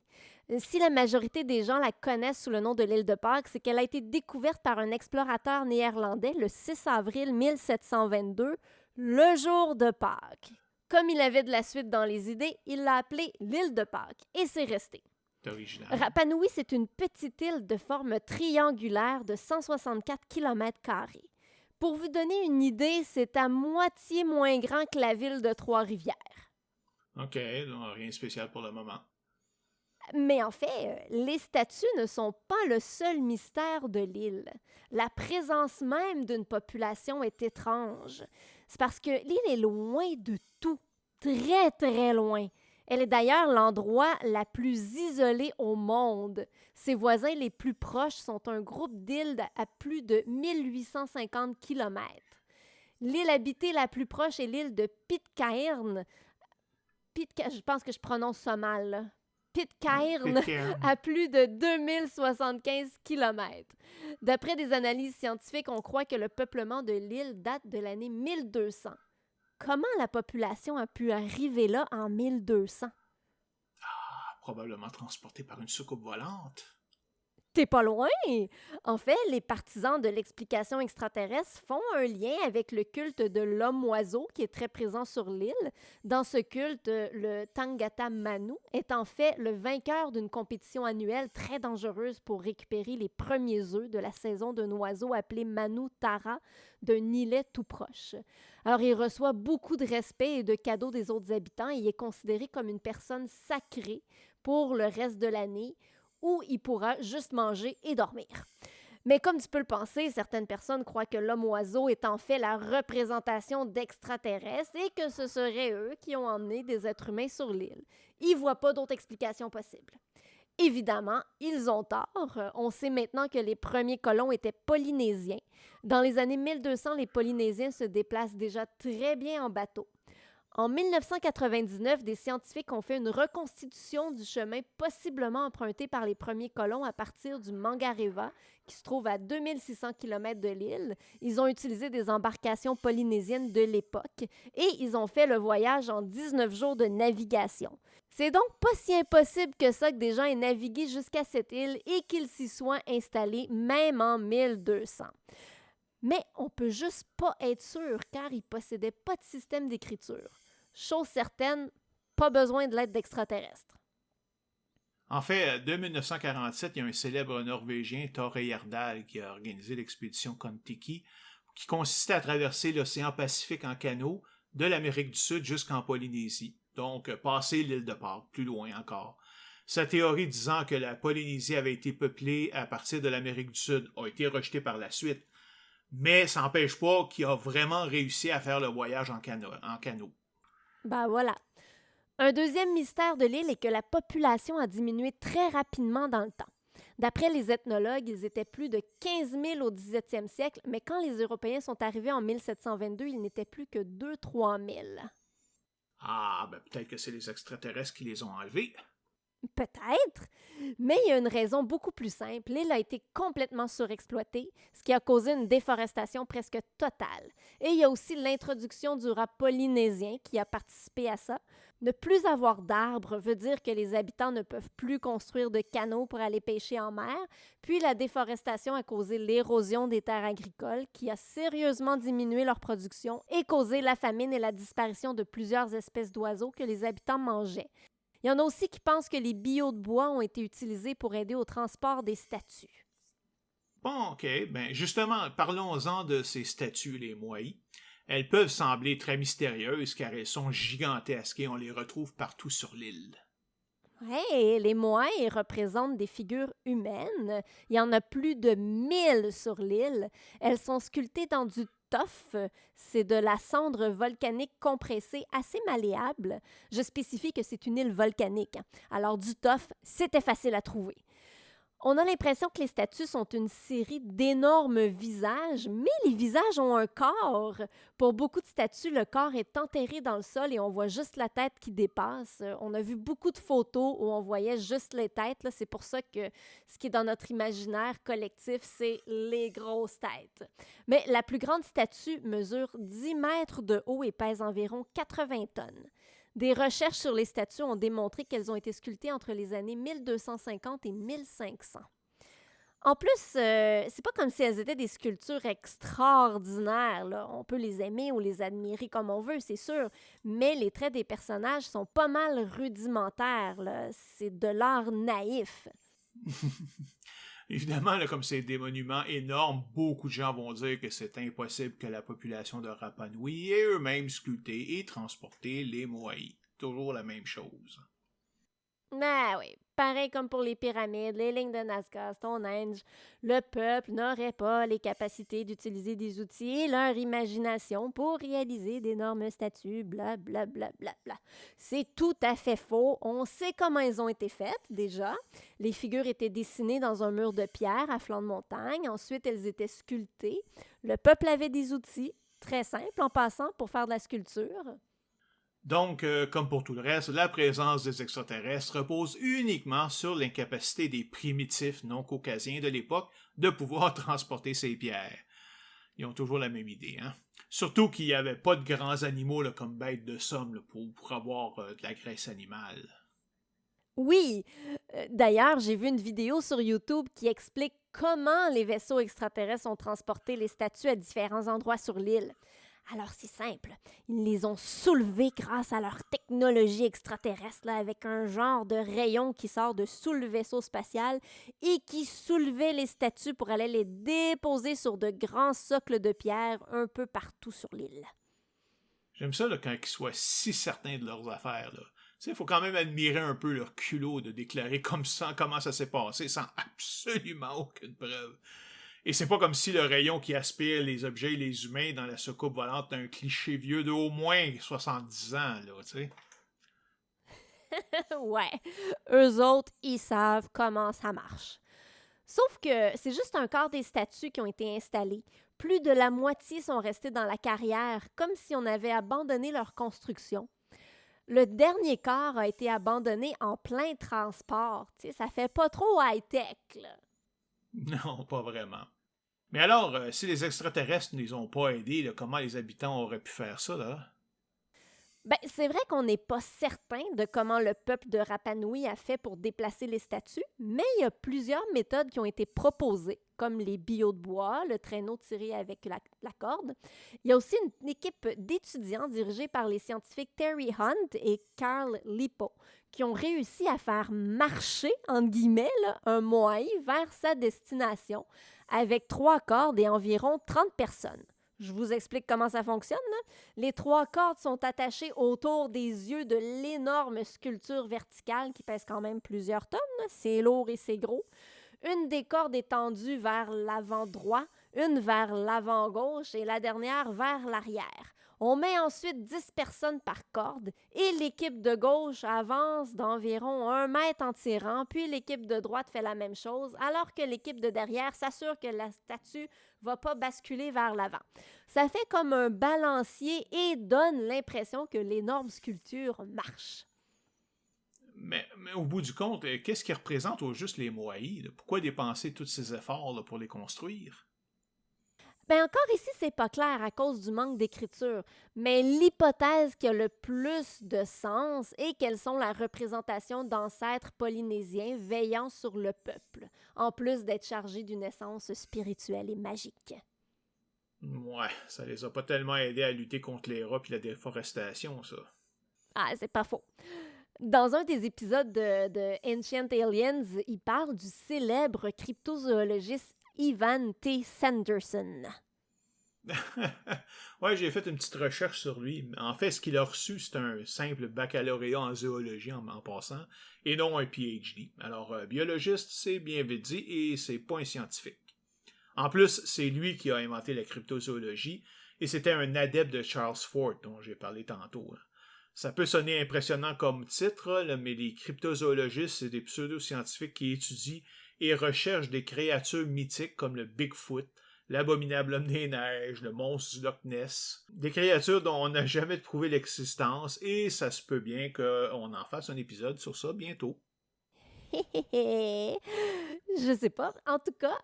Si la majorité des gens la connaissent sous le nom de l'île de Pâques, c'est qu'elle a été découverte par un explorateur néerlandais le 6 avril 1722, le jour de Pâques. Comme il avait de la suite dans les idées, il l'a appelée l'île de Pâques et c'est resté. C'est original. Rapa Nui, c'est une petite île de forme triangulaire de 164 km². Pour vous donner une idée, c'est à moitié moins grand que la ville de Trois-Rivières. OK, donc rien de spécial pour le moment. Mais en fait, les statues ne sont pas le seul mystère de l'île. La présence même d'une population est étrange. C'est parce que l'île est loin de tout, très très loin. Elle est d'ailleurs l'endroit la plus isolé au monde. Ses voisins les plus proches sont un groupe d'îles à plus de 1850 km. L'île habitée la plus proche est l'île de Pitcairn. Je pense que je prononce ça mal, là. Pitcairn, à plus de 2075 km. D'après des analyses scientifiques, on croit que le peuplement de l'île date de l'année 1200. Comment la population a pu arriver là en 1200? Probablement transporté par une soucoupe volante. T'es pas loin! En fait, les partisans de l'explication extraterrestre font un lien avec le culte de l'homme-oiseau qui est très présent sur l'île. Dans ce culte, le Tangata Manu est en fait le vainqueur d'une compétition annuelle très dangereuse pour récupérer les premiers œufs de la saison d'un oiseau appelé Manu Tara d'un îlet tout proche. Alors, il reçoit beaucoup de respect et de cadeaux des autres habitants et il est considéré comme une personne sacrée pour le reste de l'année où il pourra juste manger et dormir. Mais comme tu peux le penser, certaines personnes croient que l'homme-oiseau est en fait la représentation d'extraterrestres et que ce seraient eux qui ont emmené des êtres humains sur l'île. Ils ne voient pas d'autre explication possible. Évidemment, ils ont tort. On sait maintenant que les premiers colons étaient polynésiens. Dans les années 1200, les Polynésiens se déplacent déjà très bien en bateau. En 1999, des scientifiques ont fait une reconstitution du chemin possiblement emprunté par les premiers colons à partir du Mangareva, qui se trouve à 2600 km de l'île. Ils ont utilisé des embarcations polynésiennes de l'époque et ils ont fait le voyage en 19 jours de navigation. C'est donc pas si impossible que ça que des gens aient navigué jusqu'à cette île et qu'ils s'y soient installés même en 1200. Mais on peut juste pas être sûr car ils possédaient pas de système d'écriture. Chose certaine, pas besoin de l'aide d'extraterrestres. En fait, de 1947, il y a un célèbre Norvégien, Thor Heyerdahl, qui a organisé l'expédition Kon-Tiki, qui consistait à traverser l'océan Pacifique en canot de l'Amérique du Sud jusqu'en Polynésie, donc passer l'île de Pâques, plus loin encore. Sa théorie disant que la Polynésie avait été peuplée à partir de l'Amérique du Sud a été rejetée par la suite, mais ça n'empêche pas qu'il a vraiment réussi à faire le voyage en canot. Ben voilà. Un deuxième mystère de l'île est que la population a diminué très rapidement dans le temps. D'après les ethnologues, ils étaient plus de 15 000 au 17e siècle, mais quand les Européens sont arrivés en 1722, ils n'étaient plus que 2-3 000. Ah, ben peut-être que c'est les extraterrestres qui les ont enlevés. Peut-être, mais il y a une raison beaucoup plus simple. L'île a été complètement surexploitée, ce qui a causé une déforestation presque totale. Et il y a aussi l'introduction du rat polynésien qui a participé à ça. Ne plus avoir d'arbres veut dire que les habitants ne peuvent plus construire de canaux pour aller pêcher en mer. Puis la déforestation a causé l'érosion des terres agricoles qui a sérieusement diminué leur production et causé la famine et la disparition de plusieurs espèces d'oiseaux que les habitants mangeaient. Il y en a aussi qui pensent que les billots de bois ont été utilisés pour aider au transport des statues. Bon, ok, ben justement, parlons-en de ces statues, les moais. Elles peuvent sembler très mystérieuses car elles sont gigantesques et on les retrouve partout sur l'île. Oui, les moais représentent des figures humaines. Il y en a plus de 1000 sur l'île. Elles sont sculptées dans du toff. C'est de la cendre volcanique compressée assez malléable. Je spécifie que c'est une île volcanique. Alors du toff, c'était facile à trouver. On a l'impression que les statues sont une série d'énormes visages, mais les visages ont un corps. Pour beaucoup de statues, le corps est enterré dans le sol et on voit juste la tête qui dépasse. On a vu beaucoup de photos où on voyait juste les têtes. Là. C'est pour ça que ce qui est dans notre imaginaire collectif, c'est les grosses têtes. Mais la plus grande statue mesure 10 mètres de haut et pèse environ 80 tonnes. Des recherches sur les statues ont démontré qu'elles ont été sculptées entre les années 1250 et 1500. En plus, c'est pas comme si elles étaient des sculptures extraordinaires, là. On peut les aimer ou les admirer comme on veut, c'est sûr, mais les traits des personnages sont pas mal rudimentaires, là. C'est de l'art naïf. Évidemment, là, comme c'est des monuments énormes, beaucoup de gens vont dire que c'est impossible que la population de Rapa Nui ait eux-mêmes sculpté et transporté les moais. Toujours la même chose. Ah oui, pareil comme pour les pyramides, les lignes de Nazca, Stonehenge, le peuple n'aurait pas les capacités d'utiliser des outils et leur imagination pour réaliser d'énormes statues, blablabla. Bla, bla, bla. C'est tout à fait faux. On sait comment elles ont été faites déjà. Les figures étaient dessinées dans un mur de pierre à flanc de montagne. Ensuite, elles étaient sculptées. Le peuple avait des outils, très simples en passant, pour faire de la sculpture. Donc, comme pour tout le reste, la présence des extraterrestres repose uniquement sur l'incapacité des primitifs non-caucasiens de l'époque de pouvoir transporter ces pierres. Ils ont toujours la même idée, hein? Surtout qu'il n'y avait pas de grands animaux là, comme bêtes de somme là, pour avoir de la graisse animale. Oui, d'ailleurs, j'ai vu une vidéo sur YouTube qui explique comment les vaisseaux extraterrestres ont transporté les statues à différents endroits sur l'île. Alors, c'est simple. Ils les ont soulevés grâce à leur technologie extraterrestre, là, avec un genre de rayon qui sort de sous le vaisseau spatial et qui soulevait les statues pour aller les déposer sur de grands socles de pierre un peu partout sur l'île. J'aime ça là, quand ils soient si certains de leurs affaires. Là. Il faut quand même admirer un peu leur culot de déclarer comme ça comment ça s'est passé sans absolument aucune preuve. Et c'est pas comme si le rayon qui aspire les objets et les humains dans la soucoupe volante est un cliché vieux de au moins 70 ans, là, tu sais. Ouais, eux autres, ils savent comment ça marche. Sauf que c'est juste un quart des statues qui ont été installées. Plus de la moitié sont restés dans la carrière, comme si on avait abandonné leur construction. Le dernier quart a été abandonné en plein transport. Tu sais, ça fait pas trop high-tech, là. Non, pas vraiment. Mais alors, si les extraterrestres ne les ont pas aidés, là, comment les habitants auraient pu faire ça, là? Ben, c'est vrai qu'on n'est pas certain de comment le peuple de Rapa Nui a fait pour déplacer les statues, mais il y a plusieurs méthodes qui ont été proposées, comme les billots de bois, le traîneau tiré avec la corde. Il y a aussi une équipe d'étudiants dirigée par les scientifiques Terry Hunt et Carl Lippo qui ont réussi à faire marcher, entre guillemets, là, un moai vers sa destination avec 3 cordes et environ 30 personnes. Je vous explique comment ça fonctionne. Les 3 cordes sont attachées autour des yeux de l'énorme sculpture verticale qui pèse quand même plusieurs tonnes. C'est lourd et c'est gros. Une des cordes est tendue vers l'avant droit, une vers l'avant gauche et la dernière vers l'arrière. On met ensuite 10 personnes par corde et l'équipe de gauche avance d'environ 1 mètre en tirant, puis l'équipe de droite fait la même chose, alors que l'équipe de derrière s'assure que la statue ne va pas basculer vers l'avant. Ça fait comme un balancier et donne l'impression que l'énorme sculpture marche. Mais au bout du compte, qu'est-ce qui représente au juste les Moai? Là? Pourquoi dépenser tous ces efforts là, pour les construire? Ben encore ici, c'est pas clair à cause du manque d'écriture, mais l'hypothèse qui a le plus de sens est qu'elles sont la représentation d'ancêtres polynésiens veillant sur le peuple, en plus d'être chargés d'une essence spirituelle et magique. Ouais, ça les a pas tellement aidés à lutter contre les rats et la déforestation, ça. Ah, c'est pas faux. Dans un des épisodes de Ancient Aliens, il parle du célèbre cryptozoologiste Ivan T. Sanderson. Ouais, j'ai fait une petite recherche sur lui. En fait, ce qu'il a reçu, c'est un simple baccalauréat en zoologie en passant, et non un PhD. Alors, biologiste, c'est bien vite dit, et c'est pas un scientifique. En plus, c'est lui qui a inventé la cryptozoologie, et c'était un adepte de Charles Fort, dont j'ai parlé tantôt. Ça peut sonner impressionnant comme titre, là, mais les cryptozoologistes, c'est des pseudo-scientifiques qui étudient et recherchent des créatures mythiques comme le Bigfoot, l'abominable homme des neiges, le monstre du Loch Ness. Des créatures dont on n'a jamais prouvé l'existence, et ça se peut bien qu'on en fasse un épisode sur ça bientôt. Je sais pas. En tout cas,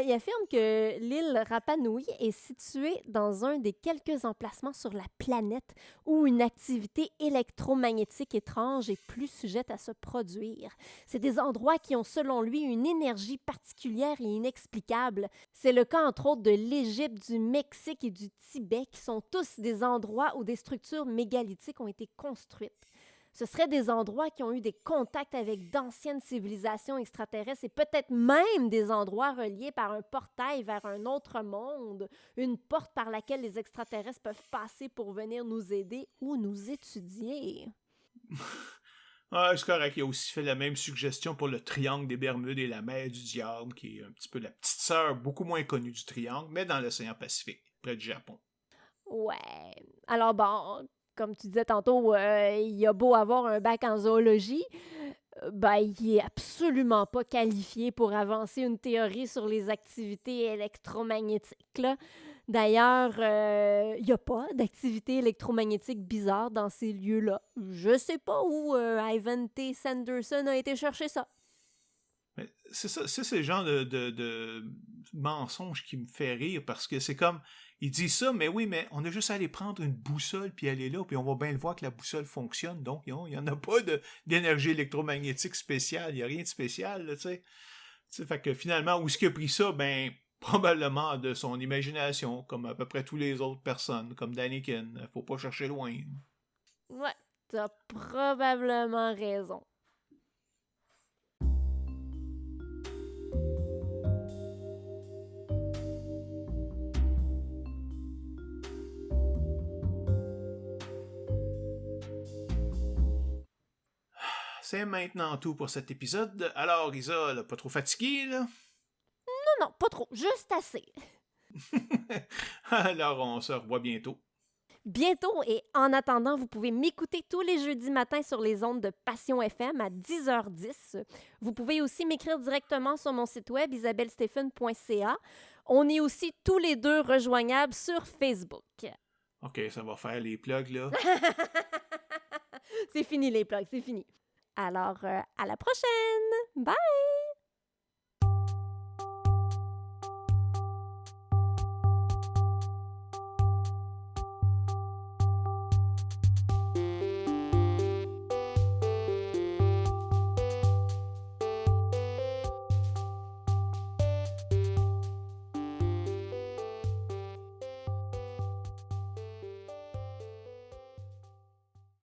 il affirme que l'île Rapa Nui est située dans un des quelques emplacements sur la planète où une activité électromagnétique étrange est plus sujette à se produire. C'est des endroits qui ont, selon lui, une énergie particulière et inexplicable. C'est le cas, entre autres, de l'Égypte, du Mexique et du Tibet, qui sont tous des endroits où des structures mégalithiques ont été construites. Ce seraient des endroits qui ont eu des contacts avec d'anciennes civilisations extraterrestres et peut-être même des endroits reliés par un portail vers un autre monde, une porte par laquelle les extraterrestres peuvent passer pour venir nous aider ou nous étudier. Ah, c'est correct, il a aussi fait la même suggestion pour le triangle des Bermudes et la mer du Diable, qui est un petit peu la petite sœur beaucoup moins connue du triangle, mais dans l'océan Pacifique, près du Japon. Ouais. Alors bon, comme tu disais tantôt, il a beau avoir un bac en zoologie, ben, il est absolument pas qualifié pour avancer une théorie sur les activités électromagnétiques, là. D'ailleurs, il n'y a pas d'activité électromagnétique bizarre dans ces lieux-là. Je sais pas où Ivan T. Sanderson a été chercher ça. Mais c'est ça, c'est ce genre de mensonge qui me fait rire parce que c'est comme, il dit ça, mais oui, mais on a juste à aller prendre une boussole puis aller là, puis on va bien le voir que la boussole fonctionne, donc il n'y en a pas d'énergie électromagnétique spéciale, il n'y a rien de spécial, là, tu sais. Fait que finalement, où est-ce qu'il a pris ça? Ben, probablement de son imagination, comme à peu près toutes les autres personnes, comme Daniken. Faut pas chercher loin. Ouais, t'as probablement raison. C'est maintenant tout pour cet épisode. Alors, Isa, là, pas trop fatiguée, là? Non, pas trop, juste assez. Alors, on se revoit bientôt. Bientôt, et en attendant, vous pouvez m'écouter tous les jeudis matins sur les ondes de Passion FM à 10h10. Vous pouvez aussi m'écrire directement sur mon site web isabellestephen.ca. On est aussi tous les deux rejoignables sur Facebook. OK, ça va faire les plugs, là. C'est fini les plugs, c'est fini. Alors, à la prochaine! Bye!